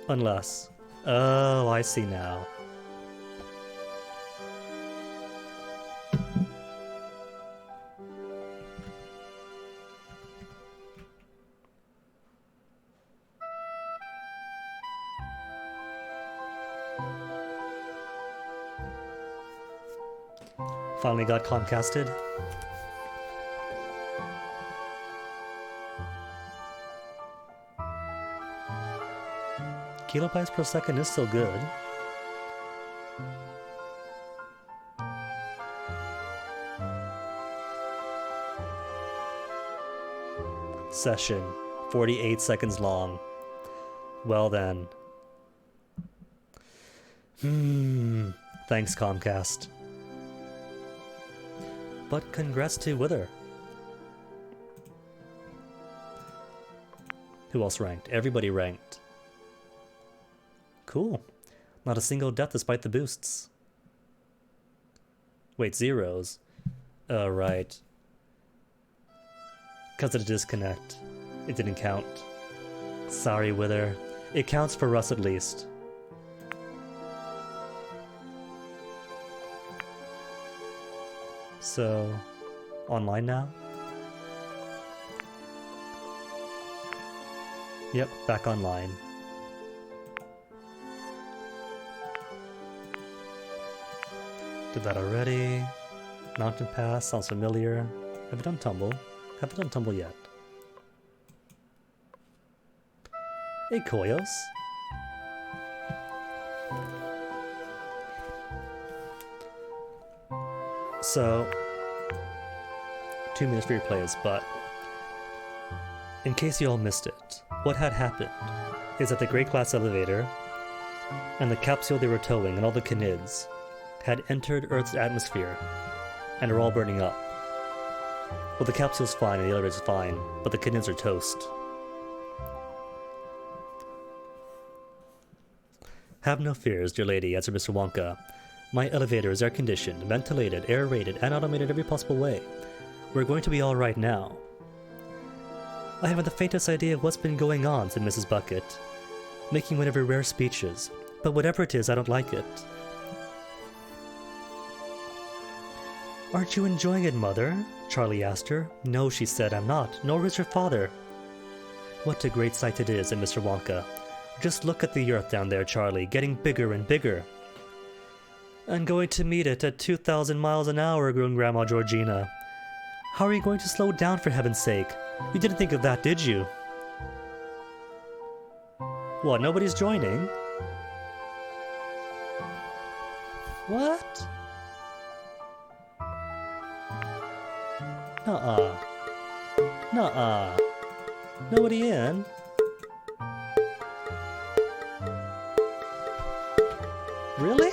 Unless... Oh, I see now. Finally got Comcasted. Kilobytes per second is still good. Session, 48 seconds long. Well then. Thanks, Comcast. But congrats to Wither. Who else ranked? Everybody ranked. Cool. Not a single death despite the boosts. Wait, zeros? Oh, right. Because of the disconnect. It didn't count. Sorry, Wither. It counts for us at least. So, online now? Yep, back online. Did that already. Mountain Pass sounds familiar. Have we done Tumble? Haven't done Tumble yet. Hey, Koyos. So, 2 minutes for your plays, but in case you all missed it, what had happened is that the Great Glass Elevator and the capsule they were towing and all the canids had entered Earth's atmosphere and are all burning up. Well, the capsule's fine and the elevator's fine, but the canids are toast. Have no fears, dear lady, answered Mr. Wonka. My elevator is air-conditioned, ventilated, air-rated, and automated every possible way. We're going to be all right now. I haven't the faintest idea of what's been going on, said Mrs. Bucket, making one of her rare speeches. But whatever it is, I don't like it. Aren't you enjoying it, Mother? Charlie asked her. No, she said, I'm not, nor is your father. What a great sight it is, said Mr. Wonka. Just look at the Earth down there, Charlie, getting bigger and bigger. I'm going to meet it at 2,000 miles an hour, groaned Grandma Georgina. How are you going to slow down, for heaven's sake? You didn't think of that, did you? What, nobody's joining? What? Nuh-uh. Nuh-uh. Nobody in? Really?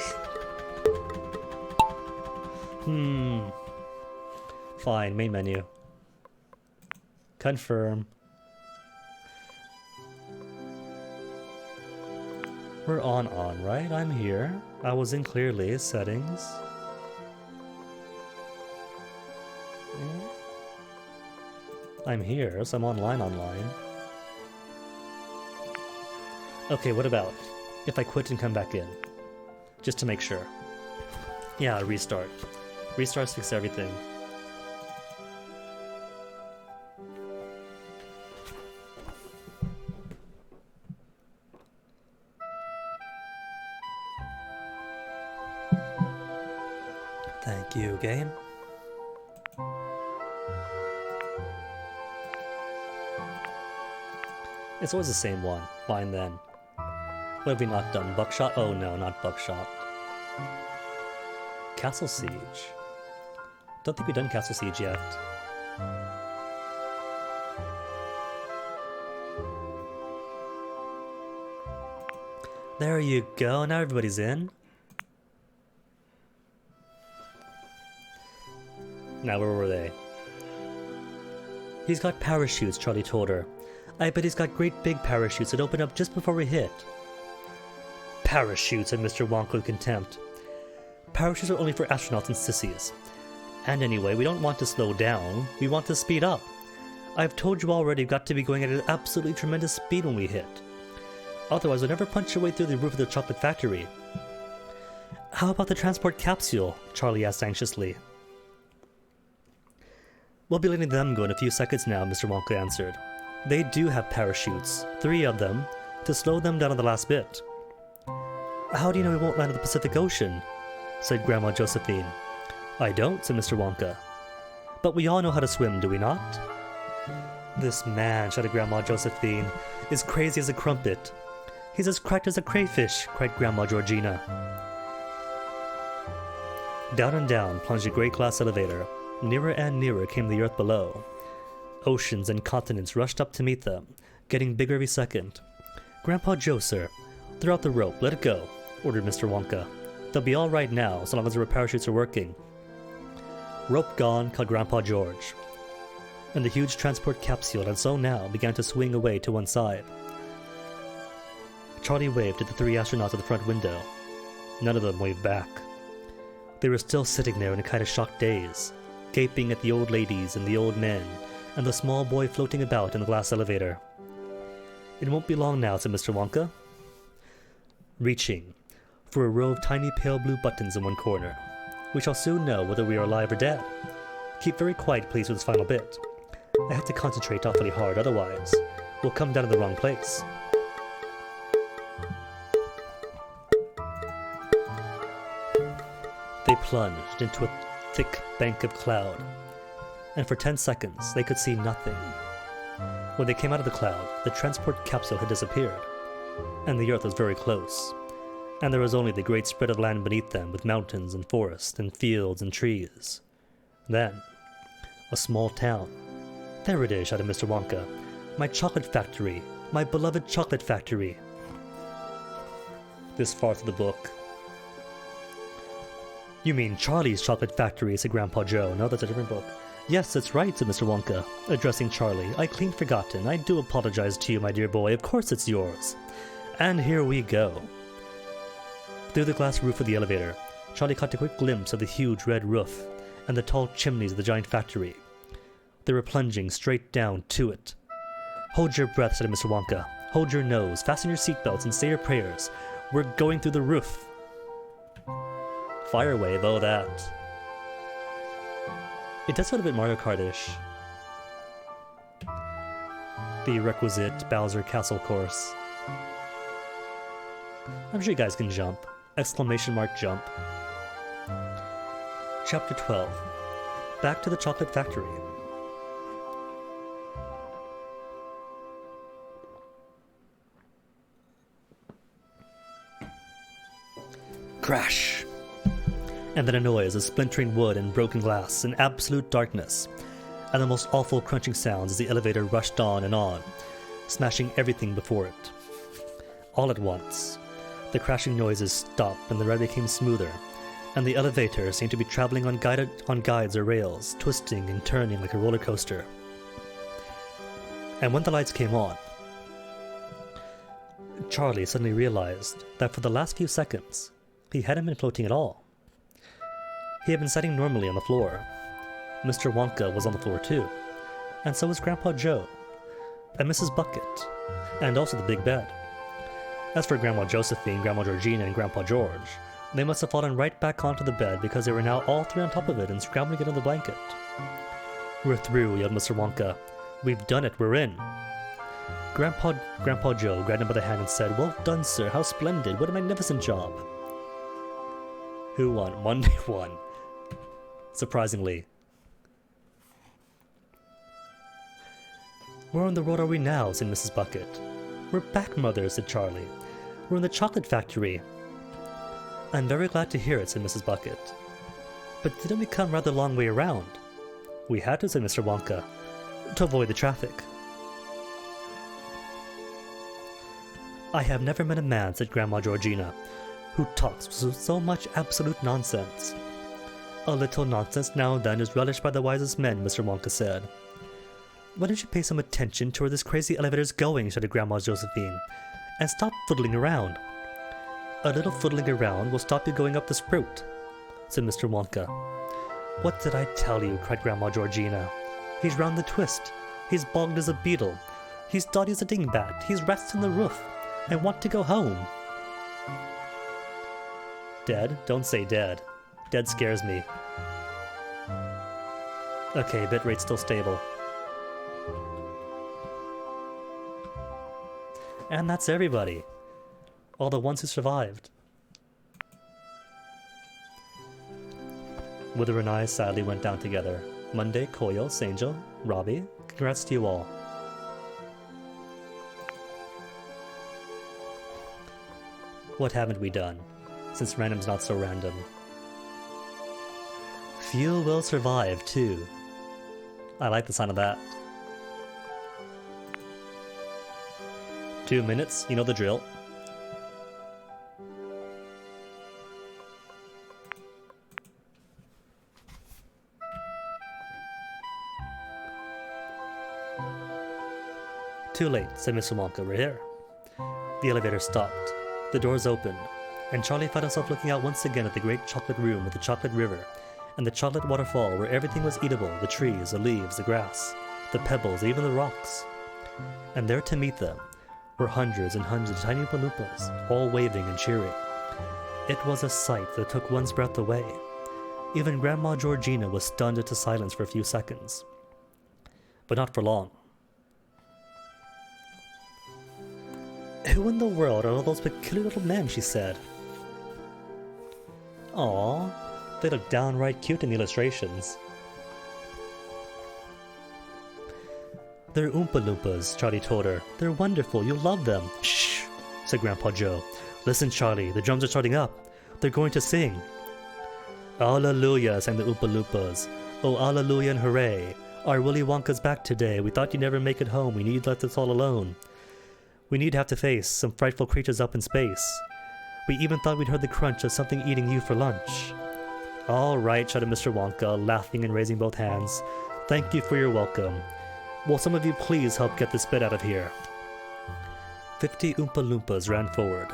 Fine, main menu. Confirm. We're on, right? I'm here. I was in clearly, settings. I'm here, so I'm online. Okay, what about if I quit and come back in? Just to make sure. Yeah, restart. Restarts fix everything. Thank you, game. It's always the same one. Fine then. What have we not done? Buckshot? Oh no, not Buckshot. Castle Siege. Don't think we've done Castle Siege yet. There you go, now everybody's in. Now where were they? He's got parachutes, Charlie told her. I bet he's got great big parachutes that open up just before we hit. Parachutes, said Mr. Wonka with contempt. Parachutes are only for astronauts and sissies. And anyway, we don't want to slow down, we want to speed up. I've told you already we've got to be going at an absolutely tremendous speed when we hit. Otherwise, we'll never punch your way through the roof of the chocolate factory. How about the transport capsule? Charlie asked anxiously. We'll be letting them go in a few seconds now, Mr. Wonka answered. They do have parachutes, 3 of them, to slow them down on the last bit. How do you know we won't land in the Pacific Ocean? Said Grandma Josephine. I don't, said Mr. Wonka. But we all know how to swim, do we not? This man, shouted Grandma Josephine, is crazy as a crumpet. He's as cracked as a crayfish, cried Grandma Georgina. Down and down plunged a great glass elevator. Nearer and nearer came the earth below. Oceans and continents rushed up to meet them, getting bigger every second. Grandpa Joe, sir, throw out the rope, let it go, ordered Mr. Wonka. They'll be all right now, so long as their parachutes are working. Rope gone, called Grandpa George. And the huge transport capsule, and so now, began to swing away to one side. Charlie waved at the 3 astronauts at the front window. None of them waved back. They were still sitting there in a kind of shocked daze, gaping at the old ladies and the old men, and the small boy floating about in the glass elevator. It won't be long now, said Mr. Wonka, reaching for a row of tiny pale blue buttons in one corner. We shall soon know whether we are alive or dead. Keep very quiet, please, for this final bit. I have to concentrate awfully hard, otherwise we'll come down in the wrong place. They plunged into a thick bank of cloud, and for 10 seconds they could see nothing. When they came out of the cloud, the transport capsule had disappeared, and the earth was very close, and there was only the great spread of land beneath them with mountains and forests and fields and trees. Then, a small town. There it is, shouted Mr. Wonka. My chocolate factory, my beloved chocolate factory. This far through the book. You mean Charlie's Chocolate Factory, said Grandpa Joe. No, that's a different book. Yes, that's right, said Mr. Wonka, addressing Charlie. I clean forgotten. I do apologize to you, my dear boy. Of course it's yours. And here we go. Through the glass roof of the elevator, Charlie caught a quick glimpse of the huge red roof and the tall chimneys of the giant factory. They were plunging straight down to it. Hold your breath, said Mr. Wonka. Hold your nose, fasten your seatbelts, and say your prayers. We're going through the roof. Fire wave, oh that. It does feel a bit Mario Kart-ish. The requisite Bowser Castle course. I'm sure you guys can jump. Exclamation mark jump. Chapter 12. Back to the Chocolate Factory. Crash! And then a noise of splintering wood and broken glass in absolute darkness, and the most awful crunching sounds as the elevator rushed on, smashing everything before it. All at once, the crashing noises stopped and the ride became smoother, and the elevator seemed to be traveling on guides or rails, twisting and turning like a roller coaster. And when the lights came on, Charlie suddenly realized that for the last few seconds, he hadn't been floating at all. He had been sitting normally on the floor. Mr. Wonka was on the floor too, and so was Grandpa Joe, and Mrs. Bucket, and also the big bed. As for Grandma Josephine, Grandma Georgina, and Grandpa George, they must have fallen right back onto the bed because they were now all 3 on top of it and scrambling to get on the blanket. We're through, yelled Mr. Wonka. We've done it, we're in. Grandpa Joe grabbed him by the hand and said, Well done, sir, how splendid, what a magnificent job. Who won? Monday won. Surprisingly. Where in the world are we now? Said Mrs. Bucket. We're back, Mother, said Charlie. We're in the chocolate factory. I'm very glad to hear it, said Mrs. Bucket. But didn't we come rather a long way around? We had to, said Mr. Wonka, to avoid the traffic. I have never met a man, said Grandma Georgina, who talks with so much absolute nonsense. A little nonsense now and then is relished by the wisest men, Mr. Wonka said. Why don't you pay some attention to where this crazy elevator's going, shouted Grandma Josephine, and stop fiddling around. A little fiddling around will stop you going up the sprout, said Mr. Wonka. What did I tell you, cried Grandma Georgina. He's round the twist. He's bogged as a beetle. He's dotty as a dingbat. He's rats in the roof. I want to go home. Dead? Don't say dead. Dead scares me. Okay, bitrate's still stable. And that's everybody. All the ones who survived. Wither and I sadly went down together. Monday, Koyos, Angel, Robbie, congrats to you all. What haven't we done? Since random's not so random. Few will survive, too. I like the sound of that. 2 minutes, you know the drill. Too late, said Mr. Wonka, we're here. The elevator stopped. The doors opened, and Charlie found himself looking out once again at the great chocolate room with the chocolate river, and the chocolate waterfall where everything was eatable, the trees, the leaves, the grass, the pebbles, even the rocks. And there to meet them were hundreds and hundreds of tiny Oompa-Loompas, all waving and cheering. It was a sight that took one's breath away. Even Grandma Georgina was stunned into silence for a few seconds. But not for long. Who in the world are all those peculiar little men, she said. Aww, they look downright cute in the illustrations. They're Oompa-Loompas, Charlie told her. They're wonderful, you'll love them. Shh, said Grandpa Joe. Listen, Charlie, the drums are starting up. They're going to sing. Alleluia, sang the Oompa-Loompas. Oh, alleluia and hooray. Our Willy Wonka's back today. We thought you'd never make it home. We need let us all alone. We need to have to face some frightful creatures up in space. We even thought we'd heard the crunch of something eating you for lunch. All right, shouted Mr. Wonka, laughing and raising both hands. Thank you for your welcome. Will some of you please help get this bed out of here? 50 Oompa-Loompas ran forward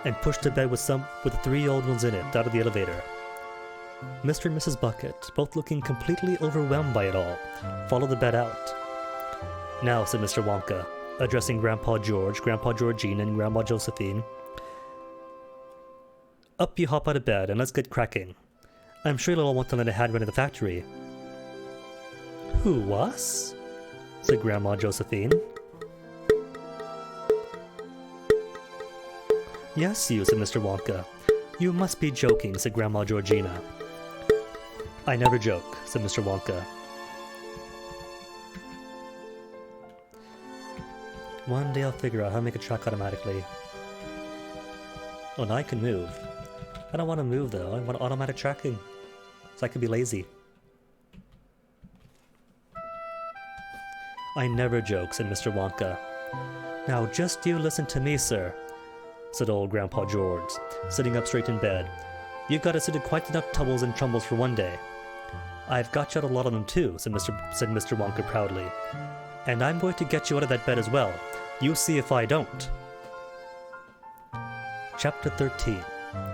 and pushed the bed with the 3 old ones in it out of the elevator. Mr. and Mrs. Bucket, both looking completely overwhelmed by it all, followed the bed out. Now, said Mr. Wonka, addressing Grandpa George, Grandpa Georgina, and Grandma Josephine. Up you hop out of bed and let's get cracking. I'm sure you'll all want to lend a hand running the factory. Who, us? Said Grandma Josephine. Yes, you, said Mr. Wonka. You must be joking, said Grandma Georgina. I never joke, said Mr. Wonka. One day I'll figure out how to make a track automatically. Oh, now I can move. I don't want to move though, I want automatic tracking. So I can be lazy. I never joke, said Mr. Wonka. Now just you listen to me, sir, said old Grandpa George, sitting up straight in bed. You've got us into quite enough troubles and trumbles for one day. I've got you out a lot of them too, said Mr. Wonka proudly. And I'm going to get you out of that bed as well. You see if I don't. Chapter 13.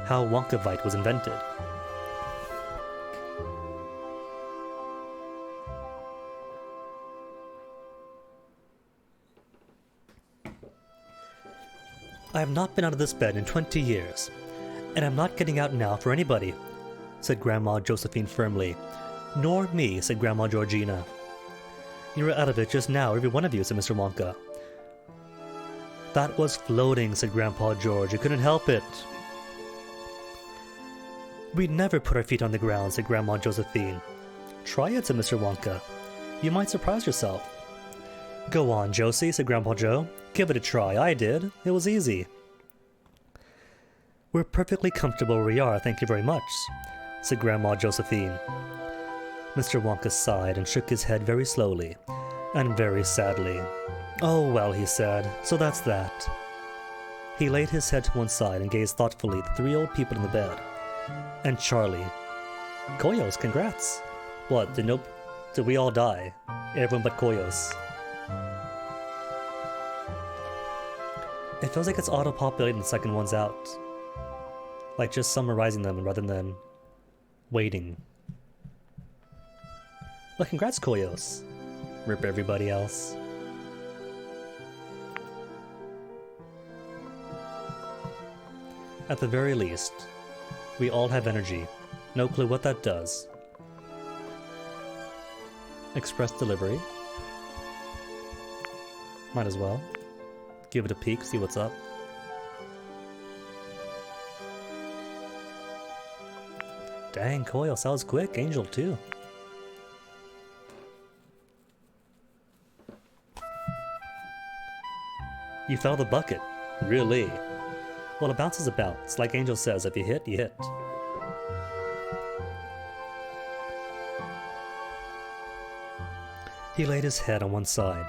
How Wonkavite was invented. I have not been out of this bed in 20 years, and I'm not getting out now for anybody, said Grandma Josephine firmly. Nor me, said Grandma Georgina. You were out of it just now, every one of you, said Mr. Wonka. That was floating, said Grandpa George. You couldn't help it. We'd never put our feet on the ground, said Grandma Josephine. Try it, said Mr. Wonka. You might surprise yourself. Go on, Josie, said Grandpa Joe. Give it a try. I did. It was easy. We're perfectly comfortable where we are, thank you very much, said Grandma Josephine. Mr. Wonka sighed and shook his head very slowly, and very sadly. Oh well, he said, so that's that. He laid his head to one side and gazed thoughtfully at the 3 old people in the bed. And Charlie. Koyos, congrats. What, did we all die? Everyone but Koyos. It feels like it's auto-populating the second one's out. Like just summarizing them rather than waiting. Well, congrats, Koyos. Rip everybody else. At the very least, we all have energy. No clue what that does. Express delivery. Might as well. Give it a peek, see what's up. Dang, Coil sells quick. Angel, too. You fell the bucket. Really? Well, a bounce is a bounce. Like Angel says, if you hit, you hit. He laid his head on one side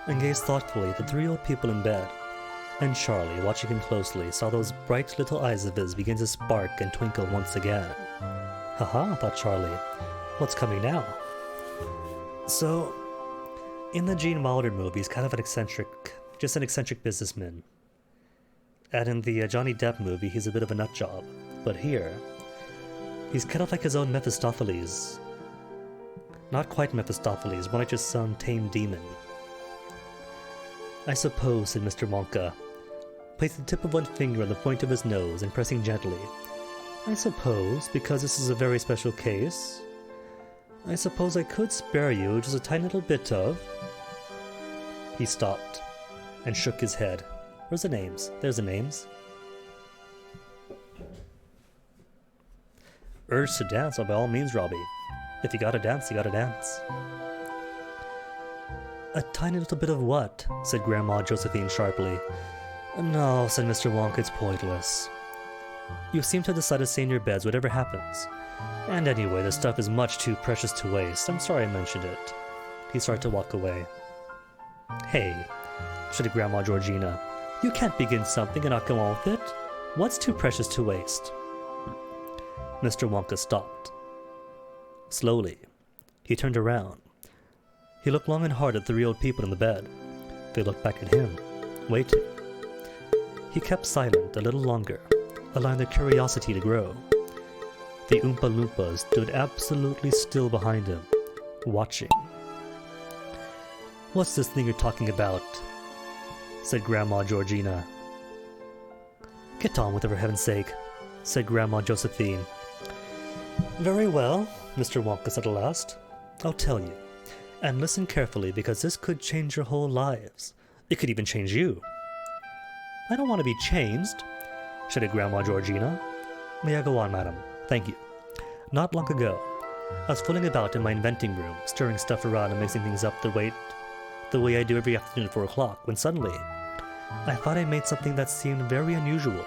and gazed thoughtfully at the three old people in bed. And Charlie, watching him closely, saw those bright little eyes of his begin to spark and twinkle once again. Haha, thought Charlie. What's coming now? So, in the Gene Wilder movie, he's kind of an eccentric businessman. And in the Johnny Depp movie, he's a bit of a nutjob. But here, he's kind of like his own Mephistopheles. Not quite Mephistopheles, more like just some tame demon. I suppose, said Mr. Wonka, placing the tip of one finger on the point of his nose and pressing gently. I suppose, because this is a very special case, I suppose I could spare you just a tiny little bit of... He stopped and shook his head. Where's the names? There's the names. Urge to dance? Well, by all means, Robbie. If you gotta dance, you gotta dance. A tiny little bit of what? Said Grandma Josephine sharply. No, said Mr. Wonka, it's pointless. You seem to have decided to stay in your beds whatever happens. And anyway, this stuff is much too precious to waste. I'm sorry I mentioned it. He started to walk away. Hey, shouted Grandma Georgina. You can't begin something and not go on with it. What's too precious to waste? Mr. Wonka stopped. Slowly, he turned around. He looked long and hard at the three old people in the bed. They looked back at him, waiting. He kept silent a little longer, allowing their curiosity to grow. The Oompa Loompas stood absolutely still behind him, watching. What's this thing you're talking about? Said Grandma Georgina. Get on with it, for heaven's sake, said Grandma Josephine. Very well, Mr. Wonka said at last. I'll tell you. And listen carefully, because this could change your whole lives. It could even change you. I don't want to be changed, shouted Grandma Georgina. May I go on, madam? Thank you. Not long ago, I was fooling about in my inventing room, stirring stuff around and mixing things up the way I do every afternoon at 4 o'clock, when suddenly, I thought I made something that seemed very unusual.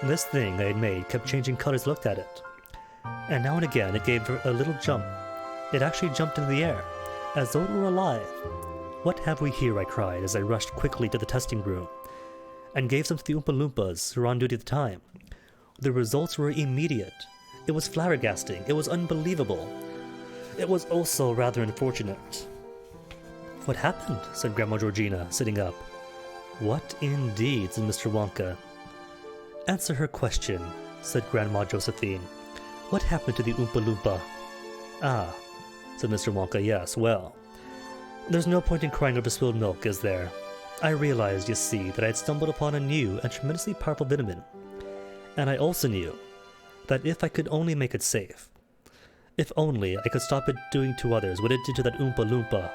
This thing I had made kept changing colors. Looked at it. And now and again it gave a little jump. It actually jumped into the air, as though it were alive. What have we here? I cried as I rushed quickly to the testing room, and gave some to the Oompa Loompas who were on duty at the time. The results were immediate. It was flabbergasting. It was unbelievable. It was also rather unfortunate. What happened? Said Grandma Georgina, sitting up. What indeed? Said Mr. Wonka. Answer her question, said Grandma Josephine. What happened to the Oompa Loompa? Ah, said Mr. Wonka, yes, well. There's no point in crying over spilled milk, is there? I realized, you see, that I had stumbled upon a new and tremendously powerful vitamin. And I also knew that if I could only make it safe, if only I could stop it doing to others what it did to that Oompa Loompa.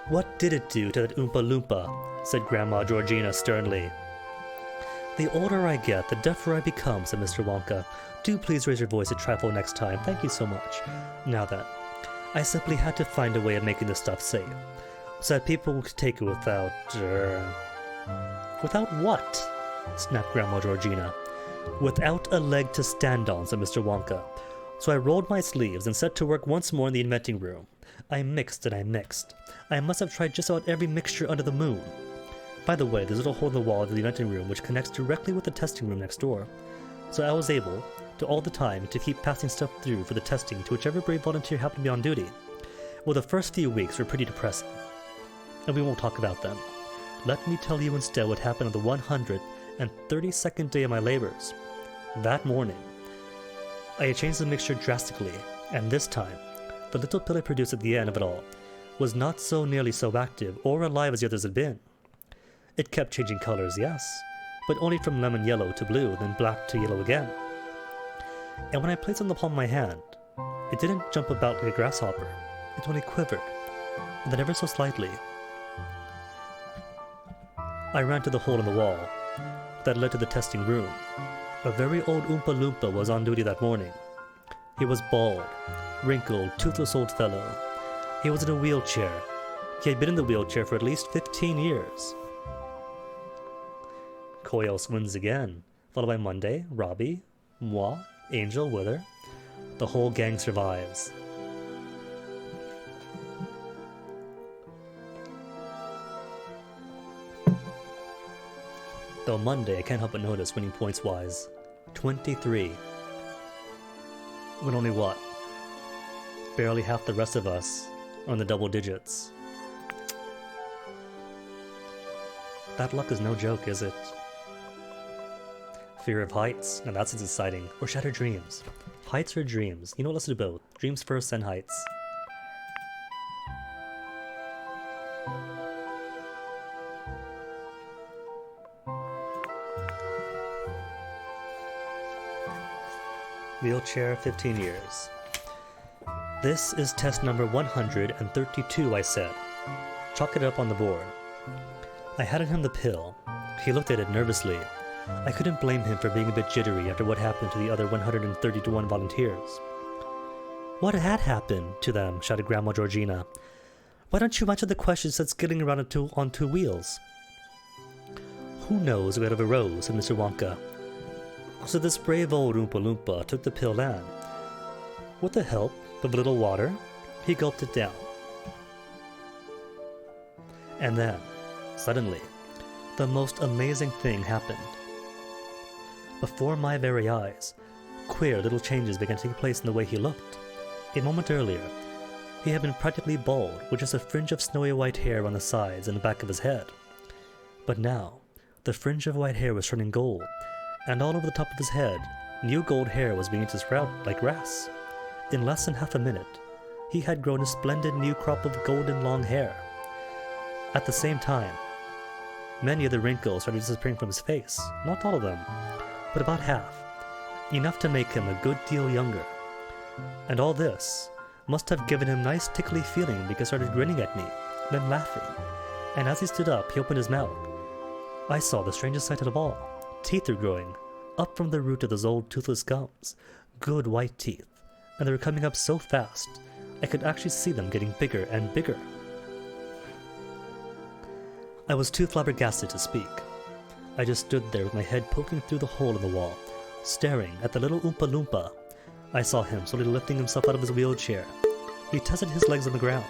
What did it do to that Oompa Loompa? Said Grandma Georgina sternly. The older I get, the deafer I become, said Mr. Wonka. Do please raise your voice a trifle next time. Thank you so much. Now then, I simply had to find a way of making this stuff safe, so that people could take it without... Without what? Snapped Grandma Georgina. Without a leg to stand on, said Mr. Wonka. So I rolled my sleeves and set to work once more in the inventing room. I mixed and I mixed. I must have tried just about every mixture under the moon. By the way, there's a little hole in the wall of the inventing room which connects directly with the testing room next door. So I was able, to all the time, to keep passing stuff through for the testing to whichever brave volunteer happened to be on duty. Well, the first few weeks were pretty depressing, and we won't talk about them. Let me tell you instead what happened on the 132nd day of my labors. That morning, I had changed the mixture drastically, and this time, the little pill I produced at the end of it all was not so nearly so active or alive as the others had been. It kept changing colors, yes, but only from lemon yellow to blue, then black to yellow again. And when I placed it on the palm of my hand, it didn't jump about like a grasshopper. It only quivered, and then ever so slightly. I ran to the hole in the wall that led to the testing room. A very old Oompa Loompa was on duty that morning. He was bald, wrinkled, toothless old fellow. He was in a wheelchair. He had been in the wheelchair for at least 15 years. Koyos wins again, followed by Monday, Robbie, moi, Angel, Wither. The whole gang survives. Though Monday, I can't help but notice winning points-wise. 23. When only what? Barely half the rest of us are in the double digits. That luck is no joke, is it? Fear of heights? Now that's exciting. Or shattered dreams. Heights or dreams? You know what, let's do both. Dreams first, then heights. Wheelchair, 15 years. This is test number 132, I said. Chalk it up on the board. I handed him the pill. He looked at it nervously. I couldn't blame him for being a bit jittery after what happened to the other 131 volunteers. What had happened to them? Shouted Grandma Georgina. Why don't you answer the questions that's getting around on two wheels? Who knows whatever arose, said Mr. Wonka. So this brave old Oompa Loompa took the pill and, with the help of a little water, he gulped it down. And then, suddenly, the most amazing thing happened. Before my very eyes, queer little changes began to take place in the way he looked. A moment earlier, he had been practically bald, with just a fringe of snowy white hair on the sides and the back of his head. But now, the fringe of white hair was turning gold, and all over the top of his head, new gold hair was beginning to sprout like grass. In less than half a minute, he had grown a splendid new crop of golden long hair. At the same time, many of the wrinkles started disappearing from his face, not all of them, but about half, enough to make him a good deal younger. And all this must have given him a nice tickly feeling because he started grinning at me, then laughing, and as he stood up, he opened his mouth. I saw the strangest sight of all. Teeth were growing, up from the root of those old toothless gums, good white teeth, and they were coming up so fast, I could actually see them getting bigger and bigger. I was too flabbergasted to speak. I just stood there with my head poking through the hole in the wall, staring at the little Oompa Loompa. I saw him slowly lifting himself out of his wheelchair. He tested his legs on the ground.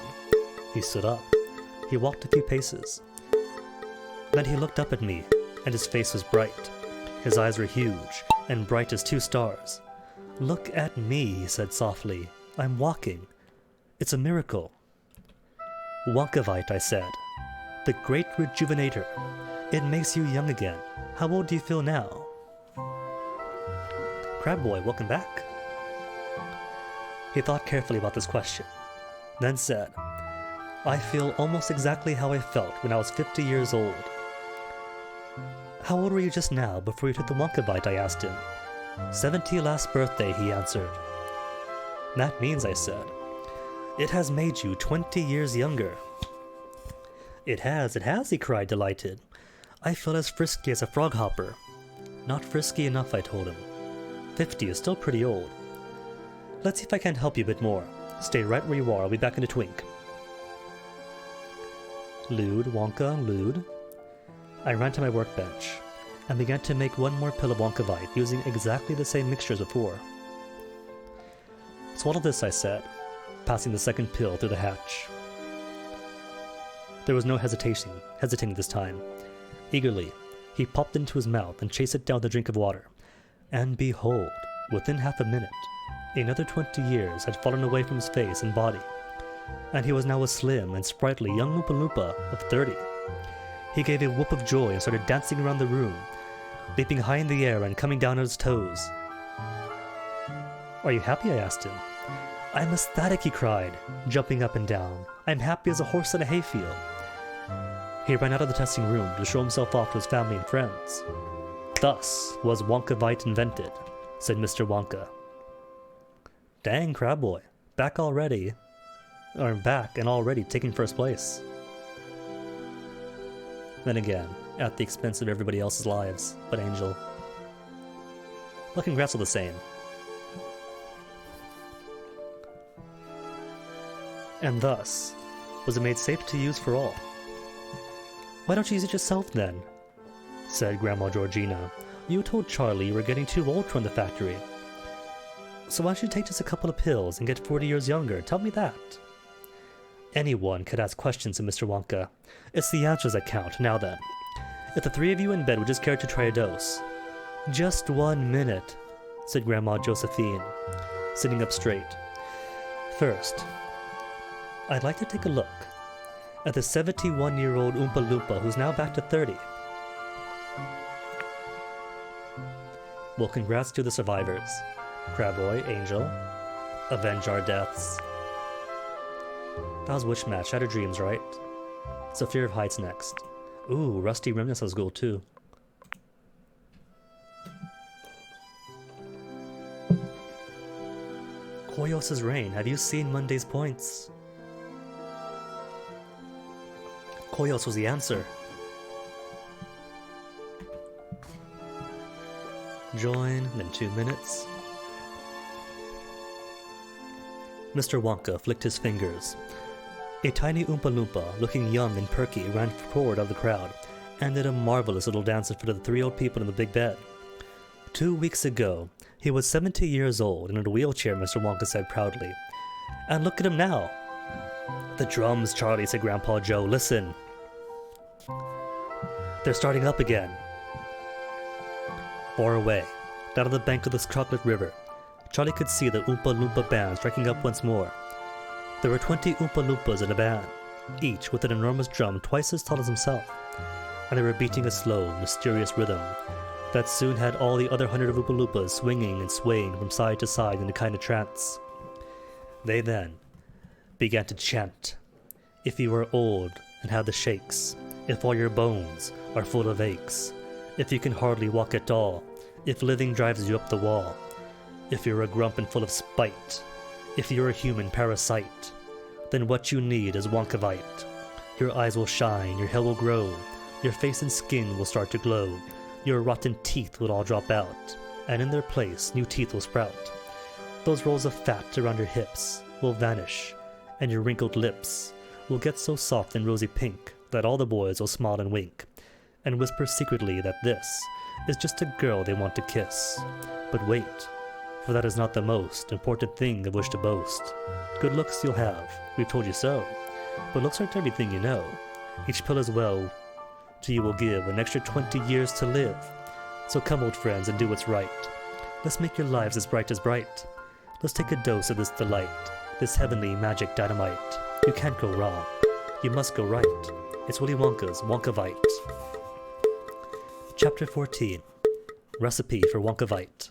He stood up. He walked a few paces. Then he looked up at me, and his face was bright. His eyes were huge, and bright as two stars. Look at me, he said softly. I'm walking. It's a miracle. Wonkavite, I said. The great rejuvenator. It makes you young again. How old do you feel now? Crab Boy, welcome back. He thought carefully about this question, then said, I feel almost exactly how I felt when I was 50 years old. How old were you just now before you took the Wonkavite? I asked him. 70 last birthday, he answered. That means, I said, it has made you 20 years younger. It has, he cried, delighted. I feel as frisky as a frog hopper. Not frisky enough, I told him. 50 is still pretty old. Let's see if I can't help you a bit more. Stay right where you are, I'll be back in a twink. Lude, Wonka, Lude. I ran to my workbench and began to make one more pill of Wonkavite using exactly the same mixture as before. Swallow this, I said, passing the second pill through the hatch. There was no hesitating this time. Eagerly, he popped into his mouth and chased it down with a drink of water. And behold, within half a minute, another 20 years had fallen away from his face and body, and he was now a slim and sprightly young Oompa Loompa of 30. He gave a whoop of joy and started dancing around the room, leaping high in the air and coming down on his toes. Are you happy? I asked him. I'm ecstatic, he cried, jumping up and down. I'm happy as a horse in a hayfield. He ran out of the testing room to show himself off to his family and friends. Thus was Wonkavite invented, said Mr. Wonka. Dang, Crab Boy, back already. Or back and already taking first place. Then again, at the expense of everybody else's lives, but Angel. But congrats all the same. And thus, was it made safe to use for all. Why don't you use it yourself then? Said Grandma Georgina. You told Charlie you were getting too old to run the factory. So why don't you take just a couple of pills and get 40 years younger? Tell me that. Anyone could ask questions to Mr. Wonka. It's the answers that count. Now then, if the three of you in bed would just care to try a dose. Just 1 minute, said Grandma Josephine, sitting up straight. First, I'd like to take a look at the 71-year-old Oompa Loompa who's now back to 30. Well, congrats to the survivors. Crabboy, Angel, avenge our deaths. That was Witch Match, Shattered Dreams, right? So Fear of Heights next. Ooh, Rusty Remnants was cool too. Koyos' Reign, have you seen Monday's points? Koyos was the answer. Join, then 2 minutes. Mr. Wonka flicked his fingers. A tiny Oompa Loompa, looking young and perky, ran forward of the crowd and did a marvelous little dance in front of the 3 old people in the big bed. 2 weeks ago, he was 70 years old and in a wheelchair, Mr. Wonka said proudly. And look at him now. The drums, Charlie, said Grandpa Joe. Listen. They're starting up again. Far away, down on the bank of the chocolate river, Charlie could see the Oompa Loompa band striking up once more. There were 20 Oompa Loompas in a band, each with an enormous drum twice as tall as himself, and they were beating a slow, mysterious rhythm that soon had all the other 100 of Oompa Loompas swinging and swaying from side to side in a kind of trance. They then began to chant. If you are old and have the shakes, if all your bones are full of aches, if you can hardly walk at all, if living drives you up the wall, if you're a grump and full of spite, if you're a human parasite, then what you need is Wonkavite. Your eyes will shine, your hair will grow, your face and skin will start to glow, your rotten teeth will all drop out, and in their place new teeth will sprout. Those rolls of fat around your hips will vanish, and your wrinkled lips will get so soft and rosy pink that all the boys will smile and wink, and whisper secretly that this is just a girl they want to kiss. But wait, for that is not the most important thing of which to boast. Good looks you'll have, we've told you so, but looks aren't everything you know. Each pill as well to you will give an extra 20 years to live. So come old friends and do what's right. Let's make your lives as bright as bright. Let's take a dose of this delight, this heavenly magic dynamite. You can't go wrong, you must go right. It's Willy Wonka's Wonkavite. Chapter 14. Recipe for Wonkavite.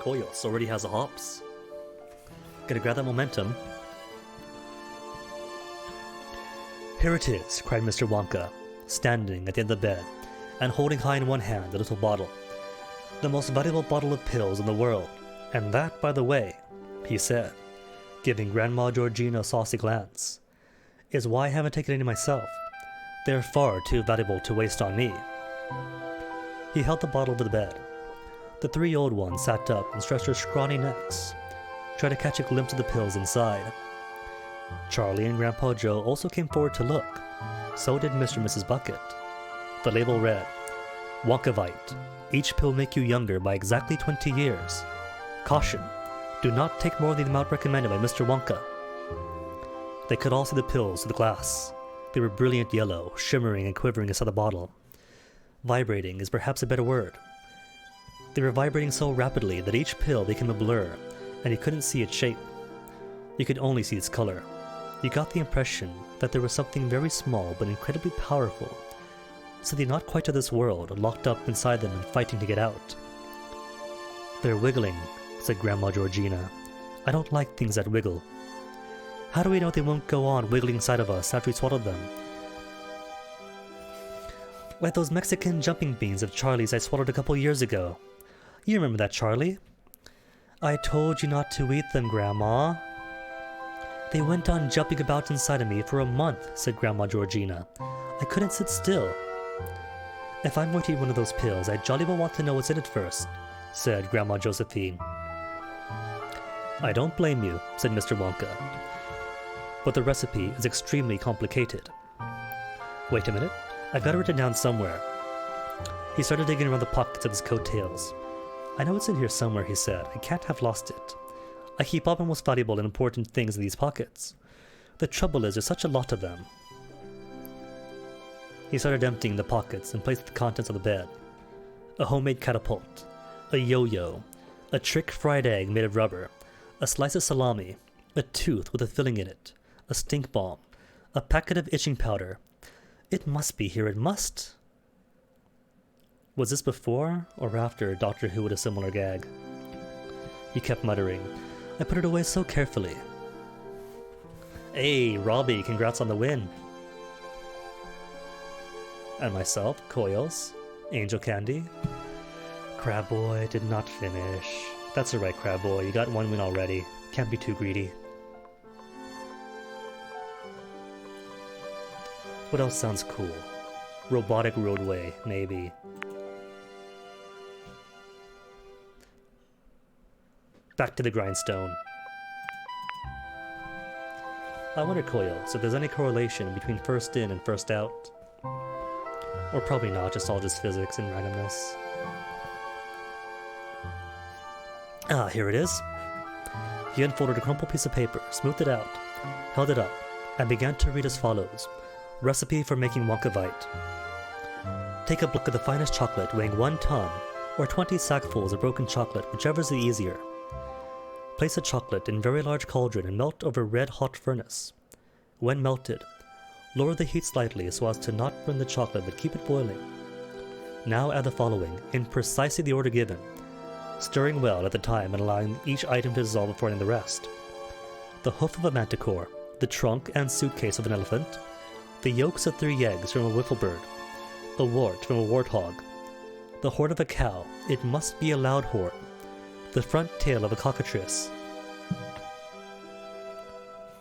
Koyos already has the hops. Gotta grab that momentum. Here it is, cried Mr. Wonka, standing at the end of the bed, and holding high in one hand the little bottle. The most valuable bottle of pills in the world, and that, by the way, he said, giving Grandma Georgina a saucy glance, is why I haven't taken any myself. They're far too valuable to waste on me. He held the bottle to the bed. The 3 old ones sat up and stretched their scrawny necks, trying to catch a glimpse of the pills inside. Charlie and Grandpa Joe also came forward to look. So did Mr. and Mrs. Bucket. The label read, Wonkavite. Each pill make you younger by exactly 20 years. Caution, do not take more than the amount recommended by Mr. Wonka. They could all see the pills through the glass. They were brilliant yellow, shimmering and quivering inside the bottle. Vibrating is perhaps a better word. They were vibrating so rapidly that each pill became a blur, and you couldn't see its shape. You could only see its color. You got the impression that there was something very small but incredibly powerful, something not quite of this world, locked up inside them and fighting to get out. Their wiggling said Grandma Georgina. I don't like things that wiggle. How do we know they won't go on wiggling inside of us after we swallowed them? Like those Mexican jumping beans of Charlie's I swallowed a couple years ago. You remember that, Charlie? I told you not to eat them, Grandma. They went on jumping about inside of me for a month, said Grandma Georgina. I couldn't sit still. If I'm going to eat one of those pills, I jolly well want to know what's in it first, said Grandma Josephine. I don't blame you, said Mr. Wonka. But the recipe is extremely complicated. Wait a minute, I've got it written down somewhere. He started digging around the pockets of his coattails. I know it's in here somewhere, he said. I can't have lost it. I keep all my most valuable and important things in these pockets. The trouble is, there's such a lot of them. He started emptying the pockets and placed the contents on the bed. A homemade catapult, a yo-yo, a trick fried egg made of rubber, a slice of salami, a tooth with a filling in it, a stink bomb, a packet of itching powder. It must be here, it must. Was this before or after Doctor Who with a similar gag? He kept muttering, I put it away so carefully. Hey, Robbie, congrats on the win. And myself, Coils, Angel Candy. Crab Boy did not finish. That's alright, Crab Boy, you got one win already. Can't be too greedy. What else sounds cool? Robotic roadway, maybe. Back to the grindstone. I wonder, Coils, if there's any correlation between first in and first out. Or probably not, just all just physics and randomness. Ah, here it is. He unfolded a crumpled piece of paper, smoothed it out, held it up, and began to read as follows. Recipe for making Wonkavite. Take a block of the finest chocolate weighing 1 ton, or 20 sackfuls of broken chocolate, whichever's the easier. Place the chocolate in very large cauldron and melt over red-hot furnace. When melted, lower the heat slightly so as to not burn the chocolate but keep it boiling. Now add the following, in precisely the order given, stirring well at the time and allowing each item to dissolve before adding the rest. The hoof of a manticore, the trunk and suitcase of an elephant, the yolks of 3 eggs from a wiffle bird, a wart from a warthog, the horn of a cow, it must be a loud horn, the front tail of a cockatrice.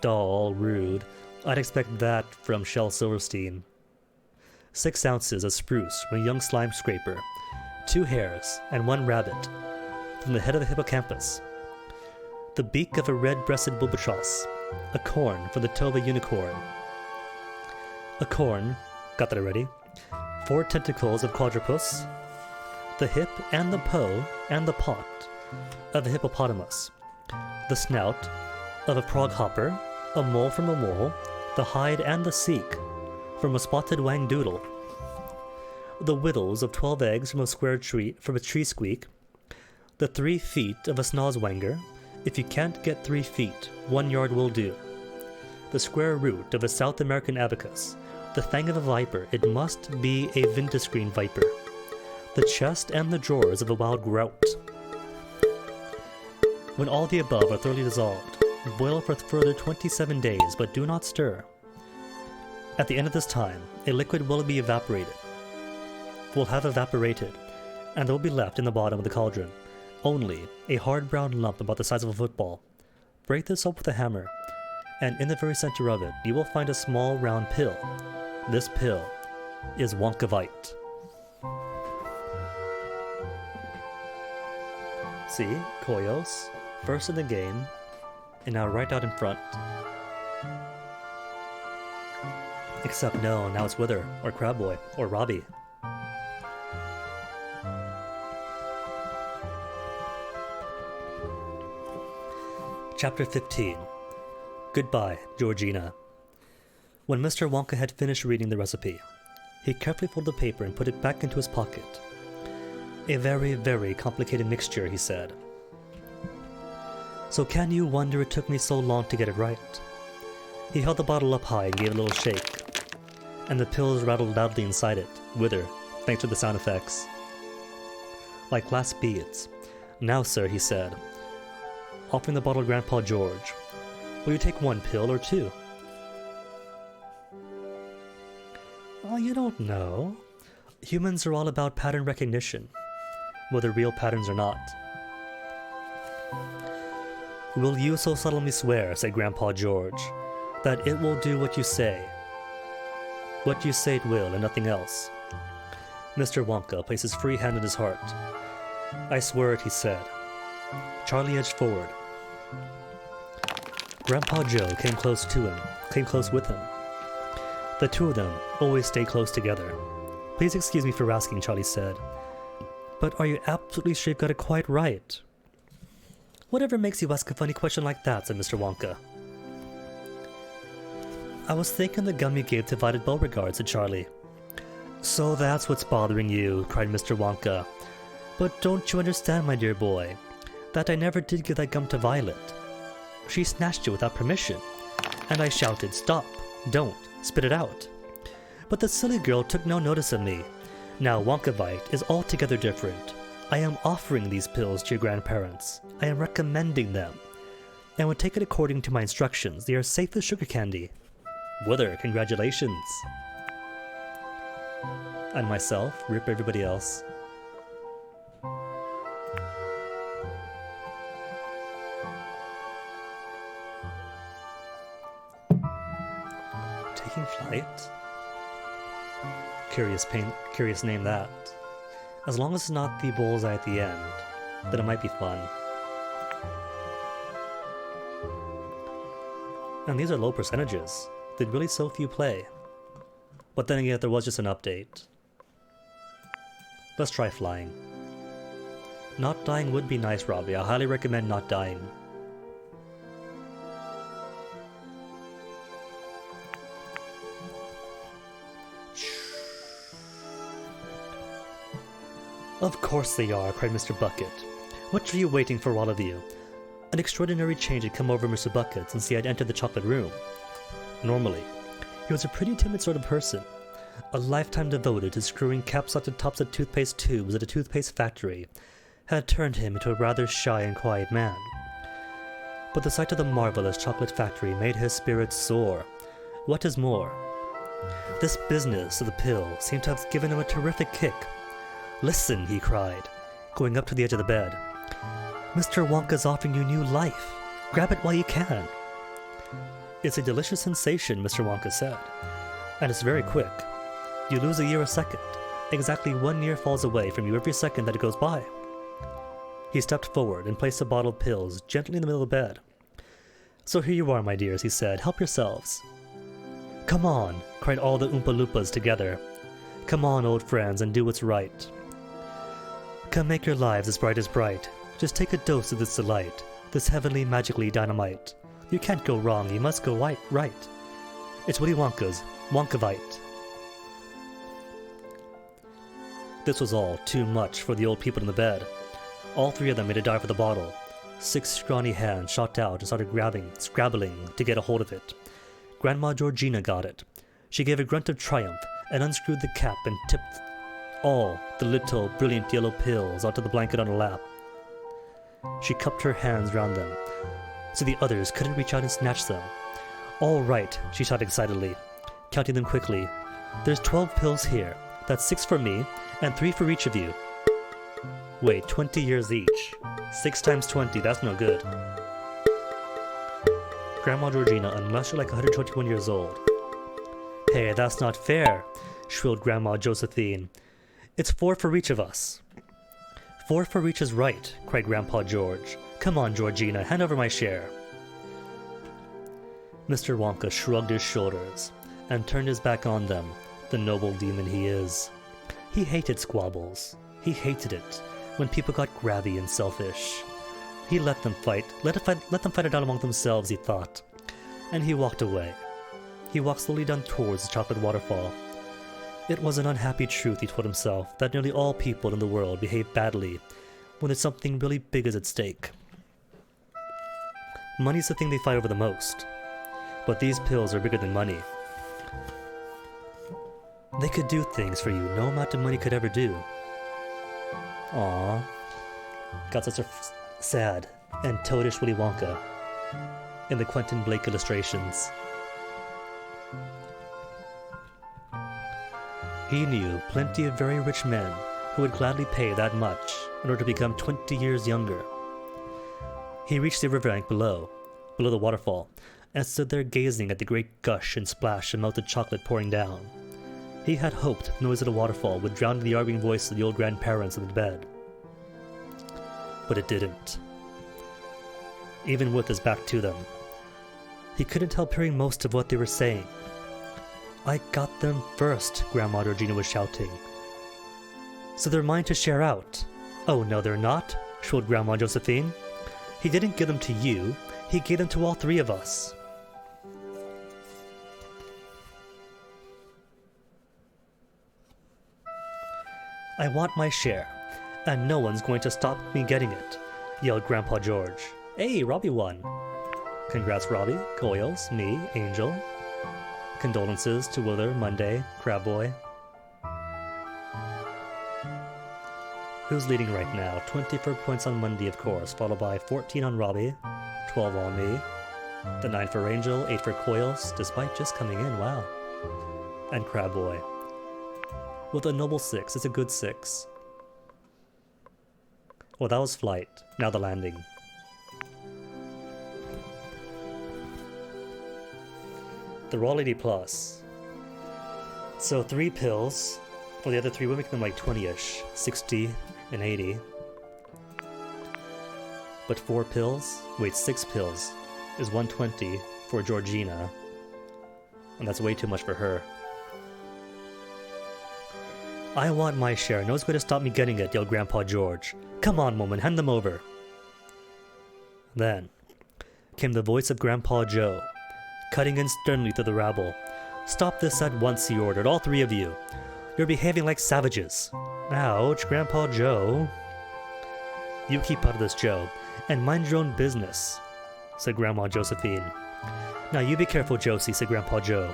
Dahl, rude. I'd expect that from Shel Silverstein. 6 ounces of spruce from a young slime scraper, 2 hares, and 1 rabbit, from the head of the hippocampus. The beak of a red-breasted bulbatross, a corn from the toe of a unicorn. A corn, got that already, 4 tentacles of quadrupus, the hip and the poe and the pot of a hippopotamus, the snout of a froghopper, a mole from a mole, the hide and the seek from a spotted wang-doodle, the whittles of 12 eggs from a tree squeak, the 3 feet of a snozwanger. If you can't get 3 feet, 1 yard will do. The square root of a South American abacus, the fang of a viper, it must be a vintascreen viper, the chest and the drawers of a wild grout. When all the above are thoroughly dissolved, boil for further 27 days, but do not stir. At the end of this time, a liquid will be evaporated. Will have evaporated, and there will be left in the bottom of the cauldron only a hard brown lump about the size of a football. Break this up with a hammer, and in the very center of it, you will find a small round pill. This pill is Wonkavite. See, Koyos, first in the game, and now right out in front. Except no, now it's Wither, or Crab Boy, or Robbie. Chapter 15. Goodbye, Georgina. When Mr. Wonka had finished reading the recipe, he carefully folded the paper and put it back into his pocket. A very, very complicated mixture, he said. So can you wonder it took me so long to get it right? He held the bottle up high and gave it a little shake, and the pills rattled loudly inside it, Wither, thanks to the sound effects. Like glass beads. Now, sir, he said, offering the bottle to Grandpa George. Will you take 1 pill or 2? Oh, you don't know. Humans are all about pattern recognition, whether real patterns or not. Will you so solemnly swear, said Grandpa George, that it will do what you say? What you say it will, and nothing else. Mr. Wonka placed his free hand on his heart. I swear it, he said. Charlie edged forward. Grandpa Joe came close with him. The two of them always stayed close together. Please excuse me for asking, Charlie said. But are you absolutely sure you've got it quite right? Whatever makes you ask a funny question like that, said Mr. Wonka. I was thinking the gum you gave to Violet Beauregard, said Charlie. So that's what's bothering you, cried Mr. Wonka. But don't you understand, my dear boy, that I never did give that gum to Violet. She snatched it without permission, and I shouted, stop, don't, spit it out. But the silly girl took no notice of me. Now Wonkavite is altogether different. I am offering these pills to your grandparents. I am recommending them. And when taken according to my instructions, they are safe as sugar candy. Wither, congratulations. And myself, rip everybody else. Taking flight? Curious name that. As long as it's not the bullseye at the end, then it might be fun. And these are low percentages. Did really so few play? But then again, there was just an update. Let's try flying. Not dying would be nice, Robbie. I highly recommend not dying. Of course they are, cried Mr. Bucket. What are you waiting for, all of you? An extraordinary change had come over Mr. Bucket since he had entered the chocolate room. Normally, he was a pretty timid sort of person, a lifetime devoted to screwing caps onto tops of toothpaste tubes at a toothpaste factory had turned him into a rather shy and quiet man. But the sight of the marvelous chocolate factory made his spirits soar. What is more, this business of the pill seemed to have given him a terrific kick. Listen, he cried, going up to the edge of the bed. Mr. Wonka's offering you new life. Grab it while you can. It's a delicious sensation, Mr. Wonka said, and it's very quick. You lose a year a second. Exactly 1 year falls away from you every second that it goes by. He stepped forward and placed a bottle of pills gently in the middle of the bed. So here you are, my dears, he said. Help yourselves. Come on, cried all the Oompa Loompas together. Come on, old friends, and do what's right. Come make your lives as bright. Just take a dose of this delight, this heavenly magically dynamite. You can't go wrong, you must go right. It's Willy Wonka's Wonkavite. This was all too much for the old people in the bed. All three of them made a dive for the bottle. 6 scrawny hands shot out and started scrabbling to get a hold of it. Grandma Georgina got it. She gave a grunt of triumph and unscrewed the cap and tipped all the little brilliant yellow pills onto the blanket on her lap. She cupped her hands round them, so the others couldn't reach out and snatch them. All right, she shouted excitedly, counting them quickly. There's 12 pills here. That's 6 for me, and 3 for each of you. Wait, 20 years each. 6 times 20, that's no good. Grandma Georgina unmushed like 121 years old. Hey, that's not fair, shrilled Grandma Josephine. It's 4 for each of us. 4 for each is right, cried Grandpa George. Come on, Georgina, hand over my share. Mr. Wonka shrugged his shoulders and turned his back on them, the noble demon he is. He hated squabbles. He hated it when people got grabby and selfish. He let them fight it out among themselves, he thought, and he walked away. He walked slowly down towards the chocolate waterfall. It was an unhappy truth, he told himself, that nearly all people in the world behave badly when there's something really big is at stake. Money's the thing they fight over the most, but these pills are bigger than money. They could do things for you no amount of money could ever do. Aww. Got such a sad and Toadish Willy Wonka in the Quentin Blake illustrations. He knew plenty of very rich men who would gladly pay that much in order to become 20 years younger. He reached the riverbank below the waterfall, and stood there gazing at the great gush and splash of melted chocolate pouring down. He had hoped the noise of the waterfall would drown the arguing voice of the old grandparents in the bed. But it didn't. Even with his back to them, he couldn't help hearing most of what they were saying. "I got them first," Grandma Georgina was shouting. "So they're mine to share out." "Oh, no, they're not," shrilled Grandma Josephine. "He didn't give them to you. He gave them to all three of us." "I want my share, and no one's going to stop me getting it," yelled Grandpa George. "Hey, Robbie won." "Congrats, Robbie, Coils, me, Angel. Condolences to Wither, Monday, Crabboy." Who's leading right now? 24 points on Monday, of course, followed by 14 on Robbie, 12 on me, the 9 for Angel, 8 for Coils, despite just coming in, wow. And Crabboy. With a noble 6, it's a good 6. Well, that was flight, now the landing. The Raw Lady Plus. So 3 pills, for the other 3 we'll make them like 20-ish, 60 and 80. But 4 pills, wait, 6 pills is 120 for Georgina, and that's way too much for her. "I want my share, no one's going to stop me getting it," yelled Grandpa George. "Come on, woman, hand them over." Then came the voice of Grandpa Joe, cutting in sternly through the rabble. "Stop this at once," he ordered, "all 3 of you. You're behaving like savages." "Ouch, Grandpa Joe." "You keep out of this, Joe, and mind your own business," said Grandma Josephine. "Now you be careful, Josie," said Grandpa Joe.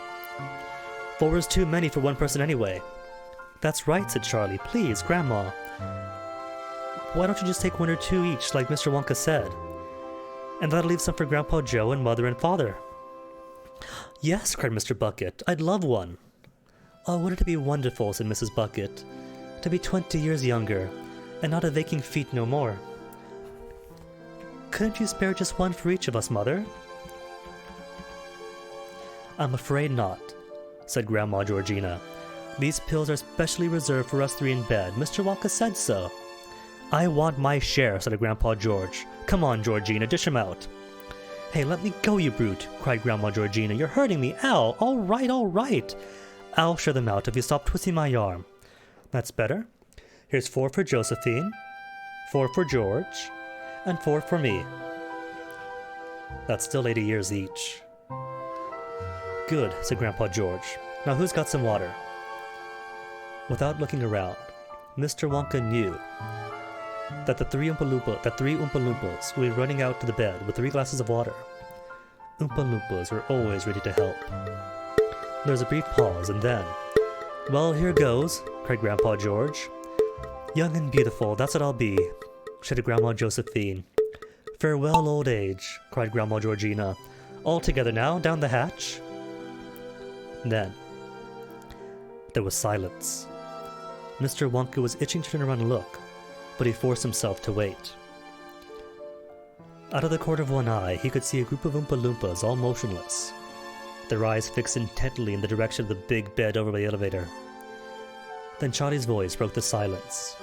"4 is too many for one person anyway." "That's right," said Charlie. "Please, Grandma. Why don't you just take 1 or 2 each, like Mr. Wonka said? And that'll leave some for Grandpa Joe and Mother and Father." "Yes," cried Mr. Bucket. "I'd love one." "Oh, wouldn't it be wonderful," said Mrs. Bucket, "to be 20 years younger, and not a aching feet no more." "Couldn't you spare just 1 for each of us, Mother?" "I'm afraid not," said Grandma Georgina. "These pills are specially reserved for us 3 in bed. Mr. Wonka said so." "I want my share," said Grandpa George. "Come on, Georgina, dish 'em out." "Hey, let me go, you brute," cried Grandma Georgina. "You're hurting me. Ow! All right, all right. I'll share them out if you stop twisting my arm. That's better. Here's 4 for Josephine, 4 for George, and 4 for me. That's still 80 years each." "Good," said Grandpa George. "Now who's got some water?" Without looking around, Mr. Wonka knew that the 3 Oompa Loompas would be running out to the bed with 3 glasses of water. Oompa Loompas were always ready to help. There was a brief pause, and then, "Well, here goes," cried Grandpa George. "Young and beautiful, that's what I'll be," shouted Grandma Josephine. "Farewell, old age," cried Grandma Georgina. "All together now, down the hatch." Then there was silence. Mr. Wonka was itching to turn around and look, but he forced himself to wait. Out of the corner of one eye, he could see a group of Oompa Loompas all motionless, their eyes fixed intently in the direction of the big bed over by the elevator. Then Charlie's voice broke the silence.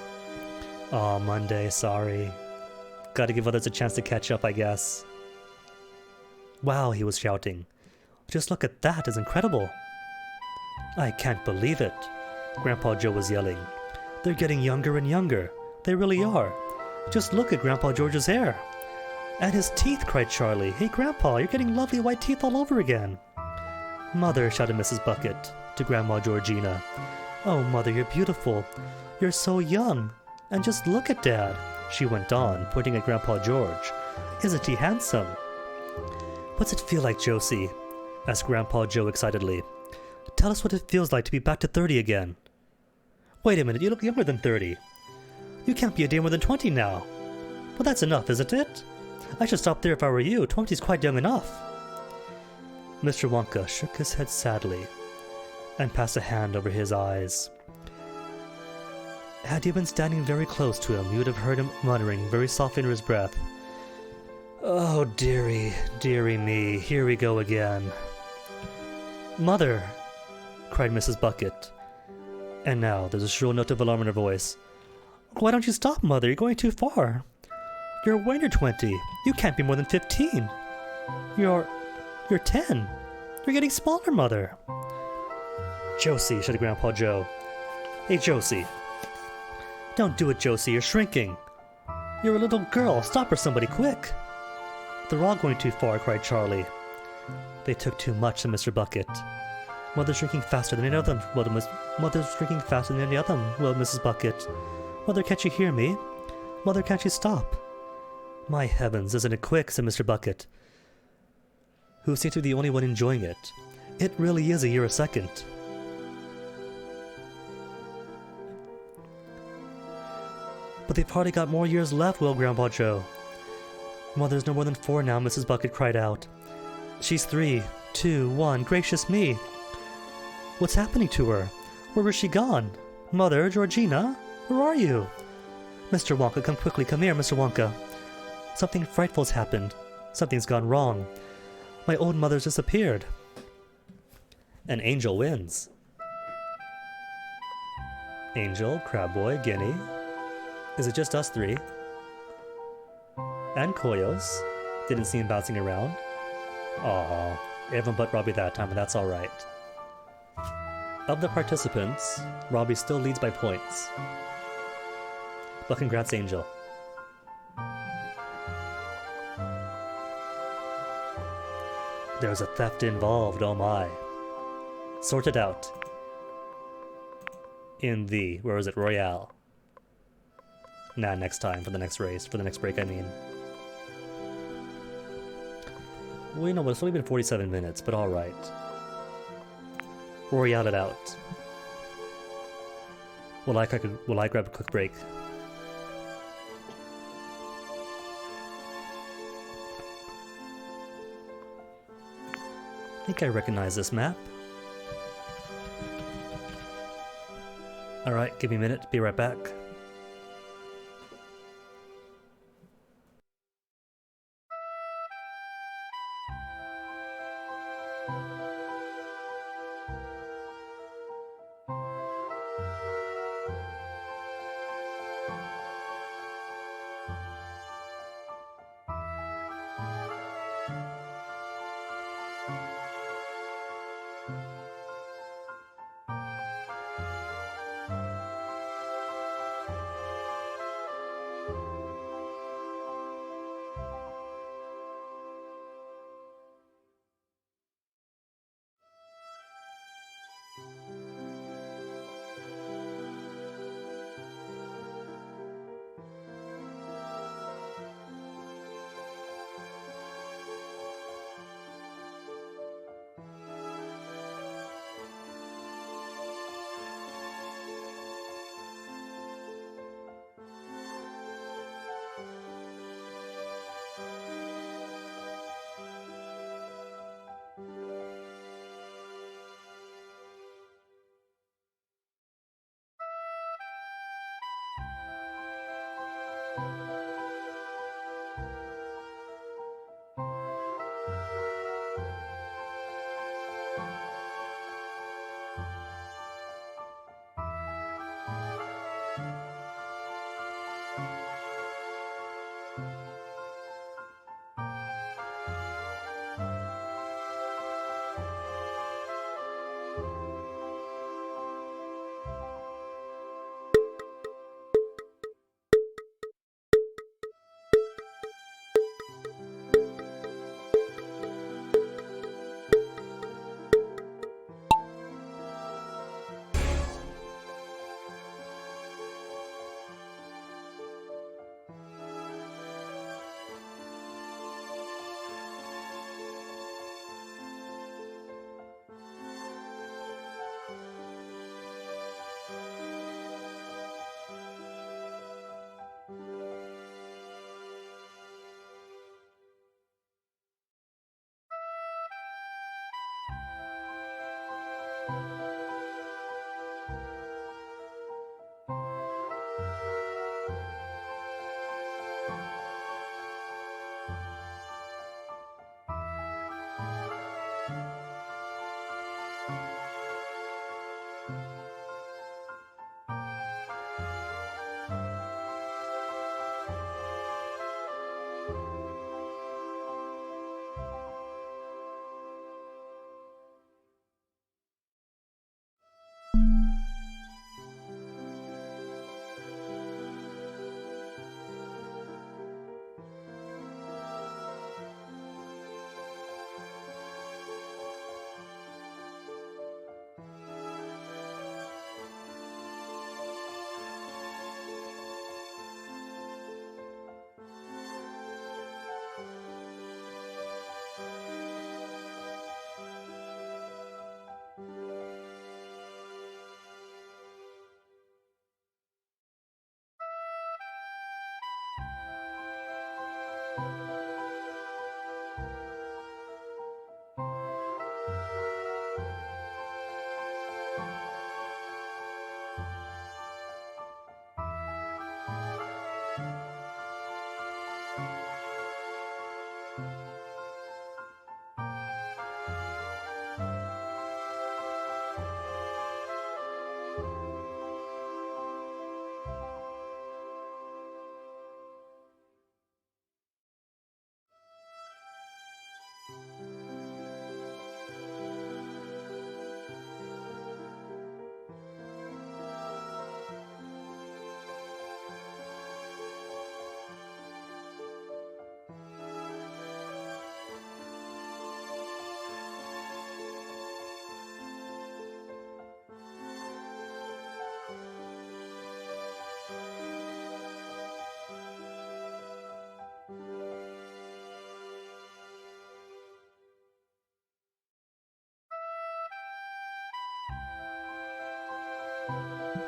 "Aw, Monday, sorry. Gotta give others a chance to catch up, I guess." "Wow," he was shouting. "Just look at that, it's incredible." "I can't believe it," Grandpa Joe was yelling. "They're getting younger and younger. They really are. Just look at Grandpa George's hair." "And his teeth," cried Charlie. "Hey, Grandpa, you're getting lovely white teeth all over again." "Mother," shouted Mrs. Bucket to Grandma Georgina. "Oh, Mother, you're beautiful. You're so young. And just look at Dad," she went on, pointing at Grandpa George. "Isn't he handsome?" "What's it feel like, Josie?" asked Grandpa Joe excitedly. "Tell us what it feels like to be back to 30 again." "Wait a minute, you look younger than 30. You can't be a day more than 20 now." "Well, that's enough, isn't it?" I should stop there if I were you. 20's quite young enough. Mr. Wonka shook his head sadly and passed a hand over his eyes. Had you been standing very close to him, you would have heard him muttering very softly under his breath, "Oh, dearie, dearie me, here we go again." "Mother!" cried Mrs. Bucket. And now there's a shrill note of alarm in her voice. "Why don't you stop, Mother? You're going too far. You're when you're 20. You can't be more than 15. You're 10. You're getting smaller, Mother." "Josie," shouted Grandpa Joe. "Hey, Josie." "Don't do it, Josie. You're shrinking. You're a little girl. Stop her, somebody, quick." "They're all going too far," cried Charlie. "They took too much," said Mr. Bucket. "Mother's shrinking faster than any of them," Mother's shrinking faster than any of them, wailed Mrs. Bucket. "Mother, can't you hear me? Mother, can't you stop?" "My heavens, isn't it quick?" said Mr. Bucket, who seemed to be the only one enjoying it. "It really is a year a second." "But they've hardly got more years left," wailed Grandpa Joe. "Mother's no more than 4 now," Mrs. Bucket cried out. "She's 3, 2, 1, gracious me! What's happening to her? Where was she gone? Mother, Georgina? Where are you? Mr. Wonka, come quickly, come here, Mr. Wonka. Something frightful's happened. Something's gone wrong. My old mother's disappeared." And Angel wins. Angel, Crabboy, Guinea. Is it just us 3? And Koyos. Didn't see him bouncing around. Aww, everyone but Robbie that time, but that's alright. Of the participants, Robbie still leads by points. But congrats, Angel. There's a theft involved, oh my. Sorted out. In the, where is it, Royale. Nah, next time, for the next race, for the next break, I mean. Well, you know what, it's only been 47 minutes, but alright. Royale it out. Will I grab a quick break? I think I recognize this map. Alright, give me a minute, be right back.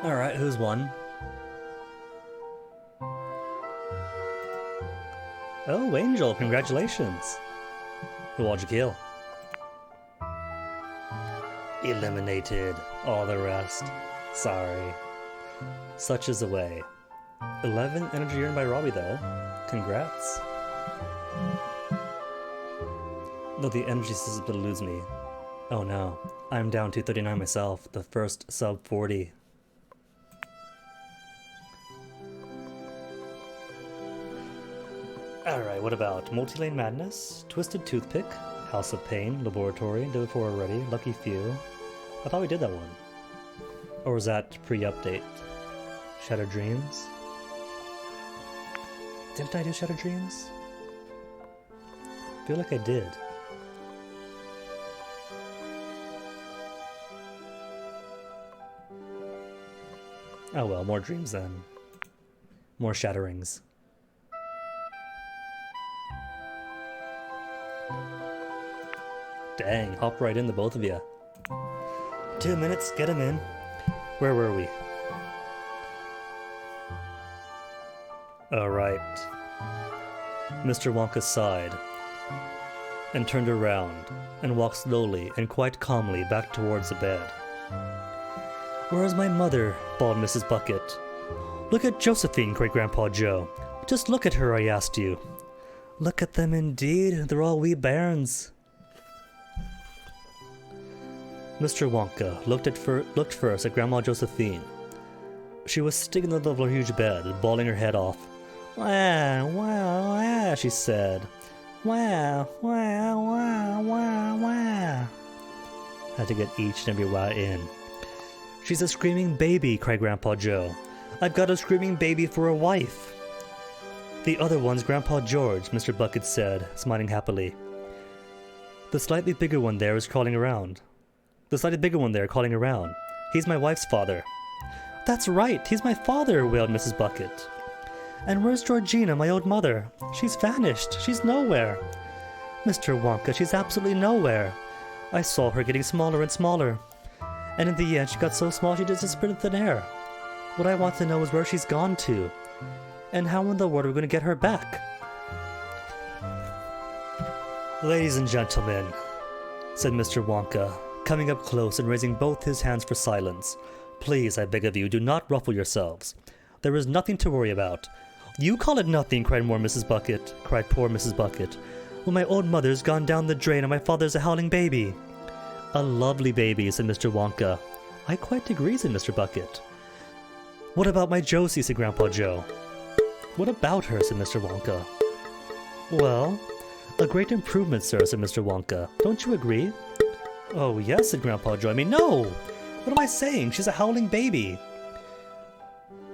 Alright, who's won? Oh, Angel, congratulations! Who why'd you kill? Eliminated. All the rest. Sorry. Such is the way. 11 energy earned by Robbie, though. Congrats. Though the energy system eludes me. Oh no. I'm down to 39 myself, the first sub 40. Alright, what about Multi-Lane Madness, Twisted Toothpick, House of Pain, Laboratory, did it before already, Lucky Few. I thought we did that one. Or was that pre-update? Shattered Dreams? Didn't I do Shattered Dreams? I feel like I did. Oh well, more dreams then. More shatterings. Dang, hop right in, the both of you. 2 minutes, get him in. Where were we? Alright. Mr. Wonka sighed and turned around and walked slowly and quite calmly back towards the bed. Where is my mother? Bawled Mrs. Bucket. Look at Josephine, cried Grandpa Joe. Just look at her, I asked you. Look at them indeed, they're all wee bairns. Mr. Wonka looked first at Grandma Josephine. She was sitting in the little huge bed, bawling her head off. Wah, wah, wah, she said. Wah, wah, wah, wah, wah. Had to get each and every wah in. She's a screaming baby, cried Grandpa Joe. I've got a screaming baby for a wife. The other one's Grandpa George, Mr. Bucket said, smiling happily. The slightly bigger one there is crawling around. He's my wife's father. That's right, he's my father, wailed Mrs. Bucket. And where's Georgina, my old mother? She's vanished. She's nowhere. Mr. Wonka, she's absolutely nowhere. I saw her getting smaller and smaller. And in the end, she got so small she just disappeared in thin air. What I want to know is where she's gone to. And how in the world are we going to get her back? Ladies and gentlemen, said Mr. Wonka, coming up close and raising both his hands for silence. Please, I beg of you, do not ruffle yourselves. There is nothing to worry about. You call it nothing, cried poor Mrs. Bucket. Well, my old mother's gone down the drain and my father's a howling baby. A lovely baby, said Mr. Wonka. I quite agree, said Mr. Bucket. What about my Josie, said Grandpa Joe. What about her, said Mr. Wonka. Well, a great improvement, sir, said Mr. Wonka. Don't you agree? Oh, yes, said Grandpa Joe. I mean, no! What am I saying? She's a howling baby.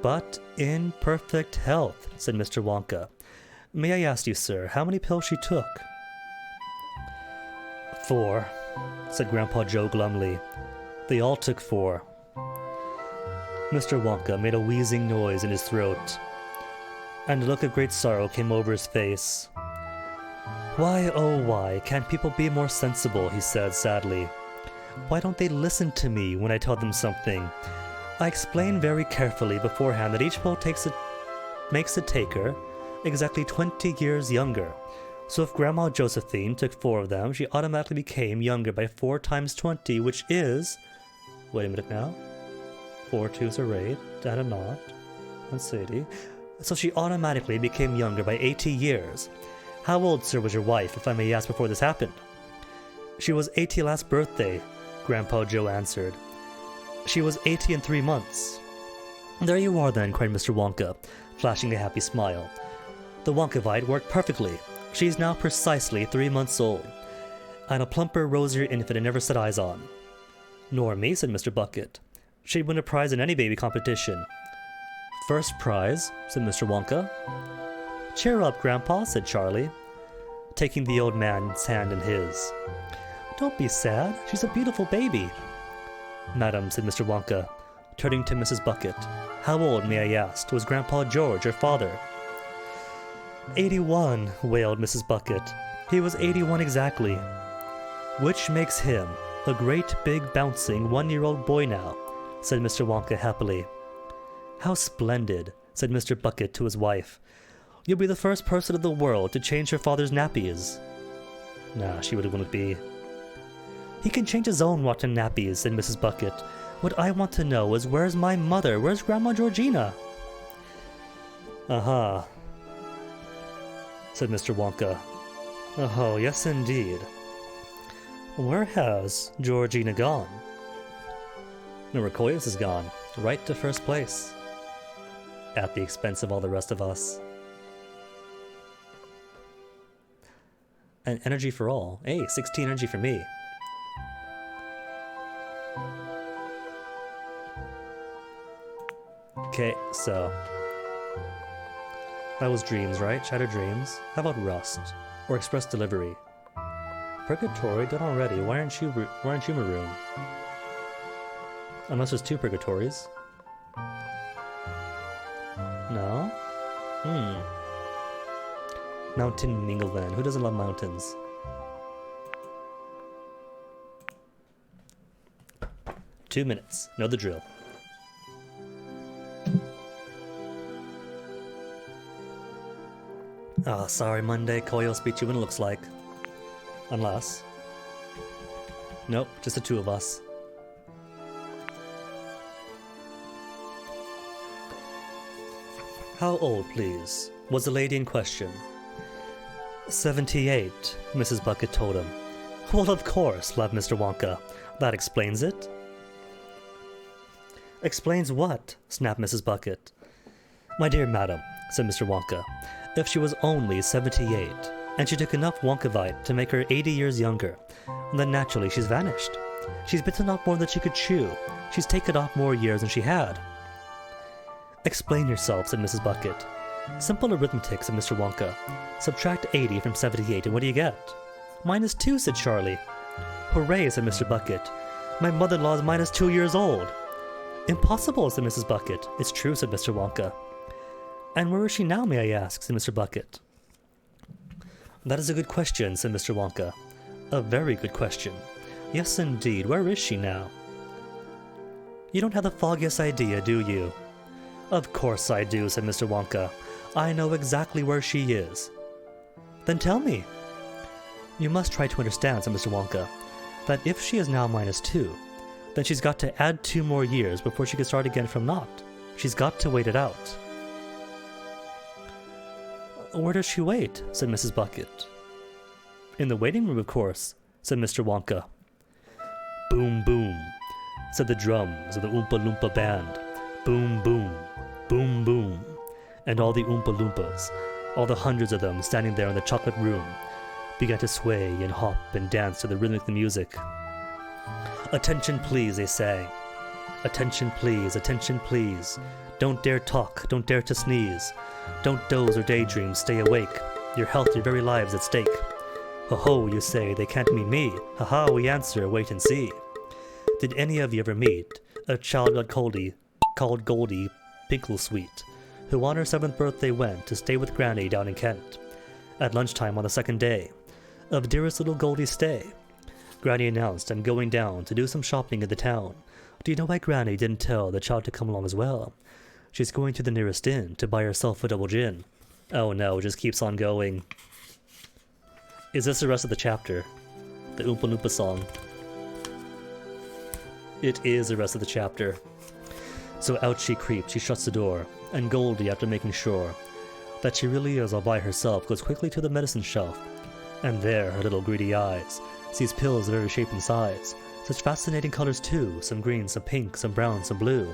But in perfect health, said Mr. Wonka. May I ask you, sir, how many pills she took? 4, said Grandpa Joe glumly. They all took 4. Mr. Wonka made a wheezing noise in his throat, and a look of great sorrow came over his face. Why, oh why, can't people be more sensible, he said sadly. Why don't they listen to me when I tell them something? I explain very carefully beforehand that each pill makes a taker, exactly 20 years younger. So if Grandma Josephine took 4 of them, she automatically became younger by 4 times 20, which is... Wait a minute now. 4 2s are 8, add a naught, 180. So she automatically became younger by 80 years. How old, sir, was your wife, if I may ask, before this happened? She was 80 last birthday, Grandpa Joe answered. She was 80 in 3 months. There you are then, cried Mr. Wonka, flashing a happy smile. The Wonkavite worked perfectly. She's now precisely 3 months old, and a plumper, rosier infant I never set eyes on. Nor me, said Mr. Bucket. She'd win a prize in any baby competition. First prize, said Mr. Wonka. Cheer up, Grandpa, said Charlie, taking the old man's hand in his. Don't be sad. She's a beautiful baby. Madam, said Mr. Wonka, turning to Mrs. Bucket. How old, may I ask, was Grandpa George, her father? 81, wailed Mrs. Bucket. He was 81 exactly. Which makes him a great big bouncing 1-year-old boy now, said Mr. Wonka happily. How splendid, said Mr. Bucket to his wife. You'll be the first person in the world to change her father's nappies. Nah, she wouldn't be. He can change his own rotten nappies, said Mrs. Bucket. What I want to know is where's my mother? Where's Grandma Georgina? Aha, said Mr. Wonka. Oh, yes indeed. Where has Georgina gone? Miracoyos is gone, right to first place. At the expense of all the rest of us. And energy for all. Hey, 16 energy for me. Okay, so... that was dreams, right? Shattered dreams. How about rust? Or express delivery? Purgatory, done already. Why aren't you maroon? Unless there's 2 purgatories. No? Mountain Minglevan. Who doesn't love mountains? Two minutes. Know the drill. Ah, sorry, Monday. Koyo's beat you in, it looks like. Unless... nope, just the 2 of us. How old, please, was the lady in question? 78, Mrs. Bucket told him. Well, of course, laughed Mr. Wonka. That explains it. Explains what? Snapped Mrs. Bucket. My dear madam, said Mr. Wonka, if she was only 78, and she took enough Wonkavite to make her 80 years younger, then naturally she's vanished. She's bitten off more than she could chew. She's taken off more years than she had. Explain yourself, said Mrs. Bucket. Simple arithmetic, said Mr. Wonka. Subtract 80 from 78, and what do you get? -2, said Charlie. Hooray, said Mr. Bucket. My mother-in-law is -2 years old. Impossible, said Mrs. Bucket. It's true, said Mr. Wonka. And where is she now, may I ask, said Mr. Bucket. That is a good question, said Mr. Wonka. A very good question. Yes, indeed. Where is she now? You don't have the foggiest idea, do you? Of course I do, said Mr. Wonka. I know exactly where she is. Then tell me. You must try to understand, said Mr. Wonka, that if she is now -2, then she's got to add 2 more years before she can start again from naught. She's got to wait it out. Where does she wait? Said Mrs. Bucket. In the waiting room, of course, said Mr. Wonka. Boom, boom, said the drums of the Oompa Loompa band. Boom, boom, boom, boom. And all the Oompa Loompas, all the hundreds of them standing there in the chocolate room, began to sway and hop and dance to the rhythmic music. Attention please, they sang. Attention please, attention please. Don't dare talk, don't dare to sneeze. Don't doze or daydream, stay awake. Your health, your very lives at stake. Ho-ho, you say, they can't mean me. Ha-ha, we answer, wait and see. Did any of you ever meet a child called Goldie Pinklesweet, who on her 7th birthday went to stay with Granny down in Kent? At lunchtime on the 2nd day of dearest little Goldie's stay, Granny announced, I'm going down to do some shopping in the town. Do you know why Granny didn't tell the child to come along as well? She's going to the nearest inn to buy herself a double gin. Oh no, it just keeps on going. Is this the rest of the chapter? The Oompa Loompa song. It is the rest of the chapter. So out she creeps, she shuts the door, and Goldie, after making sure that she really is all by herself, goes quickly to the medicine shelf. And there, her little greedy eyes sees pills of every shape and size. Such fascinating colors too, some green, some pink, some brown, some blue.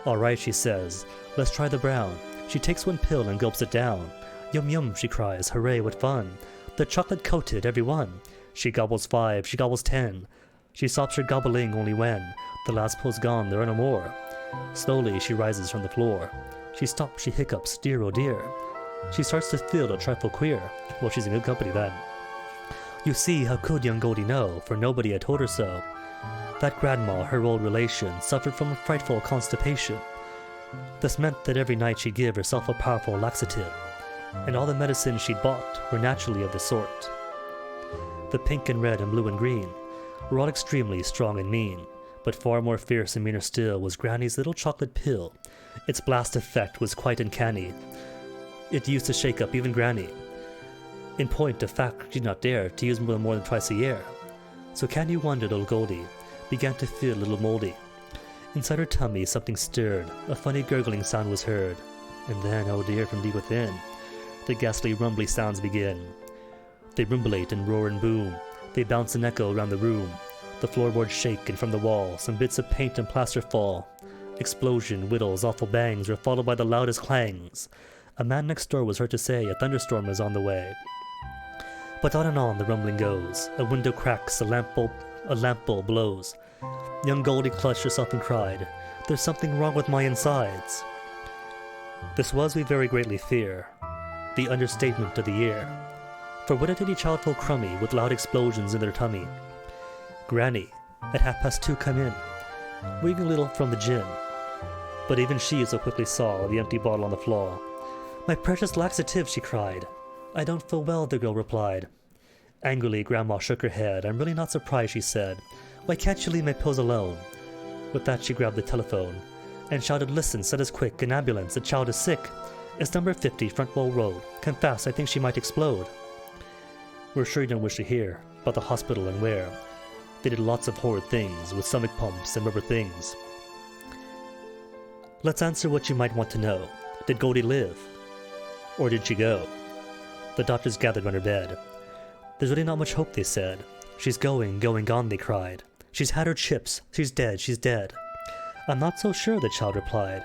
Alright, she says, let's try the brown. She takes one pill and gulps it down. Yum yum, she cries, hooray, what fun. They're chocolate coated, every one. She gobbles 5, she gobbles 10. She stops her gobbling only when the last pill's gone, there are no more. Slowly she rises from the floor. She stops, she hiccups, dear oh dear. She starts to feel a trifle queer. Well, she's in good company then. You see, how could young Goldie know, for nobody had told her so, that grandma, her old relation, suffered from a frightful constipation. This meant that every night she'd give herself a powerful laxative, and all the medicines she'd bought were naturally of the sort. The pink and red and blue and green were all extremely strong and mean, but far more fierce and meaner still was Granny's little chocolate pill. Its blast effect was quite uncanny. It used to shake up even Granny. In point of fact, she did not dare to use more than twice a year. So can you wonder little Goldie began to feel a little moldy. Inside her tummy something stirred, a funny gurgling sound was heard, and then, oh dear, from deep within, the ghastly rumbly sounds begin. They rumblate and roar and boom, they bounce and echo around the room. The floorboards shake, and from the wall some bits of paint and plaster fall. Explosion, whittles, awful bangs were followed by the loudest clangs. A man next door was heard to say a thunderstorm is on the way. But on and on the rumbling goes. A window cracks, a lamp bulb blows. Young Goldie clutched herself and cried, "There's something wrong with my insides." This was, we very greatly fear, the understatement of the year. For would any child feel crummy with loud explosions in their tummy? Granny, at 2:30 come in, weaving a little from the gin. But even she so quickly saw the empty bottle on the floor. "My precious laxative," she cried. "I don't feel well," the girl replied. Angrily, Grandma shook her head. "I'm really not surprised," she said. "Why can't you leave my pills alone?" With that she grabbed the telephone and shouted, "Listen, set us quick, an ambulance, the child is sick. It's number 50, Frontwell Road. Come fast, I think she might explode." We're sure you don't wish to hear about the hospital and where they did lots of horrid things with stomach pumps and rubber things. Let's answer what you might want to know. Did Goldie live? Or did she go? The doctors gathered round her bed. "There's really not much hope," they said. "She's going gone," they cried. "She's had her chips. She's dead, she's dead." "I'm not so sure," the child replied.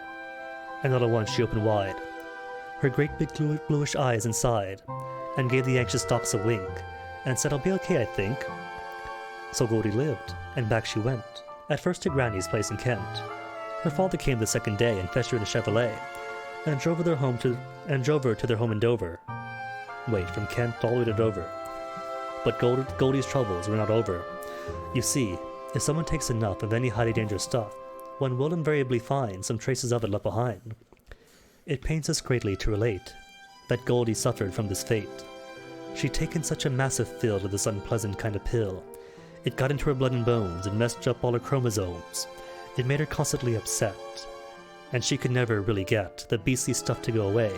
And all at once she opened wide her great big bluish eyes inside, and gave the anxious docs a wink, and said, "I'll be okay, I think." So Goldie lived, and back she went, at first to Granny's place in Kent. Her father came the second day and fetched her in a Chevrolet, and drove her to their home in Dover. Wait, from Kent all the way to Dover. But Goldie's troubles were not over. You see, if someone takes enough of any highly dangerous stuff, one will invariably find some traces of it left behind. It pains us greatly to relate that Goldie suffered from this fate. She'd taken such a massive fill of this unpleasant kind of pill. It got into her blood and bones and messed up all her chromosomes. It made her constantly upset, and she could never really get the beastly stuff to go away.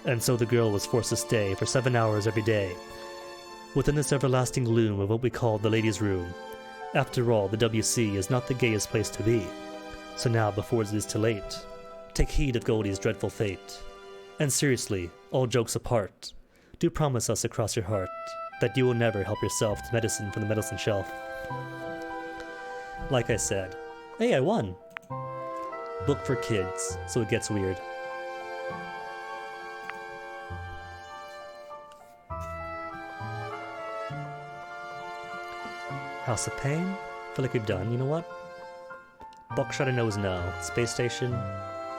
And so the girl was forced to stay for 7 hours every day within this everlasting gloom of what we call the ladies' room. After all, the WC is not the gayest place to be. So now, before it is too late, take heed of Goldie's dreadful fate. And seriously, all jokes apart, do promise us across your heart that you will never help yourself to medicine from the medicine shelf. Like I said, hey, I won! Book for kids, so it gets weird. House of Pain? I feel like we've done, you know what? Buckshot I know is no. Space Station?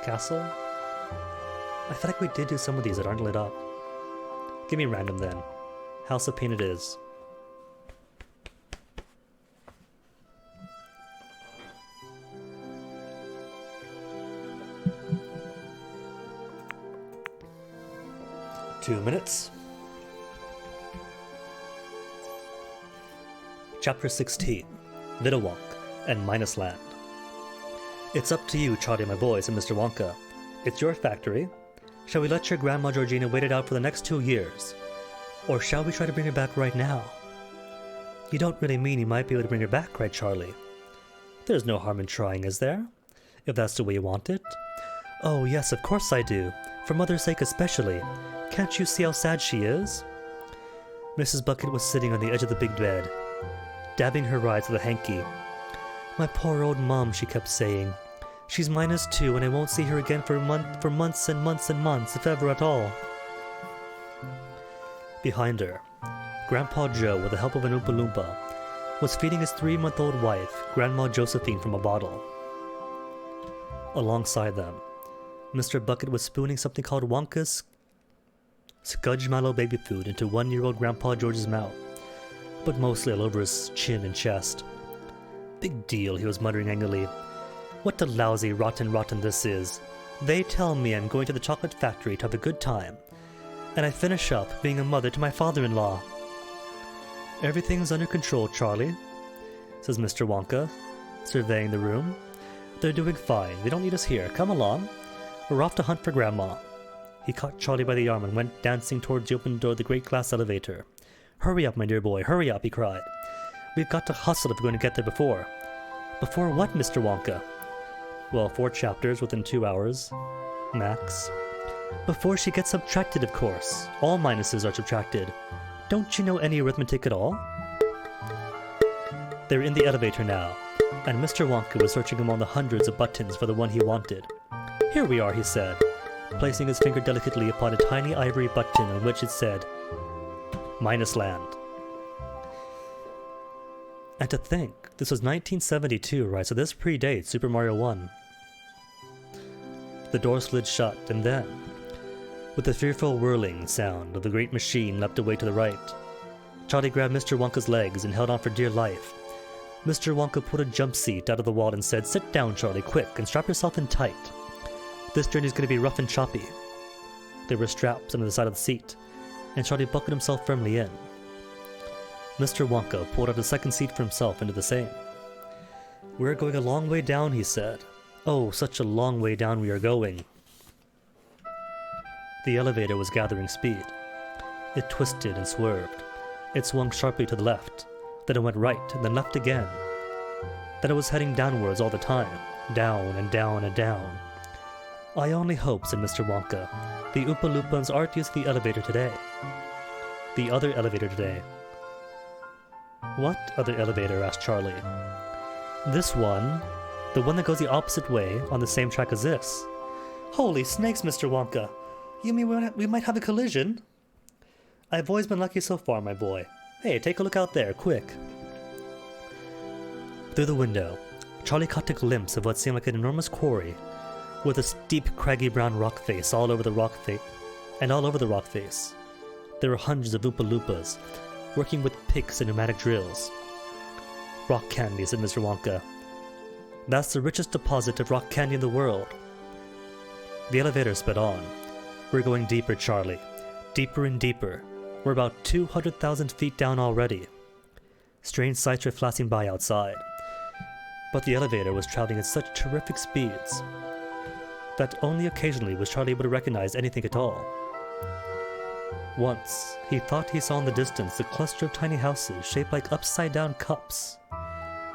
Castle? I feel like we did do some of these that aren't lit up. Give me random then. House of Pain it is. Two minutes. Chapter 16, Vidawonk and Minus Land. "It's up to you, Charlie, my boy," said Mr. Wonka. "It's your factory. Shall we let your Grandma Georgina wait it out for the next 2 years? Or shall we try to bring her back right now? You don't really mean you might be able to bring her back, cried Charlie. There's no harm in trying, is there? If that's the way you want it. Oh, yes, of course I do. For Mother's sake especially. Can't you see how sad she is? Mrs. Bucket was sitting on the edge of the big bed, dabbing her eyes with a hanky. My poor old Mom, she kept saying. She's -2 and I won't see her again for months and months and months, if ever at all. Behind her, Grandpa Joe, with the help of an Oompa Loompa, was feeding his 3-month-old wife, Grandma Josephine, from a bottle. Alongside them, Mr. Bucket was spooning something called Wonka's Scudge-Mallow baby food into 1-year-old Grandpa George's mouth, but mostly all over his chin and chest. Big deal, he was muttering angrily. What a lousy, rotten this is. They tell me I'm going to the chocolate factory to have a good time, and I finish up being a mother to my father-in-law. Everything's under control, Charlie, says Mr. Wonka, surveying the room. They're doing fine. They don't need us here. Come along. We're off to hunt for Grandma. He caught Charlie by the arm and went dancing towards the open door of the great glass elevator. Hurry up, my dear boy, hurry up, he cried. We've got to hustle if we're going to get there before. Before what, Mr. Wonka? Well, 4 chapters within 2 hours. Max. Before she gets subtracted, of course. All minuses are subtracted. Don't you know any arithmetic at all? They're in the elevator now, and Mr. Wonka was searching among the hundreds of buttons for the one he wanted. Here we are, he said, placing his finger delicately upon a tiny ivory button on which it said, Minus Land. And to think, this was 1972, right? So this predates Super Mario 1. The door slid shut, and then, with the fearful whirling sound of the great machine leapt away to the right, Charlie grabbed Mr. Wonka's legs and held on for dear life. Mr. Wonka pulled a jump seat out of the wall and said, Sit down, Charlie, quick, and strap yourself in tight. This journey's going to be rough and choppy. There were straps under the side of the seat, and Charlie buckled himself firmly in. Mr. Wonka pulled out a second seat for himself into the same. We're going a long way down, he said. Oh, such a long way down we are going. The elevator was gathering speed. It twisted and swerved. It swung sharply to the left. Then it went right, and then left again. Then it was heading downwards all the time. Down and down and down. I only hope, said Mr. Wonka, the Oompa Loompas aren't using the elevator today. The other elevator today. What other elevator? Asked Charlie. This one. The one that goes the opposite way on the same track as this. Holy snakes, Mr. Wonka. You mean we might have a collision? I've always been lucky so far, my boy. Hey, take a look out there, quick. Through the window, Charlie caught a glimpse of what seemed like an enormous quarry, with a steep, craggy brown rock face all over the rock face. And all over the rock face, there were hundreds of Oompa Loompas, working with picks and pneumatic drills. Rock candy, said Mr. Wonka. That's the richest deposit of rock candy in the world. The elevator sped on. We're going deeper, Charlie. Deeper and deeper. We're about 200,000 feet down already. Strange sights were flashing by outside. But the elevator was traveling at such terrific speeds that only occasionally was Charlie able to recognize anything at all. Once, he thought he saw in the distance a cluster of tiny houses shaped like upside-down cups.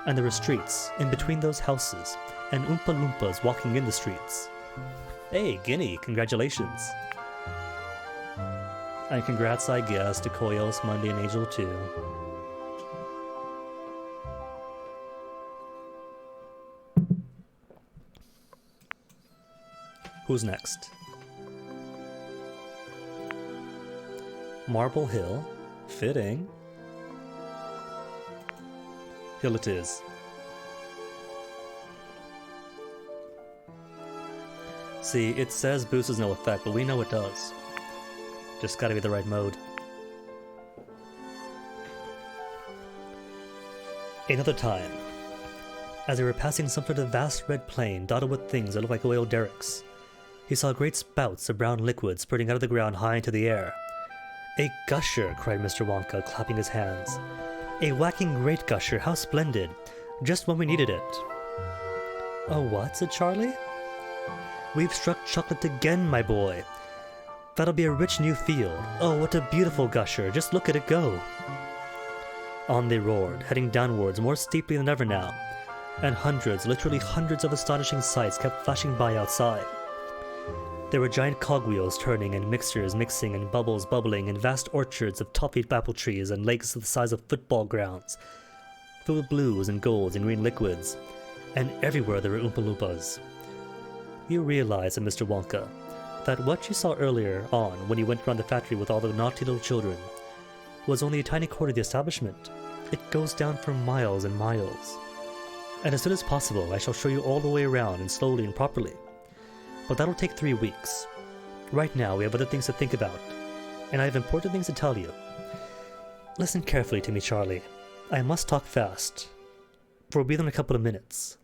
And there were streets in between those houses, and Oompa Loompas walking in the streets. Hey, Guinea, congratulations. And congrats, I guess, to Koyos, Monday, and Angel too. Who's next? Marble Hill. Fitting. Hill it is. See, it says boost has no effect, but we know it does. Just gotta be the right mode. Another time, as they were passing some sort of vast red plain dotted with things that looked like oil derricks, he saw great spouts of brown liquid spurting out of the ground high into the air. A gusher, cried Mr. Wonka, clapping his hands. A whacking great gusher, how splendid! Just when we needed it. Oh, what? Said Charlie. We've struck chocolate again, my boy. That'll be a rich new field. Oh, what a beautiful gusher. Just look at it go. On they roared, heading downwards more steeply than ever now, and hundreds, literally hundreds of astonishing sights kept flashing by outside. There were giant cogwheels turning and mixers mixing and bubbles bubbling and vast orchards of toffee apple trees and lakes the size of football grounds, filled with blues and golds and green liquids, and everywhere there were Oompa Loompas. You realize, said Mr. Wonka, that what you saw earlier on when you went around the factory with all the naughty little children was only a tiny quarter of the establishment. It goes down for miles and miles. And as soon as possible, I shall show you all the way around and slowly and properly. But that'll take 3 weeks. Right now, we have other things to think about, and I have important things to tell you. Listen carefully to me, Charlie. I must talk fast, for we'll be there in a couple of minutes.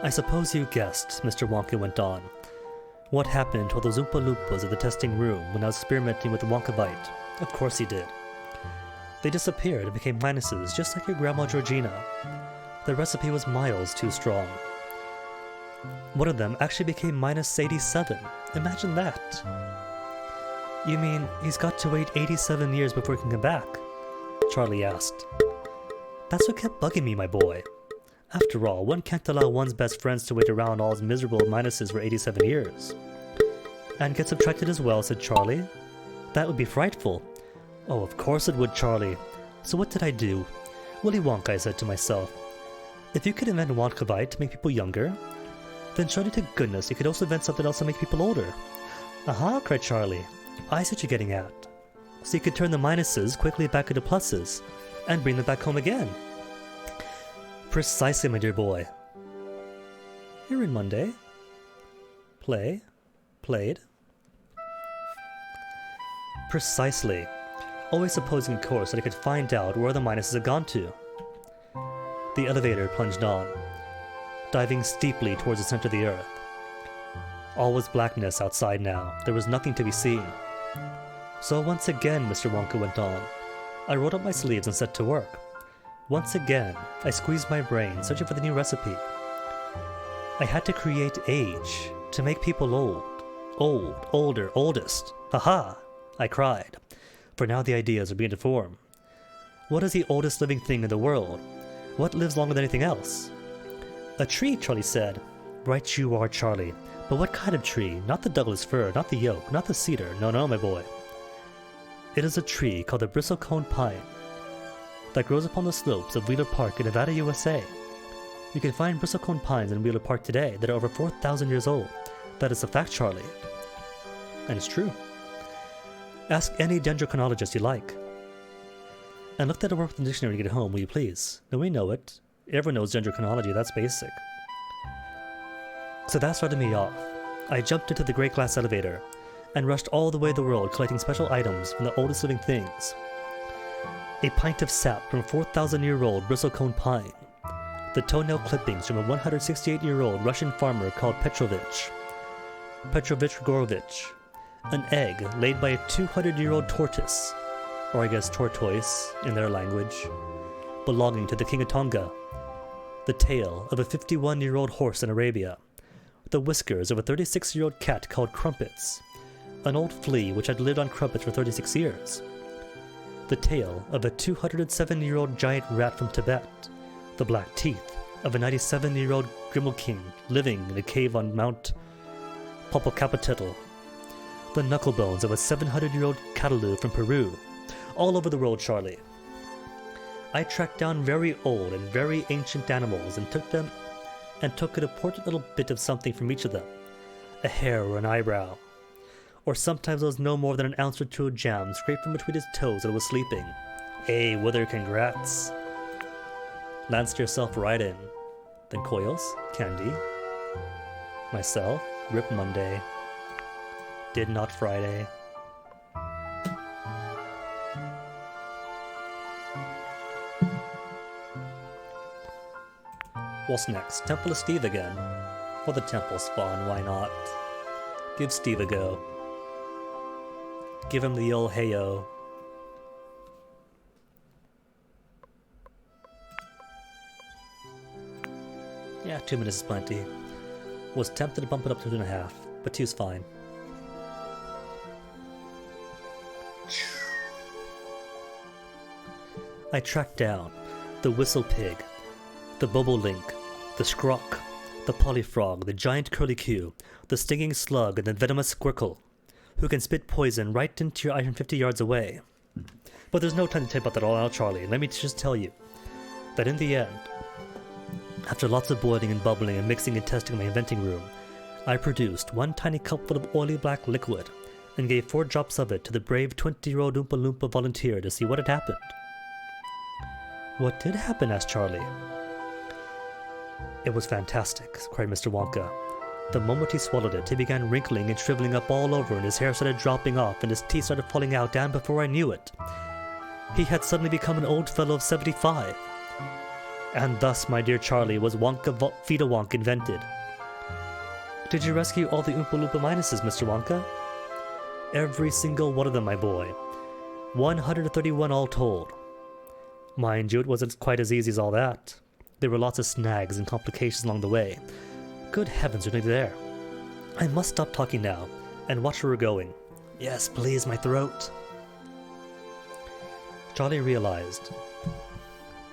I suppose you guessed, Mr. Wonka went on, what happened to all those Oompa Loompas at the testing room when I was experimenting with the Wonkabite. Of course he did. They disappeared and became minuses, just like your Grandma Georgina. The recipe was miles too strong. One of them actually became minus 87. Imagine that. You mean he's got to wait 87 years before he can come back? Charlie asked. That's what kept bugging me, my boy. After all, one can't allow one's best friends to wait around all his miserable minuses for 87 years. And get subtracted as well, said Charlie. That would be frightful. Oh, of course it would, Charlie. So what did I do? Willy Wonka, I said to myself. If you could invent Wonkabite to make people younger, then surely to goodness you could also invent something else to make people older. Aha, cried Charlie. I see what you're getting at. So you could turn the minuses quickly back into pluses, and bring them back home again. Precisely, my dear boy. You're in Monday. Play. Played. Precisely. Always supposing, of course, that I could find out where the minuses had gone to. The elevator plunged on, diving steeply towards the center of the earth. All was blackness outside now. There was nothing to be seen. So once again, Mr. Wonka went on, I rolled up my sleeves and set to work. Once again, I squeezed my brain, searching for the new recipe. I had to create age, to make people old. Old, older, oldest. Ha-ha! I cried, for now the ideas are beginning to form. What is the oldest living thing in the world? What lives longer than anything else? A tree, Charlie said. Right you are, Charlie. But what kind of tree? Not the Douglas fir, not the oak, not the cedar. No, no, my boy. It is a tree called the bristlecone pine that grows upon the slopes of Wheeler Park in Nevada, USA. You can find bristlecone pines in Wheeler Park today that are over 4,000 years old. That is a fact, Charlie. And it's true. Ask any dendrochronologist you like. And look that up with the dictionary to get home, will you please? Now we know it. Everyone knows dendrochronology, that's basic. So that started me off. I jumped into the great glass elevator and rushed all the way the world collecting special items from the oldest living things. A pint of sap from a 4,000-year-old bristlecone pine. The toenail clippings from a 168-year-old Russian farmer called Petrovich Gorovich. An egg laid by a 200-year-old tortoise, or I guess tortoise in their language, belonging to the King of Tonga. The tail of a 51-year-old horse in Arabia. The whiskers of a 36-year-old cat called Crumpets, an old flea which had lived on crumpets for 36 years. The tail of a 207-year-old giant rat from Tibet. The black teeth of a 97-year-old Grimalkin living in a cave on Mount Popocatépetl. The knuckle bones of a 700-year-old cataloo from Peru. All over the world, Charlie. I tracked down very old and very ancient animals and took an important little bit of something from each of them. A hair or an eyebrow. Or sometimes it was no more than an ounce or two of jam scraped from between his toes that was sleeping. Hey, Wither, congrats. Lanced yourself right in. Then Coils, Candy. Myself, Rip Monday. Did not Friday. What's next? Temple of Steve again. Well, the temple's fun, why not? Give Steve a go. Give him the old heyo. Yeah, 2 minutes is plenty. was tempted to bump it up to 2.5, but 2's fine. I tracked down the whistle pig, the bobolink, the scrock, the polyfrog, the giant curlicue, the stinging slug, and the venomous squircle, who can spit poison right into your eye from 50 yards away. But there's no time to type about that all out, Charlie. Let me just tell you that in the end, after lots of boiling and bubbling and mixing and testing in my inventing room, I produced one tiny cupful of oily black liquid and gave 4 drops of it to the brave 20-year-old Oompa Loompa volunteer to see what had happened. What did happen? Asked Charlie. It was fantastic, cried Mr. Wonka. The moment he swallowed it, he began wrinkling and shriveling up all over, and his hair started dropping off, and his teeth started falling out, and before I knew it, he had suddenly become an old fellow of 75. And thus, my dear Charlie, was Wonka Feed-A-Wonk invented. Did you rescue all the Oompa Loompa Minuses, Mr. Wonka? Every single one of them, my boy. 131 all told. Mind you, it wasn't quite as easy as all that. There were lots of snags and complications along the way. Good heavens, you're there. I must stop talking now, and watch where we're going. Yes, please, my throat. Charlie realized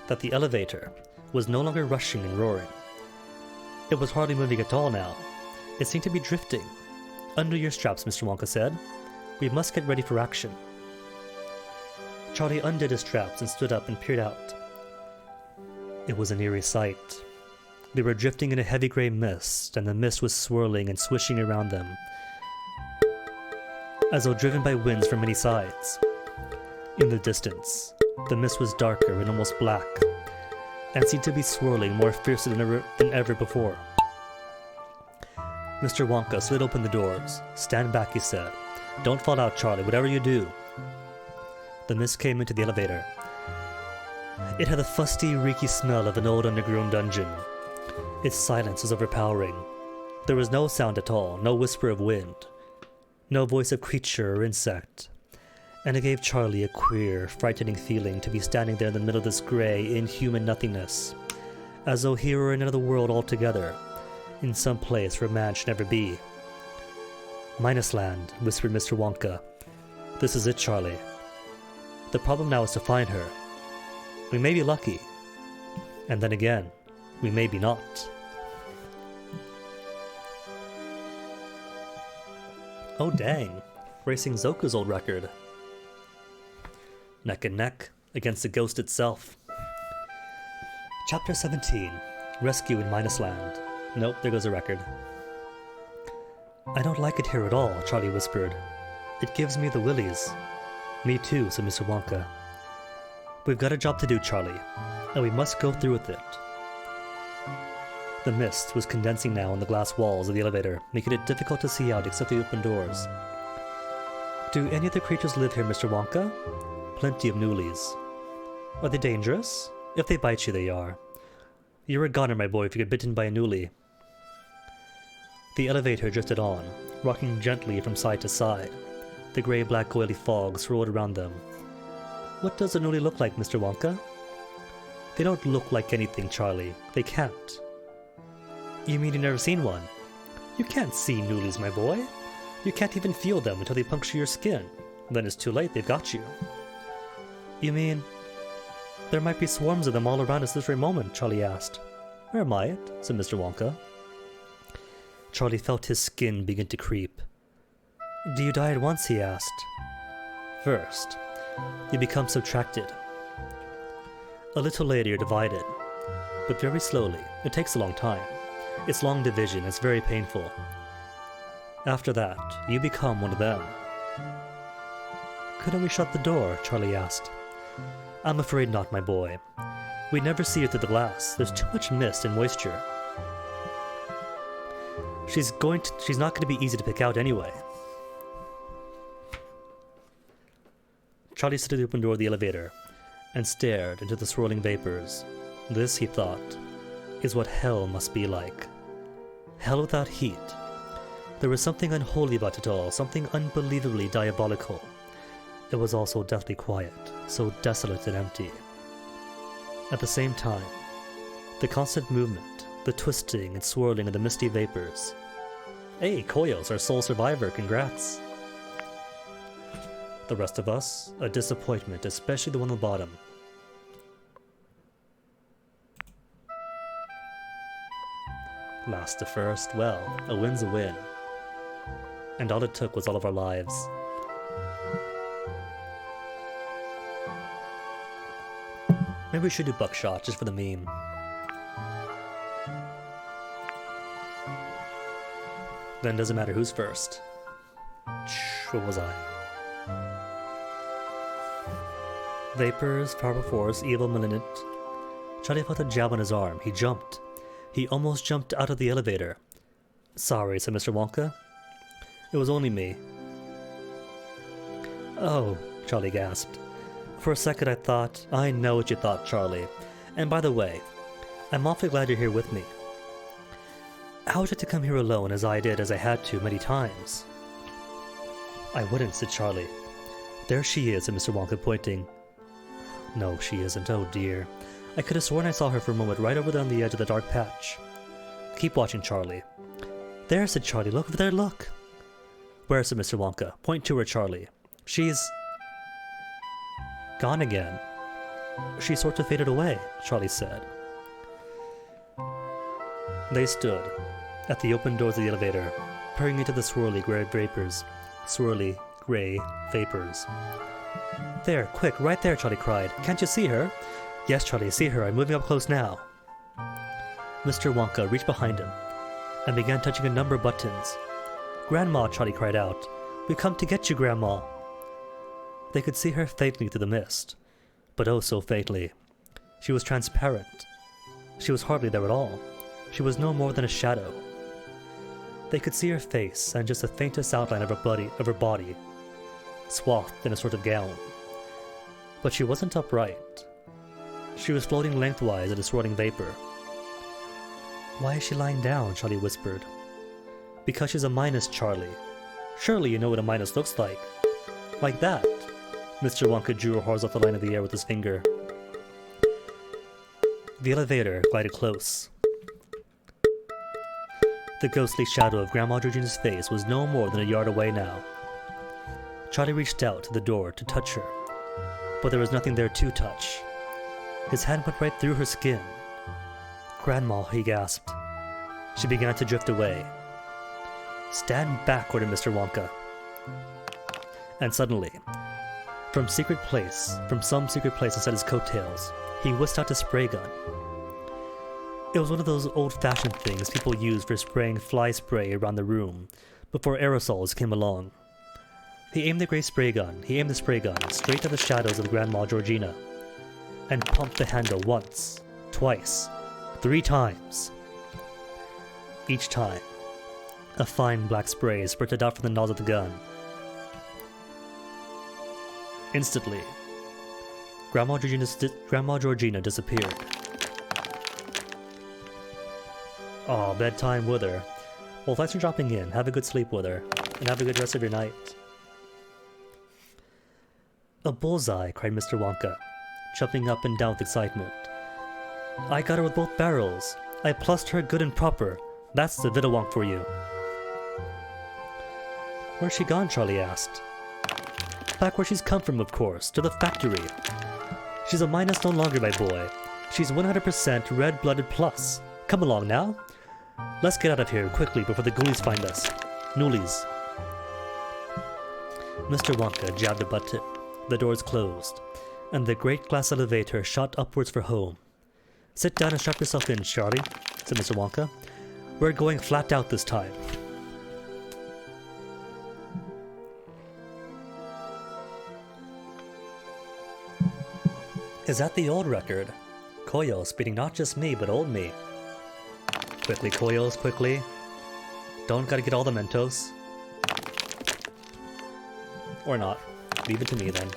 that the elevator was no longer rushing and roaring. It was hardly moving at all now. It seemed to be drifting. Undo your straps, Mr. Wonka said. We must get ready for action. Charlie undid his straps and stood up and peered out. It was an eerie sight. They were drifting in a heavy gray mist, and the mist was swirling and swishing around them, as though driven by winds from many sides. In the distance, the mist was darker and almost black, and seemed to be swirling more fiercely than ever before. Mr. Wonka slid open the doors. Stand back, he said. Don't fall out, Charlie, whatever you do. The mist came into the elevator. It had the fusty, reeky smell of an old underground dungeon. Its silence was overpowering. There was no sound at all, no whisper of wind, no voice of creature or insect, and it gave Charlie a queer, frightening feeling to be standing there in the middle of this grey, inhuman nothingness, as though he were in another world altogether, in some place where man should never be. Minus Land, whispered Mr. Wonka. This is it, Charlie. The problem now is to find her. We may be lucky, and then again, we may be not. Oh dang, racing Zoka's old record. Neck and neck against the ghost itself. Chapter 17, Rescue in Minus Land. Nope, there goes a record. I don't like it here at all, Charlie whispered. It gives me the willies. Me too, said Mr. Wonka. We've got a job to do, Charlie, and we must go through with it. The mist was condensing now on the glass walls of the elevator, making it difficult to see out except the open doors. Do any of the creatures live here, Mr. Wonka? Plenty of newlies. Are they dangerous? If they bite you, they are. You're a goner, my boy, if you get bitten by a newlie. The elevator drifted on, rocking gently from side to side. The grey-black oily fog swirled around them. What does a newlie look like, Mr. Wonka? They don't look like anything, Charlie. They can't. You mean you've never seen one? You can't see newlies, my boy. You can't even feel them until they puncture your skin. Then it's too late, they've got you. You mean there might be swarms of them all around us this very moment, Charlie asked. Where might? Said Mr. Wonka. Charlie felt his skin begin to creep. Do you die at once? He asked. First, you become subtracted. A little later you're divided, but very slowly. It takes a long time. It's long division, it's very painful. After that, you become one of them. Couldn't we shut the door? Charlie asked. I'm afraid not, my boy. We'd never see her through the glass. There's too much mist and moisture. She's not going to be easy to pick out anyway. Charlie stood at the open door of the elevator and stared into the swirling vapors. This, he thought, is what hell must be like. Hell without heat. There was something unholy about it all, something unbelievably diabolical. It was all so deathly quiet, so desolate and empty. At the same time, the constant movement, the twisting and swirling of the misty vapors. Hey, Koyo's our sole survivor, congrats! The rest of us, a disappointment, especially the one on the bottom. Last to first, well, a win's a win. And all it took was all of our lives. Maybe we should do buckshot, just for the meme. Then doesn't matter who's first. What was I? Vapors, powerful force, evil, malignant. Charlie felt a jab on his arm. He jumped. He almost jumped out of the elevator. Sorry, said Mr. Wonka. It was only me. Oh, Charlie gasped. For a second I thought, I know what you thought, Charlie. And by the way, I'm awfully glad you're here with me. How was it to come here alone as I did as I had to many times? I wouldn't, said Charlie. There she is, said Mr. Wonka, pointing. No, she isn't, oh dear. I could have sworn I saw her for a moment right over there on the edge of the dark patch. Keep watching, Charlie. There, said Charlie, look over there, look. Where, said Mr. Wonka? Point to her, Charlie. She's... gone again. She sort of faded away, Charlie said. They stood at the open doors of the elevator, peering into the swirly gray vapors. Swirly gray vapors. There, quick, right there, Charlie cried. Can't you see her? Yes, Charlie, see her. I'm moving up close now. Mr. Wonka reached behind him and began touching a number of buttons. Grandma, Charlie cried out. We've come to get you, Grandma. They could see her faintly through the mist, but oh so faintly. She was transparent. She was hardly there at all. She was no more than a shadow. They could see her face and just the faintest outline of her body, swathed in a sort of gown. But she wasn't upright. She was floating lengthwise in a swirling vapor. Why is she lying down? Charlie whispered. Because she's a minus, Charlie. Surely you know what a minus looks like. Like that. Mr. Wonka drew a horizontal line of the air with his finger. The elevator glided close. The ghostly shadow of Grandma Georgina's face was no more than a yard away now. Charlie reached out to the door to touch her, but there was nothing there to touch. His hand went right through her skin. Grandma, he gasped. She began to drift away. Stand back, ordered Mr. Wonka. And suddenly, from some secret place inside his coattails, he whisked out a spray gun. It was one of those old-fashioned things people used for spraying fly spray around the room before aerosols came along. He aimed the spray gun straight at the shadows of Grandma Georgina and pumped the handle once, twice, 3 times. Each time, a fine black spray spurted out from the nozzle of the gun. Instantly, Grandma Georgina disappeared. Aw, bedtime with her. Well, thanks for dropping in. Have a good sleep with her, and have a good rest of your night. A bullseye, cried Mr. Wonka, jumping up and down with excitement. I got her with both barrels. I plussed her good and proper. That's the Vidawonk for you. Where's she gone? Charlie asked. Back where she's come from, of course, to the factory. She's a minus no longer, my boy. She's 100% red-blooded plus. Come along now. Let's get out of here quickly before the ghoulies find us. Noolies. Mr. Wonka jabbed a button. The doors closed, and the great glass elevator shot upwards for home. Sit down and strap yourself in, Charlie, said Mr. Wonka. We're going flat out this time. Is that the old record? Koyo speeding not just me, but old me. Quickly, Koyos, quickly. Don't gotta get all the Mentos. Or not. Leave it to me then.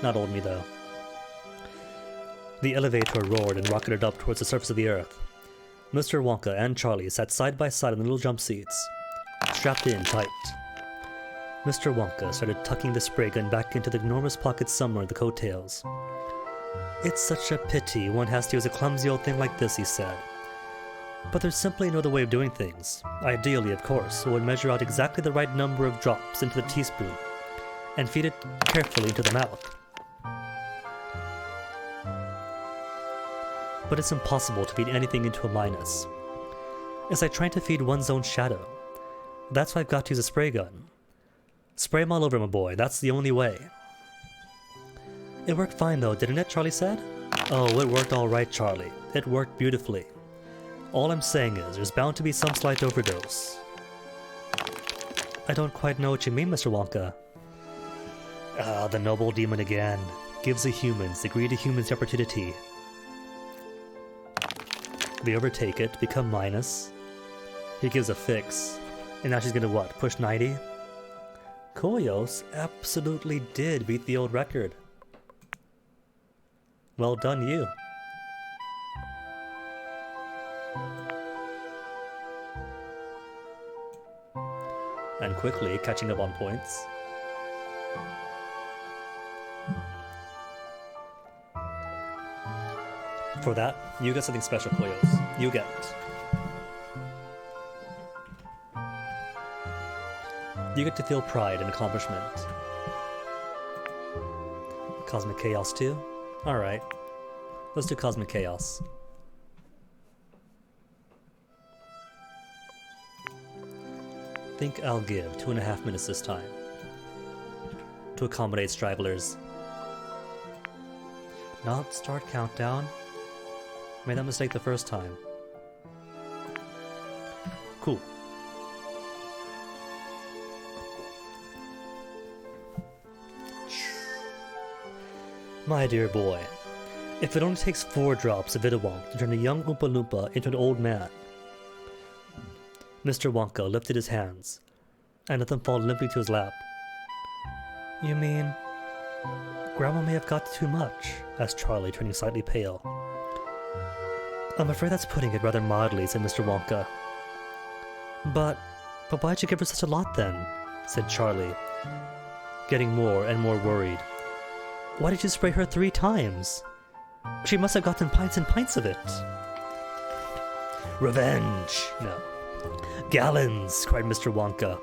Not old me though. The elevator roared and rocketed up towards the surface of the earth. Mr. Wonka and Charlie sat side by side on the little jump seats, strapped in tight. Mr. Wonka started tucking the spray gun back into the enormous pocket somewhere in the coattails. It's such a pity one has to use a clumsy old thing like this, he said. But there's simply no other way of doing things. Ideally, of course, one would measure out exactly the right number of drops into the teaspoon and feed it carefully into the mouth. But it's impossible to feed anything into a minus. It's like trying to feed one's own shadow. That's why I've got to use a spray gun. Spray him all over, my boy. That's the only way. It worked fine though, didn't it? Charlie said. Oh, it worked all right, Charlie. It worked beautifully. All I'm saying is, there's bound to be some slight overdose. I don't quite know what you mean, Mr. Wonka. Ah, the noble demon again. Gives the humans, the greedy humans, the opportunity. They overtake it, become minus. He gives a fix. And now she's gonna what, push 90? Koyos absolutely did beat the old record. Well done, you. And quickly catching up on points. For that, you get something special, Koyos. You get to feel pride and accomplishment. Cosmic Chaos too? Alright. Let's do Cosmic Chaos. Think I'll give 2.5 minutes this time. To accommodate stragglers. Not start countdown. Made that mistake the first time. Cool. My dear boy, if it only takes 4 drops of Vitawonk to turn a young Oompa Loompa into an old man. Mr. Wonka lifted his hands and let them fall limply to his lap. You mean, Grandma may have got too much? Asked Charlie, turning slightly pale. I'm afraid that's putting it rather mildly, said Mr. Wonka. But why'd you give her such a lot then? Said Charlie, getting more and more worried. Why did you spray her 3 times? She must have gotten pints and pints of it. Revenge! No. Gallons! Cried Mr. Wonka,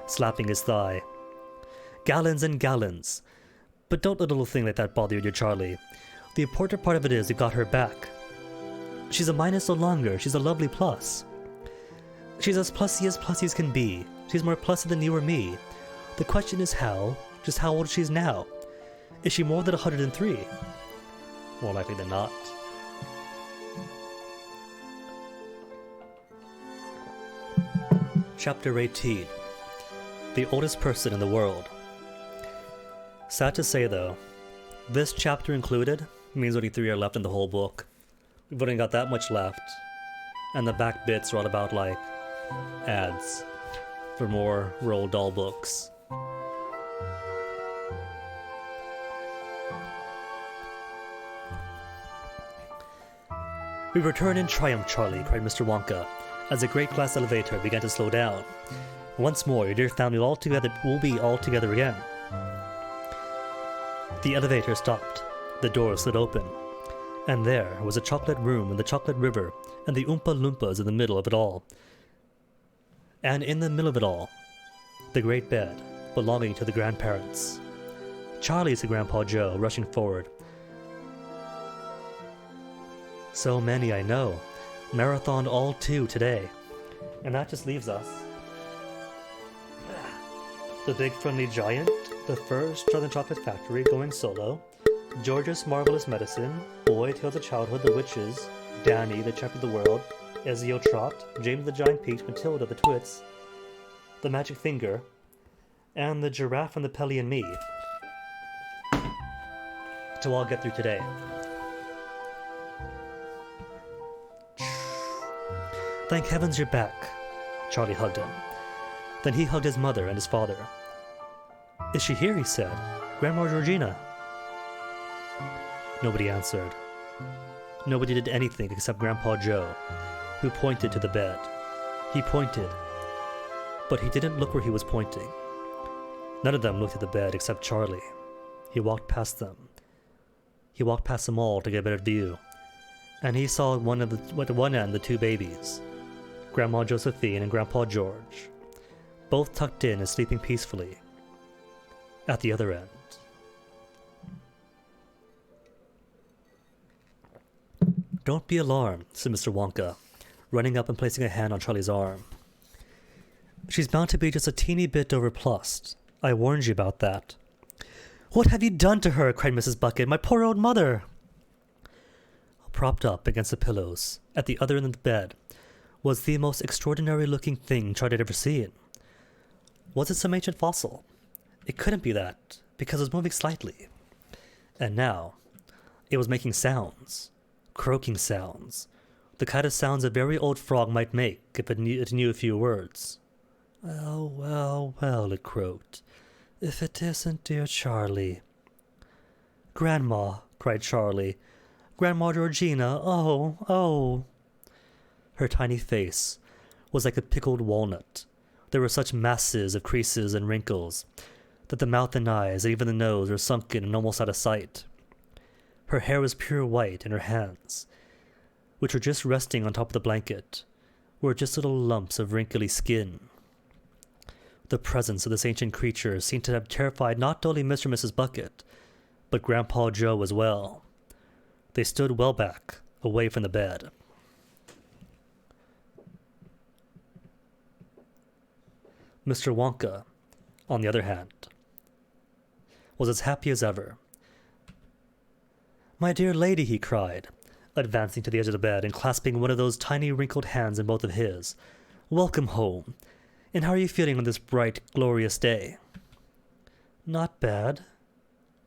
slapping his thigh. Gallons and gallons. But don't let a little thing like that bother you, dear Charlie. The important part of it is you got her back. She's a minus no longer, she's a lovely plus. She's as plussy as plussies can be. She's more plussy than you or me. The question is how, just how old she is now. Is she more than 103? More likely than not. Chapter 18. The oldest person in the world. Sad to say though, this chapter included means only 3 are left in the whole book. We've only got that much left. And the back bits are all about like ads for more Roald Dahl books. We return in triumph, Charlie, cried Mr. Wonka, as the great glass elevator began to slow down. Once more, your dear family will be all together again. The elevator stopped. The door slid open. And there was a chocolate room and the chocolate river, and the Oompa Loompas in the middle of it all. And in the middle of it all, the great bed belonging to the grandparents. Charlie, said Grandpa Joe, rushing forward. So many, I know. Marathoned all 2 today. And that just leaves us. The Big Friendly Giant, the first Southern Chocolate Factory going solo, George's Marvelous Medicine, Boy Tales of Childhood, The Witches, Danny, the Champion of the World, Ezio Trot, James the Giant Peach, Matilda, the Twits, The Magic Finger, and the Giraffe and the Pelly and Me. To all get through today. Thank heavens you're back. Charlie hugged him. Then he hugged his mother and his father. Is she here? He said. Grandma Georgina. Nobody answered. Nobody did anything except Grandpa Joe, who pointed to the bed. He pointed, but he didn't look where he was pointing. None of them looked at the bed except Charlie. He walked past them. He walked past them all to get a better view, and he saw at one end the two babies, Grandma Josephine and Grandpa George, both tucked in and sleeping peacefully. At the other end. "Don't be alarmed," said Mr. Wonka, running up and placing a hand on Charlie's arm. "She's bound to be just a teeny bit overplussed. I warned you about that." "What have you done to her?" cried Mrs. Bucket. "My poor old mother!" Propped up against the pillows, at the other end of the bed, was the most extraordinary-looking thing Charlie had ever seen. Was it some ancient fossil? It couldn't be that, because it was moving slightly. And now, it was making sounds. Croaking sounds. The kind of sounds a very old frog might make if it knew a few words. "Well, well, well," it croaked. "If it isn't dear Charlie." "Grandma," cried Charlie. "Grandma Georgina, oh, oh." Her tiny face was like a pickled walnut. There were such masses of creases and wrinkles that the mouth and eyes and even the nose were sunken and almost out of sight. Her hair was pure white, and her hands, which were just resting on top of the blanket, were just little lumps of wrinkly skin. The presence of this ancient creature seemed to have terrified not only Mr. and Mrs. Bucket, but Grandpa Joe as well. They stood well back, away from the bed. Mr. Wonka, on the other hand, was as happy as ever. "My dear lady," he cried, advancing to the edge of the bed and clasping one of those tiny wrinkled hands in both of his. "Welcome home. And how are you feeling on this bright, glorious day?" "Not bad,"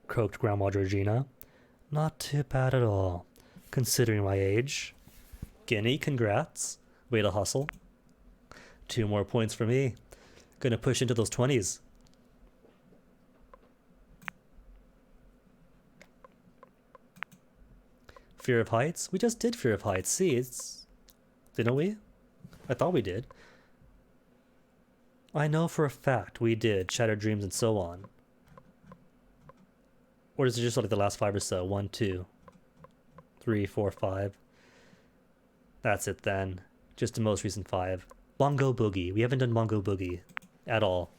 croaked Grandma Georgina. "Not too bad at all, considering my age." "Guinea, congrats. Way to hustle. 2 more points for me. Gonna push into those 20s. Fear of heights? We just did Fear of Heights. See, didn't we? I thought we did. I know for a fact we did Shattered Dreams and so on. Or is it just like the last 5 or so? 1, 2, 3, 4, 5. That's it then. Just the most recent 5. Bongo Boogie. We haven't done Bongo Boogie at all.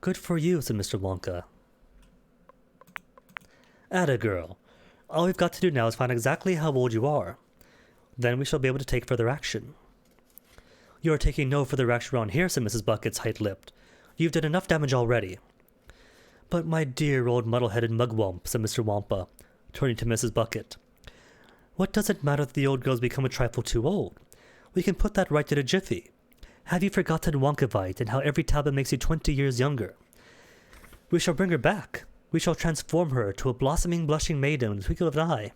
"Good for you," said Mr. Wonka. "Atta girl. All we've got to do now is find exactly how old you are. Then we shall be able to take further action." "You are taking no further action around here," said Mrs. Bucket, tight-lipped. "You've done enough damage already." "But my dear old muddle-headed mugwump," said Mr. Wampa, turning to Mrs. Bucket. "What does it matter that the old girl's become a trifle too old? We can put that right in a jiffy. Have you forgotten Wonkavite and how every tablet makes you 20 years younger? We shall bring her back. We shall transform her to a blossoming, blushing maiden in the twinkle of an eye."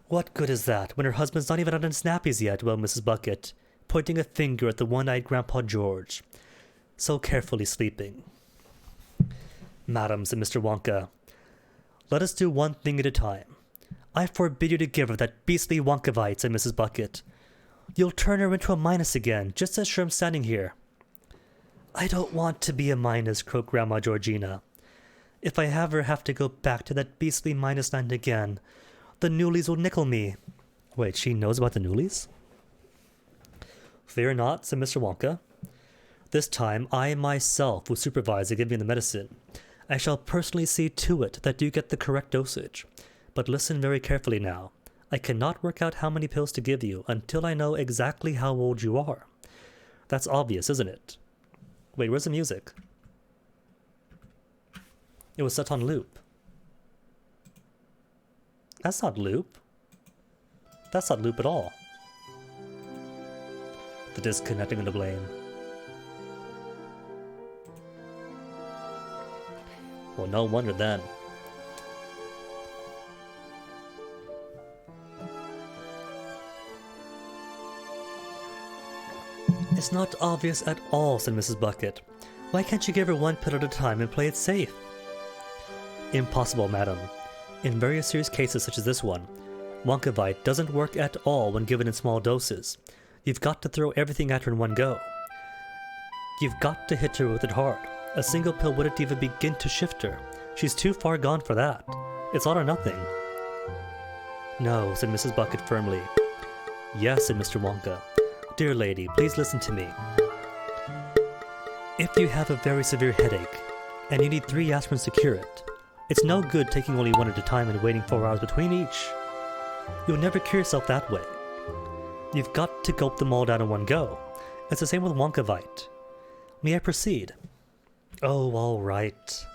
"What good is that, when her husband's not even out in snappies yet?" wailed Mrs. Bucket, pointing a finger at the one-eyed Grandpa George, so carefully sleeping. "Madam," said Mr. Wonka, "let us do one thing at a time. I forbid you to give her that beastly Wonkavite," said Mrs. Bucket. "You'll turn her into a minus again, just as sure I'm standing here." "I don't want to be a minus," croaked Grandma Georgina. "If I ever have to go back to that beastly -9 again, the Newlies will nickel me." Wait, she knows about the Newlies? "Fear not," said Mr. Wonka. "This time I myself will supervise the giving of the medicine. I shall personally see to it that you get the correct dosage. But listen very carefully now. I cannot work out how many pills to give you until I know exactly how old you are. That's obvious, isn't it? Wait, where's the music? It was set on loop. That's not loop. That's not loop at all. The disconnecting and the blame. Well, no wonder then. "It's not obvious at all," said Mrs. Bucket. "Why can't you give her one pill at a time and play it safe?" "Impossible, madam. In very serious cases such as this one, Wonkavite doesn't work at all when given in small doses. You've got to throw everything at her in one go. You've got to hit her with it hard. A single pill wouldn't even begin to shift her. She's too far gone for that. It's all or nothing. No, said Mrs. Bucket firmly. Yes, said Mr. Wonka. Dear lady, please listen to me. If you have a very severe headache, and you need 3 aspirins to cure it, it's no good taking only one at a time and waiting 4 hours between each. You'll never cure yourself that way. You've got to gulp them all down in one go. It's the same with Wonkavite. May I proceed? Oh, all right.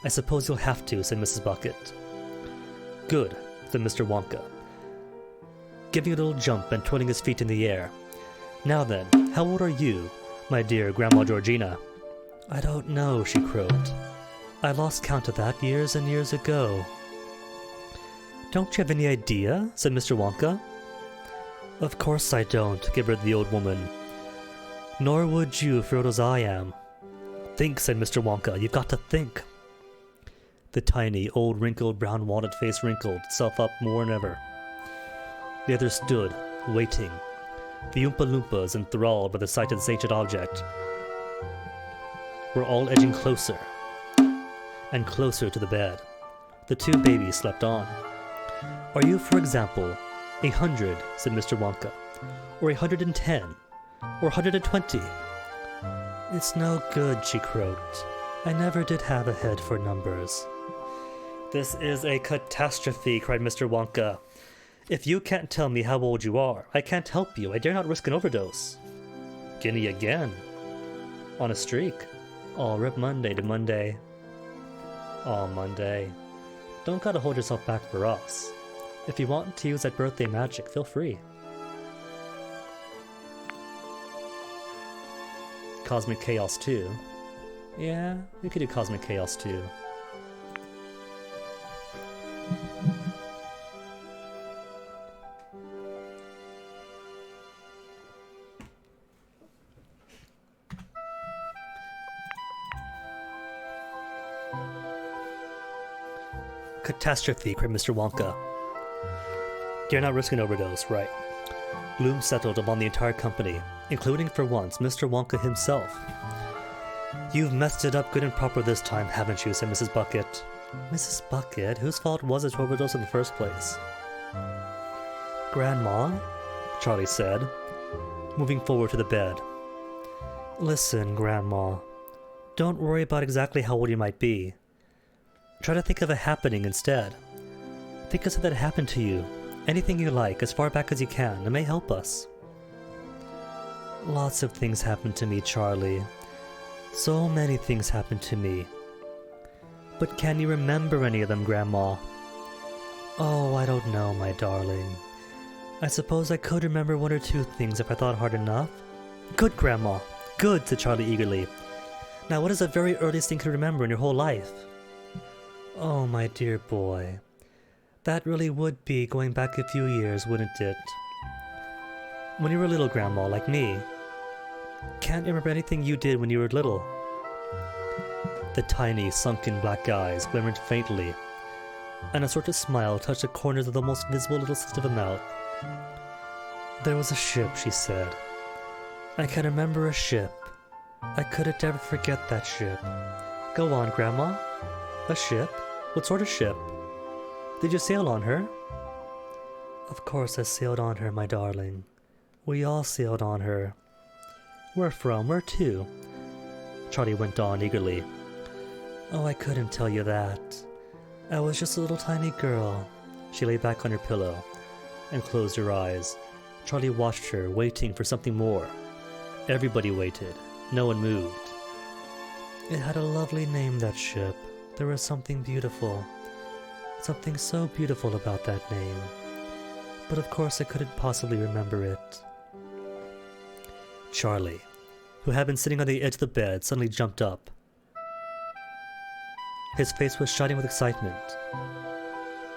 I suppose you'll have to, said Mrs. Bucket. Good, said Mr. Wonka, giving a little jump and twirling his feet in the air. Now then, how old are you, my dear Grandma Georgina? I don't know, she crowed. I lost count of that years and years ago. Don't you have any idea? Said Mr. Wonka. Of course I don't, gibbered the old woman. Nor would you, for old as I am. Think, said Mr. Wonka, you've got to think. The tiny, old, wrinkled, brown walnut face wrinkled itself up more than ever. The others stood, waiting, the Oompa Loompas enthralled by the sight of this ancient object, were all edging closer and closer to the bed. The 2 babies slept on. Are you, for example, 100, said Mr. Wonka, or 110, or 120? It's no good, she croaked. I never did have a head for numbers. This is a catastrophe, cried Mr. Wonka. If you can't tell me how old you are, I can't help you. I dare not risk an overdose. Guinea again. On a streak. All rip Monday to Monday. Aw, Monday. Don't gotta hold yourself back for us. If you want to use that birthday magic, feel free. Cosmic Chaos 2. Yeah, we could do Cosmic Chaos 2. Catastrophe, cried Mr. Wonka. Dare not risk an overdose, right. Gloom settled upon the entire company, including, for once, Mr. Wonka himself. You've messed it up good and proper this time, haven't you, said Mrs. Bucket. Mrs. Bucket? Whose fault was it to overdose in the first place? Grandma? Charlie said, moving forward to the bed. Listen, Grandma. Don't worry about exactly how old you might be. Try to think of a happening instead. Think of something that happened to you. Anything you like, as far back as you can. It may help us. Lots of things happened to me, Charlie. So many things happened to me. But can you remember any of them, Grandma? Oh, I don't know, my darling. I suppose I could remember 1 or 2 things if I thought hard enough. Good, Grandma. Good, said Charlie eagerly. Now, what is the very earliest thing you can remember in your whole life? Oh, my dear boy. That really would be going back a few years, wouldn't it? When you were little, Grandma, like me. Can't remember anything you did when you were little. The tiny, sunken black eyes glimmered faintly, and a sort of smile touched the corners of the most visible little slit of a mouth. There was a ship, she said. I can remember a ship. I couldn't ever forget that ship. Go on, Grandma. A ship? What sort of ship? Did you sail on her? Of course I sailed on her, my darling. We all sailed on her. Where from? Where to? Charlie went on eagerly. Oh, I couldn't tell you that. I was just a little tiny girl. She lay back on her pillow and closed her eyes. Charlie watched her, waiting for something more. Everybody waited. No one moved. It had a lovely name, that ship. There was something beautiful. Something so beautiful about that name. But of course I couldn't possibly remember it. Charlie, who had been sitting on the edge of the bed, suddenly jumped up. His face was shining with excitement.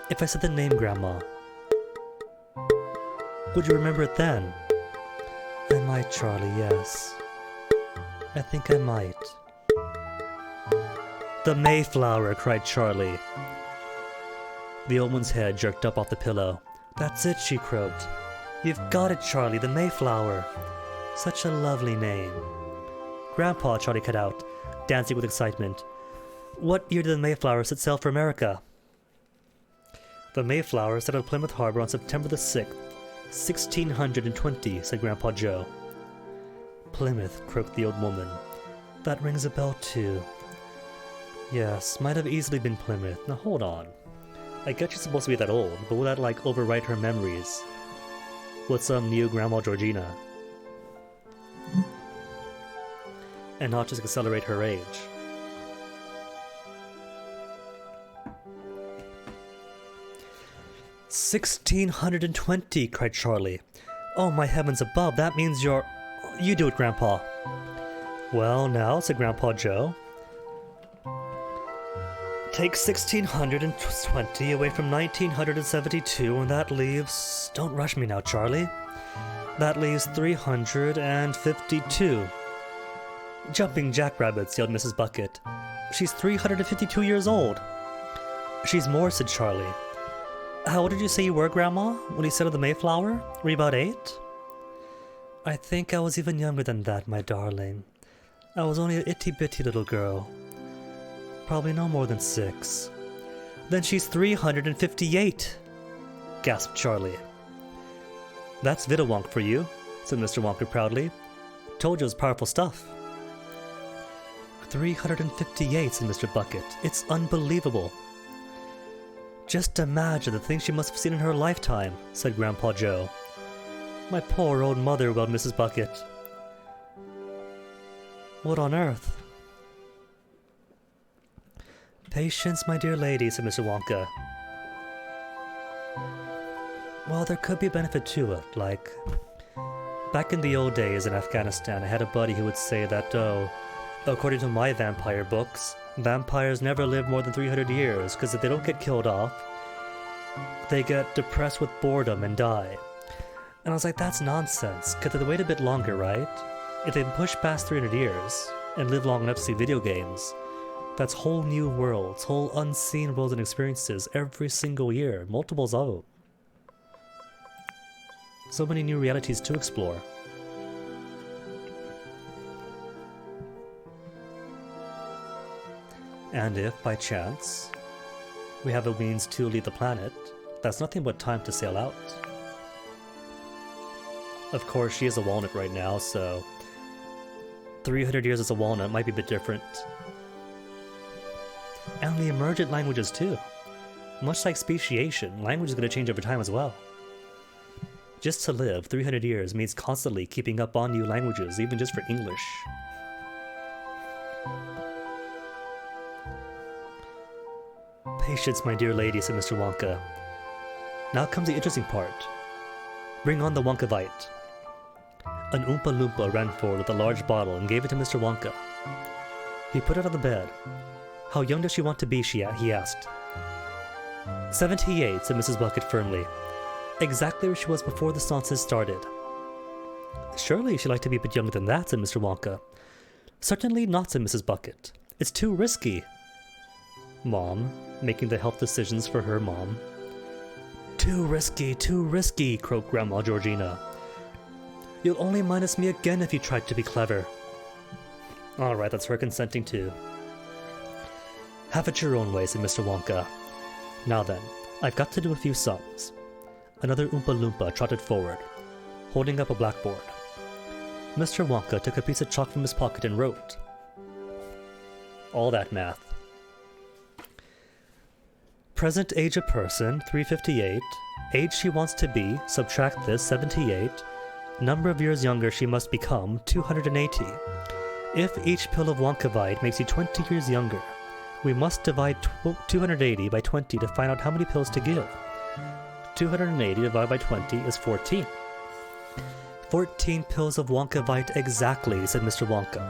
If I said the name, Grandma, would you remember it then? I might, Charlie, yes. I think I might. The Mayflower, cried Charlie. The old woman's head jerked up off the pillow. That's it, she croaked. You've got it, Charlie, the Mayflower. Such a lovely name. Grandpa, Charlie cut out, dancing with excitement. What year did the Mayflower set sail for America? The Mayflower set out of Plymouth Harbor on September the 6th, 1620, said Grandpa Joe. Plymouth, croaked the old woman. That rings a bell too. Yes, might have easily been Plymouth. Now hold on. I get she's supposed to be that old, but would that like overwrite her memories? With some new Grandma Georgina? And not just accelerate her age. "1620!" cried Charlie. "Oh my heavens above, that means you're... You do it, Grandpa." "Well now," said Grandpa Joe. "Take 1620 away from 1972 and that leaves... Don't rush me now, Charlie. That leaves 352. "Jumping jackrabbits," yelled Mrs. Bucket. "She's 352 years old." "She's more," said Charlie. "How old did you say you were, Grandma, when you said of the Mayflower? Were you about 8? "I think I was even younger than that, my darling. I was only a itty-bitty little girl. Probably no more than 6. "Then she's 358, gasped Charlie. "That's Vidawonk for you," said Mr. Wonka proudly. "Told you it was powerful stuff." 358, said Mr. Bucket. "It's unbelievable." "Just imagine the things she must have seen in her lifetime," said Grandpa Joe. "My poor old mother," wailed Mrs. Bucket. "What on earth?" "Patience, my dear lady," said Mr. Wonka. "Well, there could be a benefit to it, like... Back in the old days in Afghanistan, I had a buddy who would say that, according to my vampire books, vampires never live more than 300 years, because if they don't get killed off, they get depressed with boredom and die." And I was like, that's nonsense, because they wait a bit longer, right? If they push past 300 years, and live long enough to see video games, that's whole new worlds, whole unseen worlds and experiences every single year, multiples of them. So many new realities to explore. And if, by chance, we have a means to leave the planet, that's nothing but time to sail out. Of course, she is a walnut right now, so 300 years as a walnut might be a bit different. And the emergent languages too. Much like speciation, language is going to change over time as well. Just to live 300 years means constantly keeping up on new languages, even just for English. "Patience, my dear lady," said Mr. Wonka. "Now comes the interesting part. Bring on the Wonkavite." An Oompa Loompa ran forward with a large bottle and gave it to Mr. Wonka. He put it on the bed. "How young does she want to be?" he asked. 78, said Mrs. Bucket firmly. "Exactly where she was before the seances started." "Surely she'd like to be a bit younger than that," said Mr. Wonka. "Certainly not," said Mrs. Bucket. "It's too risky." Mom, making the health decisions for her mom. Too risky," croaked Grandma Georgina. "You'll only minus me again if you tried to be clever." Alright, that's her consenting too. "Have it your own way," said Mr. Wonka. "Now then, I've got to do a few sums." Another Oompa Loompa trotted forward, holding up a blackboard. Mr. Wonka took a piece of chalk from his pocket and wrote. All that math. Present age of person, 358. Age she wants to be, subtract this, 78. Number of years younger she must become, 280. If each pill of Wonkavite makes you 20 years younger, we must divide 280 by 20 to find out how many pills to give. 280 divided by 20 is 14. 14 pills of Wonkavite exactly, said Mr. Wonka.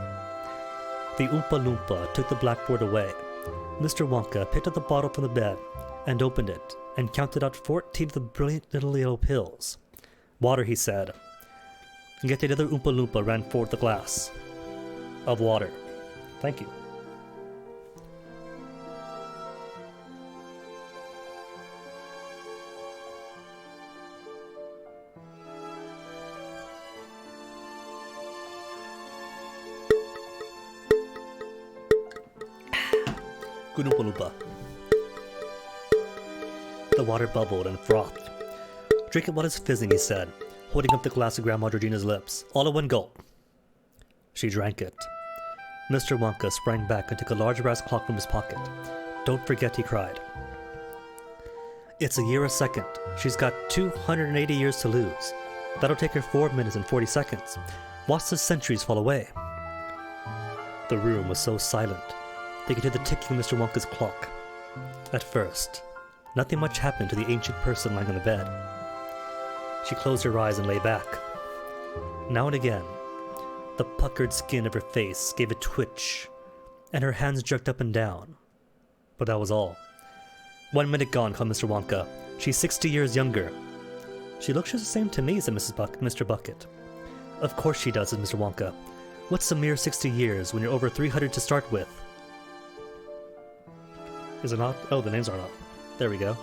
The Oompa Loompa took the blackboard away. Mr. Wonka picked up the bottle from the bed and opened it and counted out 14 of the brilliant little yellow pills. "Water," he said. And yet the other Oompa Loompa ran forward the glass of water. "Thank you." Gunupalupa. The water bubbled and frothed. "Drink it while it's fizzing," he said, holding up the glass to Grandma Georgina's lips, all at one gulp. She drank it. Mr. Wonka sprang back and took a large brass clock from his pocket. "Don't forget," he cried. "It's a year a second. She's got 280 years to lose. That'll take her 4 minutes and 40 seconds. Watch the centuries fall away." The room was so silent, they could hear the ticking of Mr. Wonka's clock. At first, nothing much happened to the ancient person lying on the bed. She closed her eyes and lay back. Now and again, the puckered skin of her face gave a twitch, and her hands jerked up and down. But that was all. 1 minute gone, called Mr. Wonka. "She's 60 years younger." "She looks just the same to me," said Mr. Bucket. "Of course she does," said Mr. Wonka. "What's a mere 60 years when you're over 300 to start with?" Is it not? Oh, the names aren't up. There we go.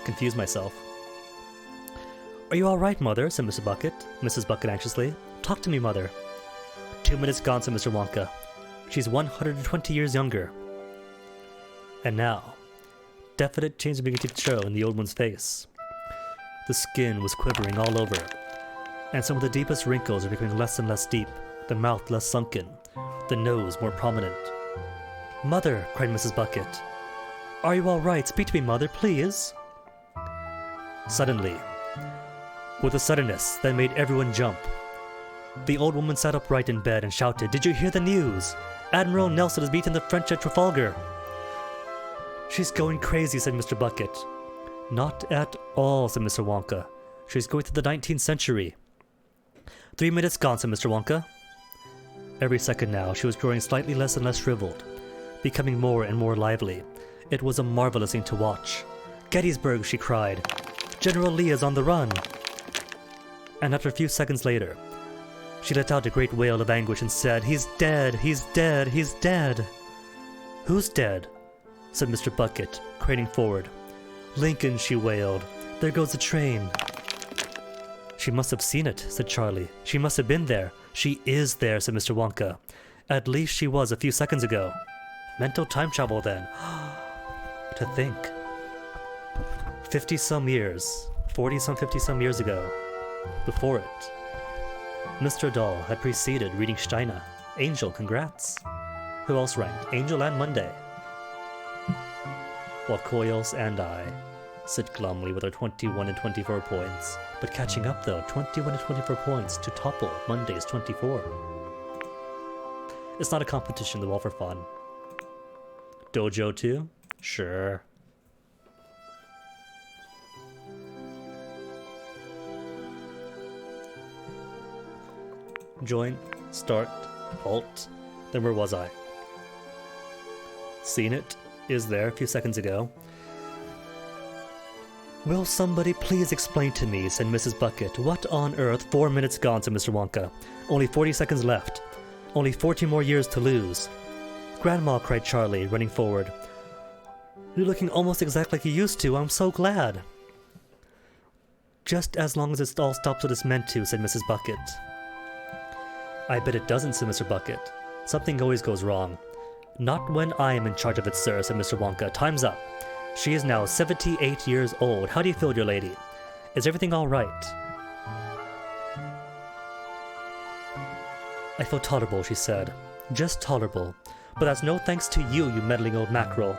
Confused myself. "Are you all right, Mother?" said Mrs. Bucket anxiously. "Talk to me, Mother." 2 minutes gone, said Mr. Wonka. "She's 120 years younger." And now, definite change began to show in the old one's face. The skin was quivering all over, and some of the deepest wrinkles were becoming less and less deep, the mouth less sunken, the nose more prominent. "Mother!" cried Mrs. Bucket. "Are you all right? Speak to me, Mother, please!" Suddenly, with a suddenness that made everyone jump, the old woman sat upright in bed and shouted, "Did you hear the news? Admiral Nelson has beaten the French at Trafalgar!" "She's going crazy," said Mr. Bucket. "Not at all," said Mr. Wonka. "She's going to the 19th century. 3 minutes gone, said Mr. Wonka. Every second now, she was growing slightly less and less shriveled, becoming more and more lively. It was a marvelous thing to watch. "Gettysburg," she cried. "General Lee is on the run." And after a few seconds later, she let out a great wail of anguish and said, "He's dead! He's dead! He's dead!" "Who's dead?" said Mr. Bucket, craning forward. "Lincoln," she wailed. "There goes the train." "She must have seen it," said Charlie. "She must have been there." "She is there," said Mr. Wonka. "At least she was a few seconds ago." Mental time travel, then. To think. 50-some years, 40-some, 50-some years ago, before it, Mr. Dahl had preceded reading Steiner. Angel, congrats. Who else ranked? Angel and Monday. While Coyles and I sit glumly with our 21 and 24 points, but catching up though, 21 and 24 points to topple Monday's 24. It's not a competition, they're all for fun. Dojo too? Sure. Join, start, alt, then where was I? Seen it, is there a few seconds ago. "Will somebody please explain to me," said Mrs. Bucket. "What on earth?" 4 minutes gone, said Mr. Wonka. "Only 40 seconds left. Only 14 more years to lose." "Grandma," cried Charlie, running forward. "You're looking almost exactly like you used to. I'm so glad." "Just as long as it all stops what it's meant to," said Mrs. Bucket. "I bet it doesn't," said Mr. Bucket. "Something always goes wrong." "Not when I am in charge of it, sir," said Mr. Wonka. "Time's up. She is now 78 years old. How do you feel, dear lady? Is everything all right?" "I feel tolerable," she said. "Just tolerable. But that's no thanks to you, you meddling old mackerel."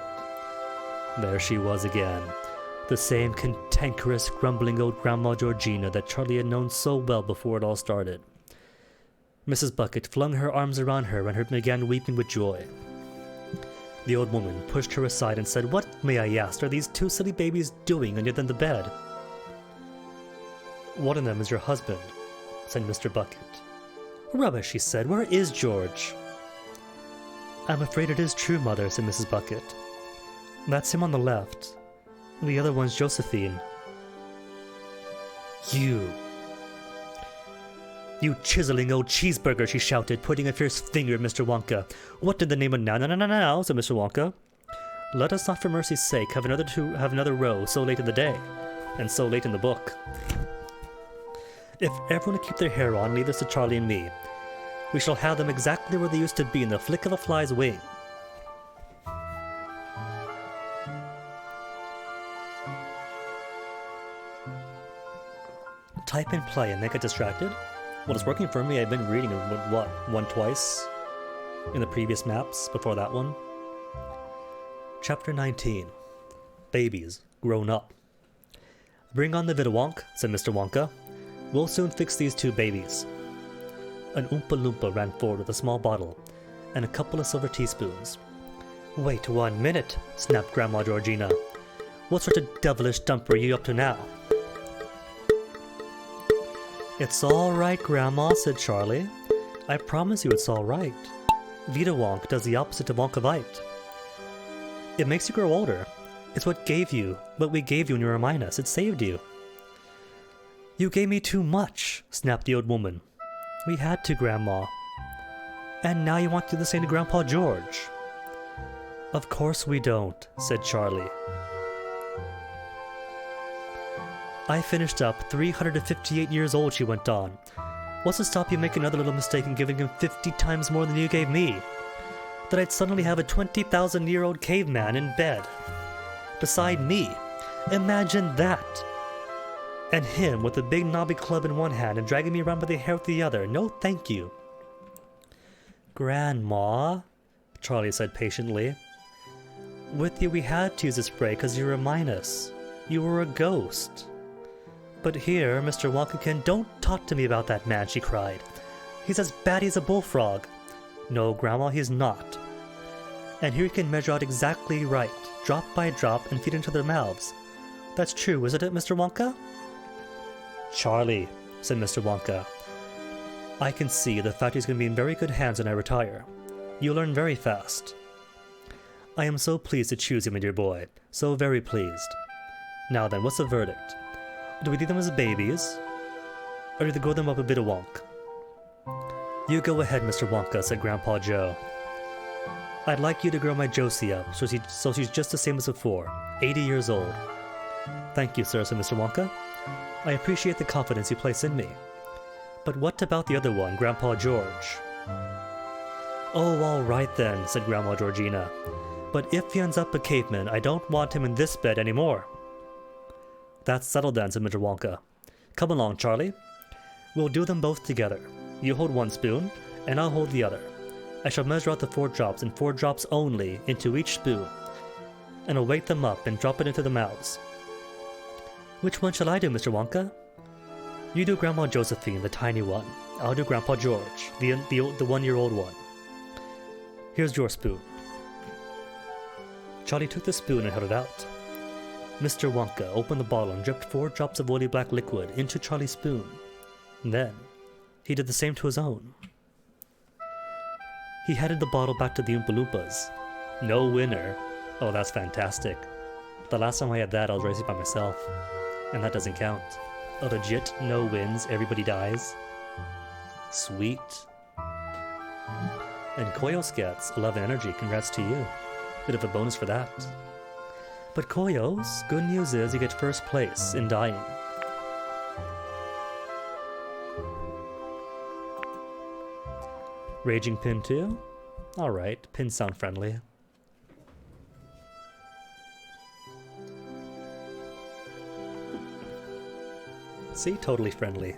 There she was again. The same cantankerous, grumbling old Grandma Georgina that Charlie had known so well before it all started. Mrs. Bucket flung her arms around her and began weeping with joy. The old woman pushed her aside and said, "What, may I ask, are these two silly babies doing under the bed?" "One of them is your husband," said Mr. Bucket. "Rubbish," she said. "Where is George?" "I'm afraid it is true, Mother," said Mrs. Bucket. "That's him on the left. The other one's Josephine." You chiseling old cheeseburger," she shouted, pointing a fierce finger at Mr. Wonka. "What in the name of now, said Mr. Wonka. "Let us not for mercy's sake have another row so late in the day, and so late in the book. If everyone will keep their hair on, leave this to Charlie and me. We shall have them exactly where they used to be in the flick of a fly's wing." type and play and then get distracted? Well, it's working for me. I've been reading it, what, twice in the previous maps before that one. Chapter 19. Babies, grown up. Bring on the Vidawonk, said Mr. Wonka. We'll soon fix these two babies. An Oompa Loompa ran forward with a small bottle and a couple of silver teaspoons. Wait 1 minute, snapped Grandma Georgina. What sort of devilish dump are you up to now? It's all right, Grandma, said Charlie. I promise you it's all right. Vidawonk does the opposite of Wonkavite. It makes you grow older. It's what we gave you when you were minus. It saved you. You gave me too much, snapped the old woman. We had to, Grandma. And now you want to do the same to Grandpa George. Of course we don't, said Charlie. I finished up 358 years old, she went on. What's to stop you making another little mistake and giving him 50 times more than you gave me? That I'd suddenly have a 20,000-year-old caveman in bed beside me. Imagine that! And him with a big knobby club in one hand and dragging me around by the hair with the other. No thank you. Grandma, Charlie said patiently. With you we had to use a spray because you were a minus. You were a ghost. But here, Mr. Wonkakin, don't talk to me about that man, she cried. He's as batty as a bullfrog. No, Grandma, he's not. And here you can measure out exactly right, drop by drop, and feed into their mouths. That's true, isn't it, Mr. Wonka? Charlie, said Mr. Wonka. I can see the factory's going to be in very good hands when I retire. You'll learn very fast. I am so pleased to choose you, my dear boy. So very pleased. Now then, what's the verdict? Do we leave them as babies? Or do we grow them up a bit of wonk? You go ahead, Mr. Wonka, said Grandpa Joe. I'd like you to grow my Josie up, so she's just the same as before, 80 years old. Thank you, sir, said Mr. Wonka. I appreciate the confidence you place in me. But what about the other one, Grandpa George? Oh, all right then, said Grandma Georgina. But if he ends up a caveman, I don't want him in this bed anymore. That's settled then, said Mr. Wonka. Come along, Charlie. We'll do them both together. You hold one spoon, and I'll hold the other. I shall measure out the 4 drops, and 4 drops only, into each spoon. And I'll weight them up and drop it into the mouths. Which one shall I do, Mr. Wonka? You do Grandma Josephine, the tiny one. I'll do Grandpa George, the 1-year-old one. Here's your spoon. Charlie took the spoon and held it out. Mr. Wonka opened the bottle and dripped 4 drops of oily black liquid into Charlie's spoon. Then, he did the same to his own. He handed the bottle back to the Oompa Loompas. No winner. Oh, that's fantastic. The last time I had that, I was racing by myself. And that doesn't count. A legit no wins, everybody dies. Sweet. And Koyos gets 11 energy, congrats to you. Bit of a bonus for that. But Koyos, good news is you get first place in dying. Raging Pin too? Alright, pins sound friendly. See, totally friendly.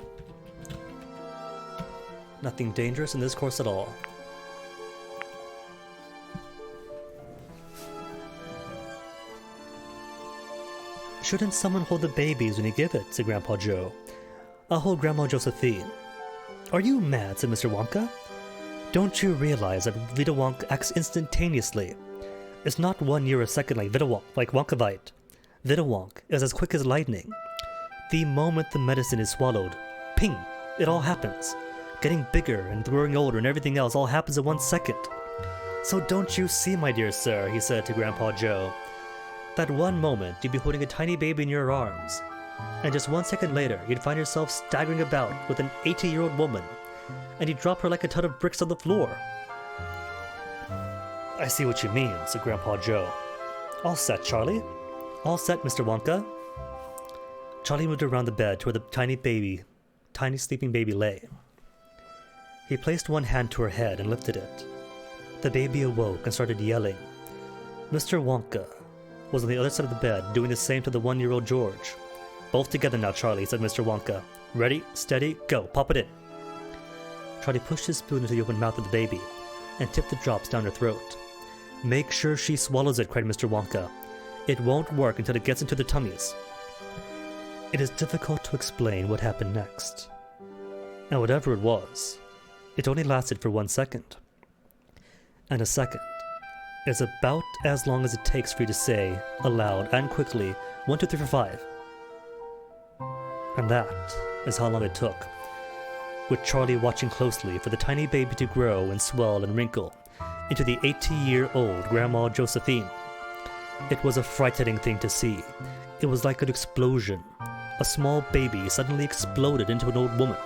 Nothing dangerous in this course at all. Shouldn't someone hold the babies when you give it, said Grandpa Joe. I'll hold Grandma Josephine. Are you mad, said Mr. Wonka? Don't you realize that Vidawonk acts instantaneously? It's not 1 year a second like Wonkavite. Vidawonk is as quick as lightning. The moment the medicine is swallowed, ping, it all happens. Getting bigger and growing older and everything else all happens in 1 second. So don't you see, my dear sir, he said to Grandpa Joe, that one moment you'd be holding a tiny baby in your arms, and just 1 second later you'd find yourself staggering about with an 80-year-old woman, and you'd drop her like a ton of bricks on the floor. I see what you mean, said Grandpa Joe. All set, Charlie. All set, Mr. Wonka. Charlie moved around the bed to where the tiny sleeping baby lay. He placed one hand to her head and lifted it. The baby awoke and started yelling. Mr. Wonka was on the other side of the bed doing the same to the 1-year-old George. Both together now, Charlie, said Mr. Wonka. Ready, steady, go. Pop it in. Charlie pushed his spoon into the open mouth of the baby and tipped the drops down her throat. Make sure she swallows it, cried Mr. Wonka. It won't work until it gets into their tummies. It is difficult to explain what happened next. And whatever it was, it only lasted for 1 second. And a second is about as long as it takes for you to say, aloud and quickly, 1, 2, 3, 4, 5. And that is how long it took, with Charlie watching closely for the tiny baby to grow and swell and wrinkle into the 80-year-old Grandma Josephine. It was a frightening thing to see. It was like an explosion. A small baby suddenly exploded into an old woman.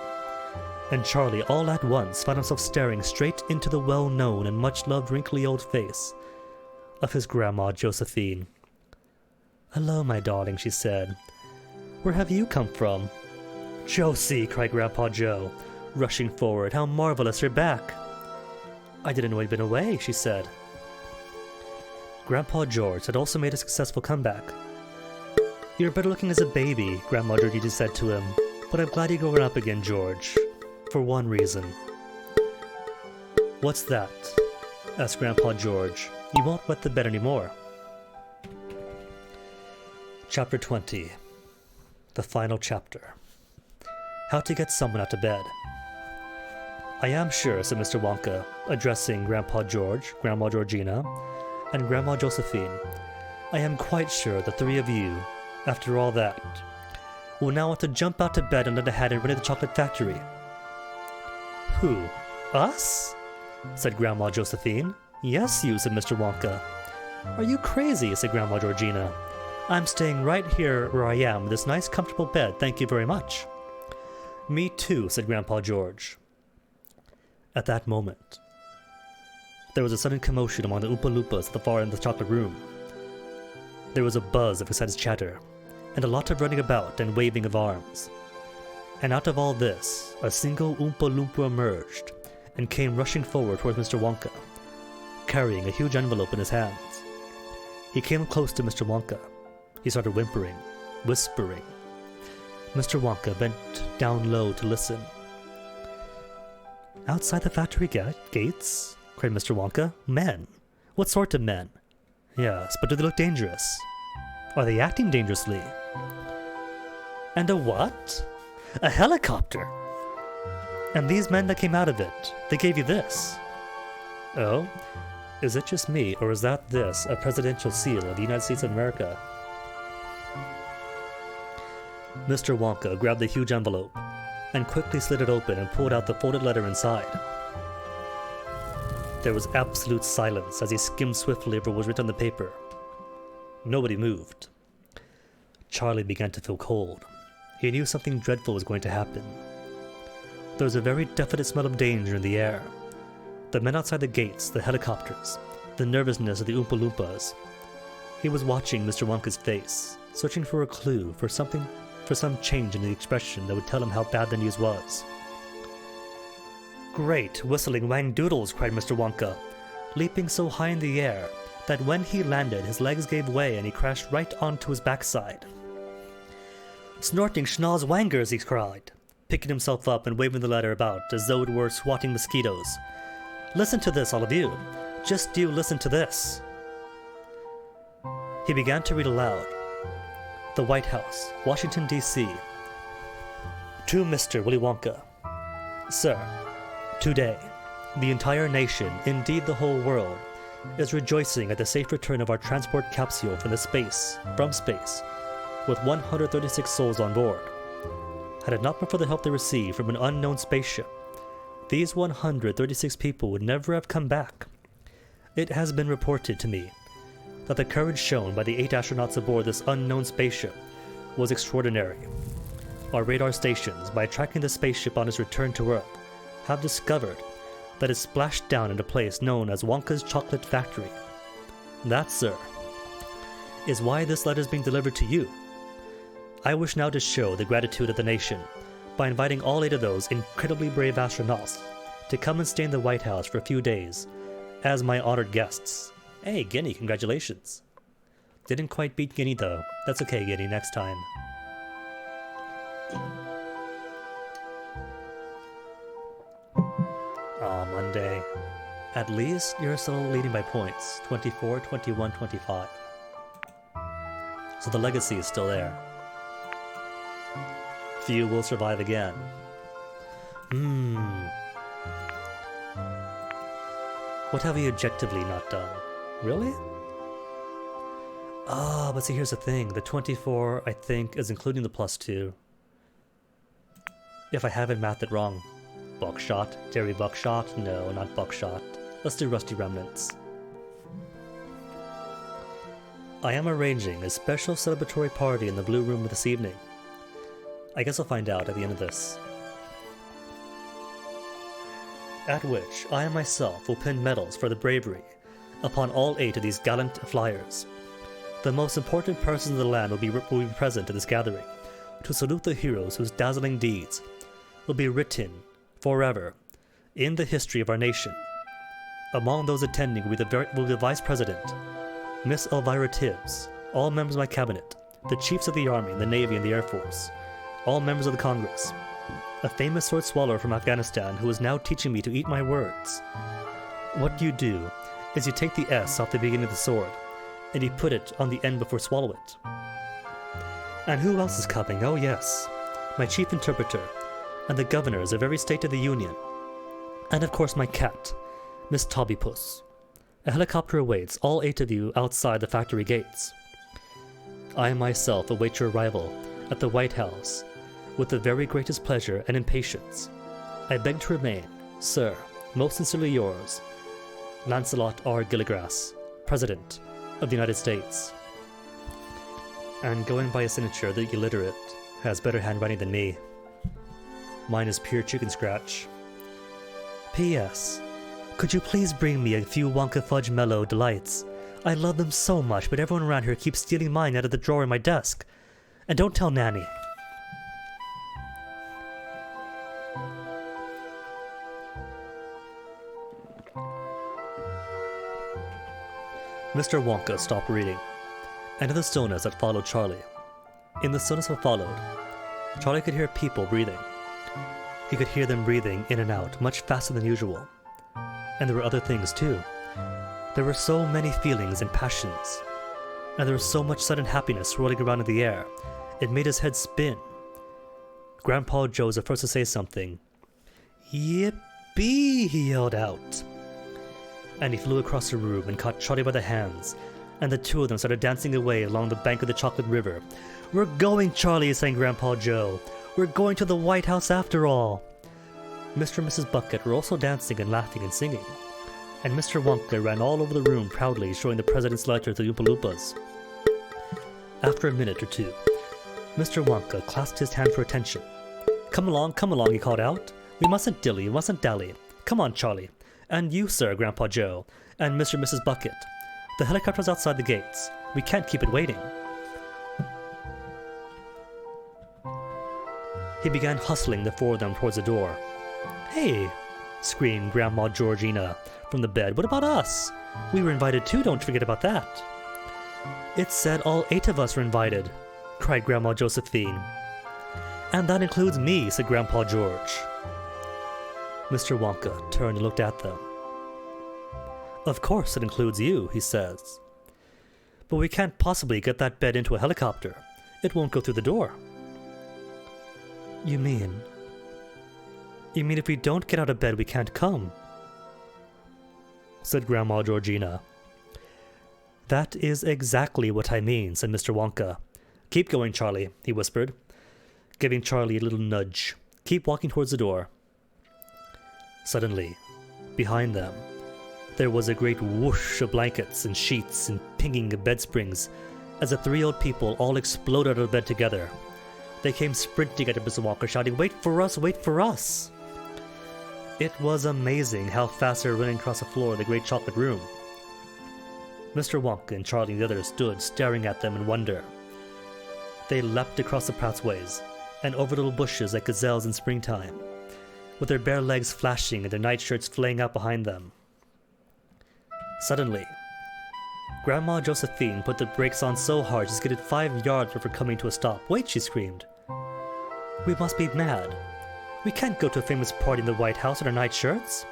And Charlie, all at once, found himself staring straight into the well-known and much-loved wrinkly old face of his Grandma Josephine. "Hello, my darling," she said. "Where have you come from?" "Josie," cried Grandpa Joe, rushing forward. "How marvelous you're back." "I didn't know you'd been away," she said. Grandpa George had also made a successful comeback. "You're better looking as a baby," Grandma Georgie said to him, "but I'm glad you're growing up again, George. For one reason." "What's that?" asked Grandpa George. "You won't wet the bed anymore." Chapter 20. The final chapter. How to get someone out of bed. "I am sure," said Mr. Wonka, addressing Grandpa George, Grandma Georgina, and Grandma Josephine, "I am quite sure the three of you, after all that, will now want to jump out of bed and lend a hand in running the chocolate factory." "Who? Us?" said Grandma Josephine. "Yes, you," said Mr. Wonka. "Are you crazy?" said Grandma Georgina. "I'm staying right here where I am, with this nice comfortable bed, thank you very much." "Me too," said Grandpa George. At that moment, there was a sudden commotion among the Oompa Loompas at the far end of the chocolate room. There was a buzz of excited chatter, and a lot of running about and waving of arms. And out of all this, a single Oompa Loompa emerged and came rushing forward towards Mr. Wonka, carrying a huge envelope in his hands. He came close to Mr. Wonka. He started whimpering, whispering. Mr. Wonka bent down low to listen. "Outside the factory gates?" cried Mr. Wonka. "Men? What sort of men?" "Yes, but do they look dangerous? Are they acting dangerously?" "And a what?" "A helicopter! And these men that came out of it, they gave you this." "Oh? Is it just me, or is this a presidential seal of the United States of America?" Mr. Wonka grabbed the huge envelope and quickly slid it open and pulled out the folded letter inside. There was absolute silence as he skimmed swiftly over what was written on the paper. Nobody moved. Charlie began to feel cold. He knew something dreadful was going to happen. There was a very definite smell of danger in the air. The men outside the gates, the helicopters, the nervousness of the Oompa Loompas. He was watching Mr. Wonka's face, searching for a clue, for some change in the expression that would tell him how bad the news was. "Great whistling wang doodles," cried Mr. Wonka, leaping so high in the air that when he landed his legs gave way and he crashed right onto his backside. "Snorting schnoz wangers," he cried, picking himself up and waving the letter about as though it were swatting mosquitoes. "Listen to this, all of you. Just you listen to this." He began to read aloud. "The White House, Washington, D.C. To Mr. Willy Wonka. Sir, today, the entire nation, indeed the whole world, is rejoicing at the safe return of our transport capsule from space, with 136 souls on board. Had it not been for the help they received from an unknown spaceship, these 136 people would never have come back. It has been reported to me that the courage shown by the 8 astronauts aboard this unknown spaceship was extraordinary. Our radar stations, by tracking the spaceship on its return to Earth, have discovered that it splashed down in a place known as Wonka's Chocolate Factory. That, sir, is why this letter is being delivered to you. I wish now to show the gratitude of the nation by inviting all 8 of those incredibly brave astronauts to come and stay in the White House for a few days as my honored guests. Hey, Guinea, congratulations. Didn't quite beat Guinea, though. That's okay, Guinea, next time. Aw, Monday. At least you're still leading by points. 24, 21, 25. So the legacy is still there. Few will survive again. What have we objectively not done? Really? But see, here's the thing. The 24, I think, is including the +2. If I haven't mathed it wrong. Buckshot? Dairy buckshot? No, not buckshot. Let's do rusty remnants. I am arranging a special celebratory party in the Blue Room this evening. I guess I'll find out at the end of this. At which I myself will pin medals for the bravery upon all 8 of these gallant flyers. The most important persons of the land will be present at this gathering to salute the heroes whose dazzling deeds will be written forever in the history of our nation. Among those attending will be the Vice President, Miss Elvira Tibbs, all members of my cabinet, the chiefs of the Army, the Navy, and the Air Force, all members of the Congress, a famous sword swallower from Afghanistan who is now teaching me to eat my words. What you do is you take the S off the beginning of the sword, and you put it on the end before swallow it. And who else is coming? Oh yes, my chief interpreter, and the governors of every state of the Union, and of course my cat, Miss Tobbypuss. A helicopter awaits all 8 of you outside the factory gates. I myself await your arrival at the White House with the very greatest pleasure and impatience. I beg to remain, sir, most sincerely yours, Lancelot R. Gilligrass, President of the United States. And going by a signature, the illiterate has better handwriting than me. Mine is pure chicken scratch. P.S. Could you please bring me a few Wonka Fudge Mellow Delights? I love them so much, but everyone around here keeps stealing mine out of the drawer in my desk. And don't tell Nanny. Mr. Wonka stopped reading, and in the stillness that followed Charlie. In the stillness that followed, Charlie could hear people breathing. He could hear them breathing in and out, much faster than usual. And there were other things too. There were so many feelings and passions, and there was so much sudden happiness rolling around in the air, it made his head spin. Grandpa Joe was the first to say something. Yippee! He yelled out. And he flew across the room and caught Charlie by the hands, and the two of them started dancing away along the bank of the chocolate river. We're going, Charlie, sang Grandpa Joe. We're going to the White House after all. Mr. and Mrs. Bucket were also dancing and laughing and singing, and Mr. Wonka ran all over the room proudly, showing the president's letter to the Oompa Loompas. After a minute or two, Mr. Wonka clasped his hand for attention. Come along, he called out. We mustn't dilly, we mustn't dally. Come on, Charlie. And you, sir, Grandpa Joe, and Mr. and Mrs. Bucket. The helicopter's outside the gates. We can't keep it waiting. He began hustling the 4 of them towards the door. Hey, screamed Grandma Georgina from the bed. What about us? We were invited too, don't forget about that. It said all 8 of us were invited, cried Grandma Josephine. And that includes me, said Grandpa George. Mr. Wonka turned and looked at them. Of course it includes you, he says. But we can't possibly get that bed into a helicopter. It won't go through the door. You mean if we don't get out of bed we can't come? Said Grandma Georgina. That is exactly what I mean, said Mr. Wonka. Keep going, Charlie, he whispered, giving Charlie a little nudge. Keep walking towards the door. Suddenly, behind them, there was a great whoosh of blankets and sheets and pinging of bed springs as the 3 old people all exploded out of bed together. They came sprinting at Mr. Wonka, shouting, Wait for us! Wait for us! It was amazing how fast they were running across the floor of the great chocolate room. Mr. Wonka and Charlie and the others stood staring at them in wonder. They leapt across the pathways and over little bushes like gazelles in springtime, with their bare legs flashing and their nightshirts flaying out behind them. Suddenly, Grandma Josephine put the brakes on so hard she skidded 5 yards before coming to a stop. Wait, she screamed. We must be mad. We can't go to a famous party in the White House in our nightshirts.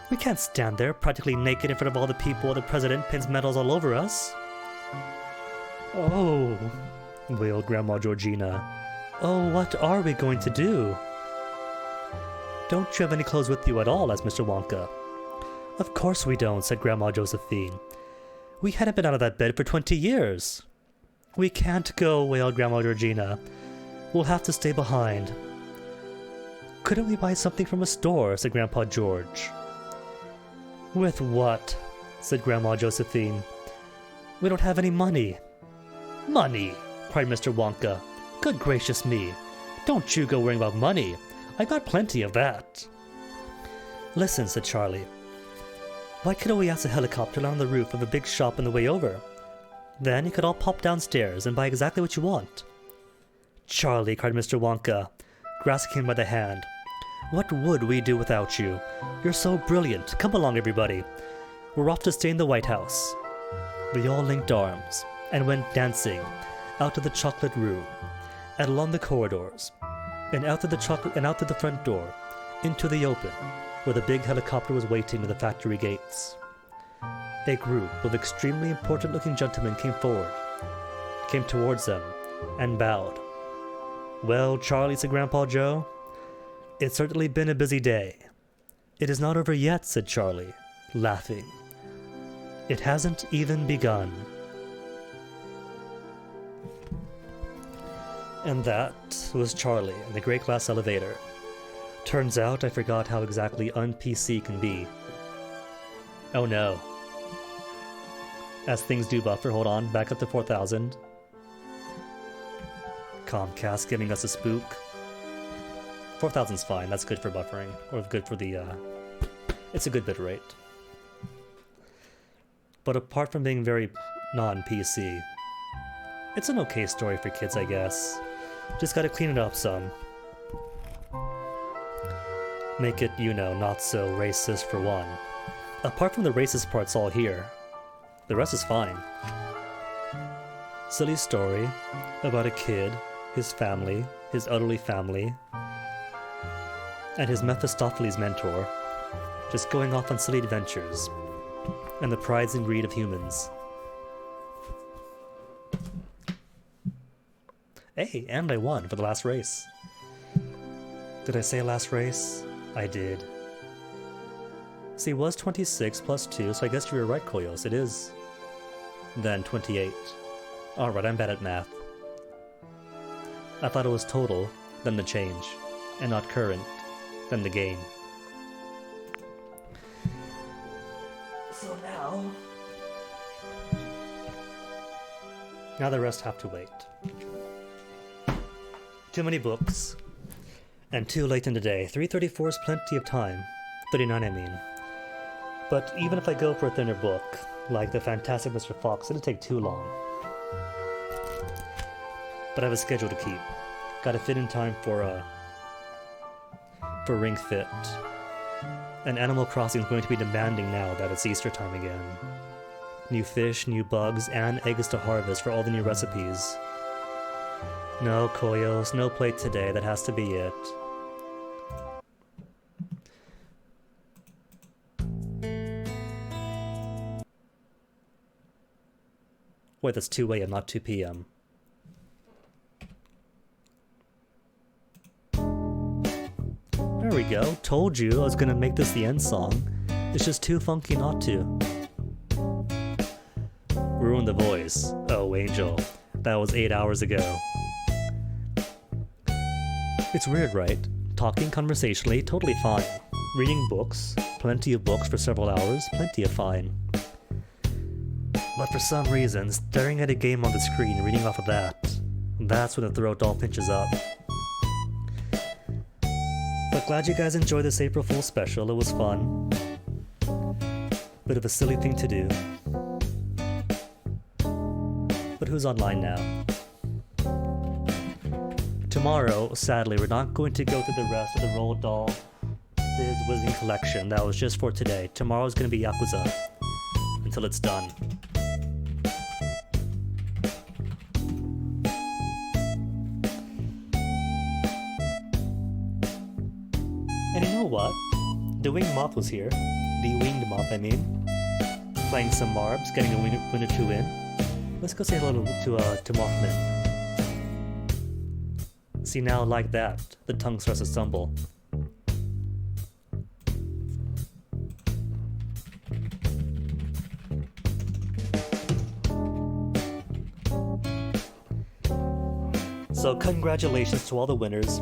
We can't stand there practically naked in front of all the people while the president pins medals all over us. Oh, wailed Grandma Georgina. Oh, what are we going to do? Don't you have any clothes with you at all? Asked Mr. Wonka. Of course we don't, said Grandma Josephine. We hadn't been out of that bed for 20 years. We can't go, wailed Grandma Georgina. We'll have to stay behind. Couldn't we buy something from a store? Said Grandpa George. With what? Said Grandma Josephine. We don't have any money. Money! Cried Mr. Wonka. Good gracious me. Don't you go worrying about money. I got plenty of that. Listen, said Charlie. Why couldn't we ask a helicopter to land on the roof of a big shop on the way over? Then you could all pop downstairs and buy exactly what you want. Charlie, cried Mr. Wonka, grasping him by the hand. What would we do without you? You're so brilliant. Come along, everybody. We're off to stay in the White House. They all linked arms and went dancing out to the chocolate room and along the corridors and out to the front door into the open where the big helicopter was waiting at the factory gates. A group of extremely important-looking gentlemen came towards them, and bowed. Well, Charlie, said Grandpa Joe, it's certainly been a busy day. It is not over yet, said Charlie, laughing. It hasn't even begun. And that was Charlie in the Great Glass Elevator. Turns out I forgot how exactly un-PC can be. Oh no. As things do buffer, hold on, back up to 4000. Comcast giving us a spook. 4000's fine, that's good for buffering, or good for the, it's a good bit rate. But apart from being very non-PC, it's an okay story for kids, I guess. Just gotta clean it up some. Make it, you know, not so racist for one. Apart from the racist parts all here, the rest is fine. Silly story about a kid, his family, his elderly family, and his Mephistopheles mentor, just going off on silly adventures, and the pride and greed of humans. Hey, and I won for the last race. Did I say last race? I did. See, it was 26 plus 2, so I guess you were right, Koyos. It is then 28. Alright, I'm bad at math. I thought it was total, then the change, and not current, then the gain. So now the rest have to wait. Too many books, and too late in the day. 3:34 is plenty of time. 39, I mean. But even if I go for a thinner book, like The Fantastic Mr. Fox, it'll take too long. But I have a schedule to keep. Gotta fit in time for Ring Fit. And Animal Crossing is going to be demanding now that it's Easter time again. New fish, new bugs, and eggs to harvest for all the new recipes. No, Koyos, no plate today, that has to be it. Wait, that's 2 a.m., not 2 p.m. There we go. Told you I was gonna make this the end song. It's just too funky not to. Ruined the voice. Oh, Angel. That was 8 hours ago. It's weird, right? Talking conversationally, totally fine. Reading books, plenty of books for several hours, plenty of fine. But for some reason, staring at a game on the screen and reading off of that's when the throat all pinches up. But glad you guys enjoyed this April Fool's special, it was fun. Bit of a silly thing to do. But who's online now? Tomorrow, sadly, we're not going to go through the rest of the Roald Dahl Phizz-Whizzing collection. That was just for today. Tomorrow's going to be Yakuza. Until it's done. what? The winged moth was here. The winged moth, I mean. Playing some Marbs, getting a win or two in. Let's go say hello to Mothman. See, now like that, the tongue starts to stumble. So congratulations to all the winners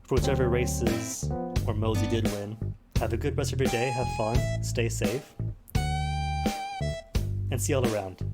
for whichever races or modes you did win. Have a good rest of your day, have fun, stay safe, and see you all around.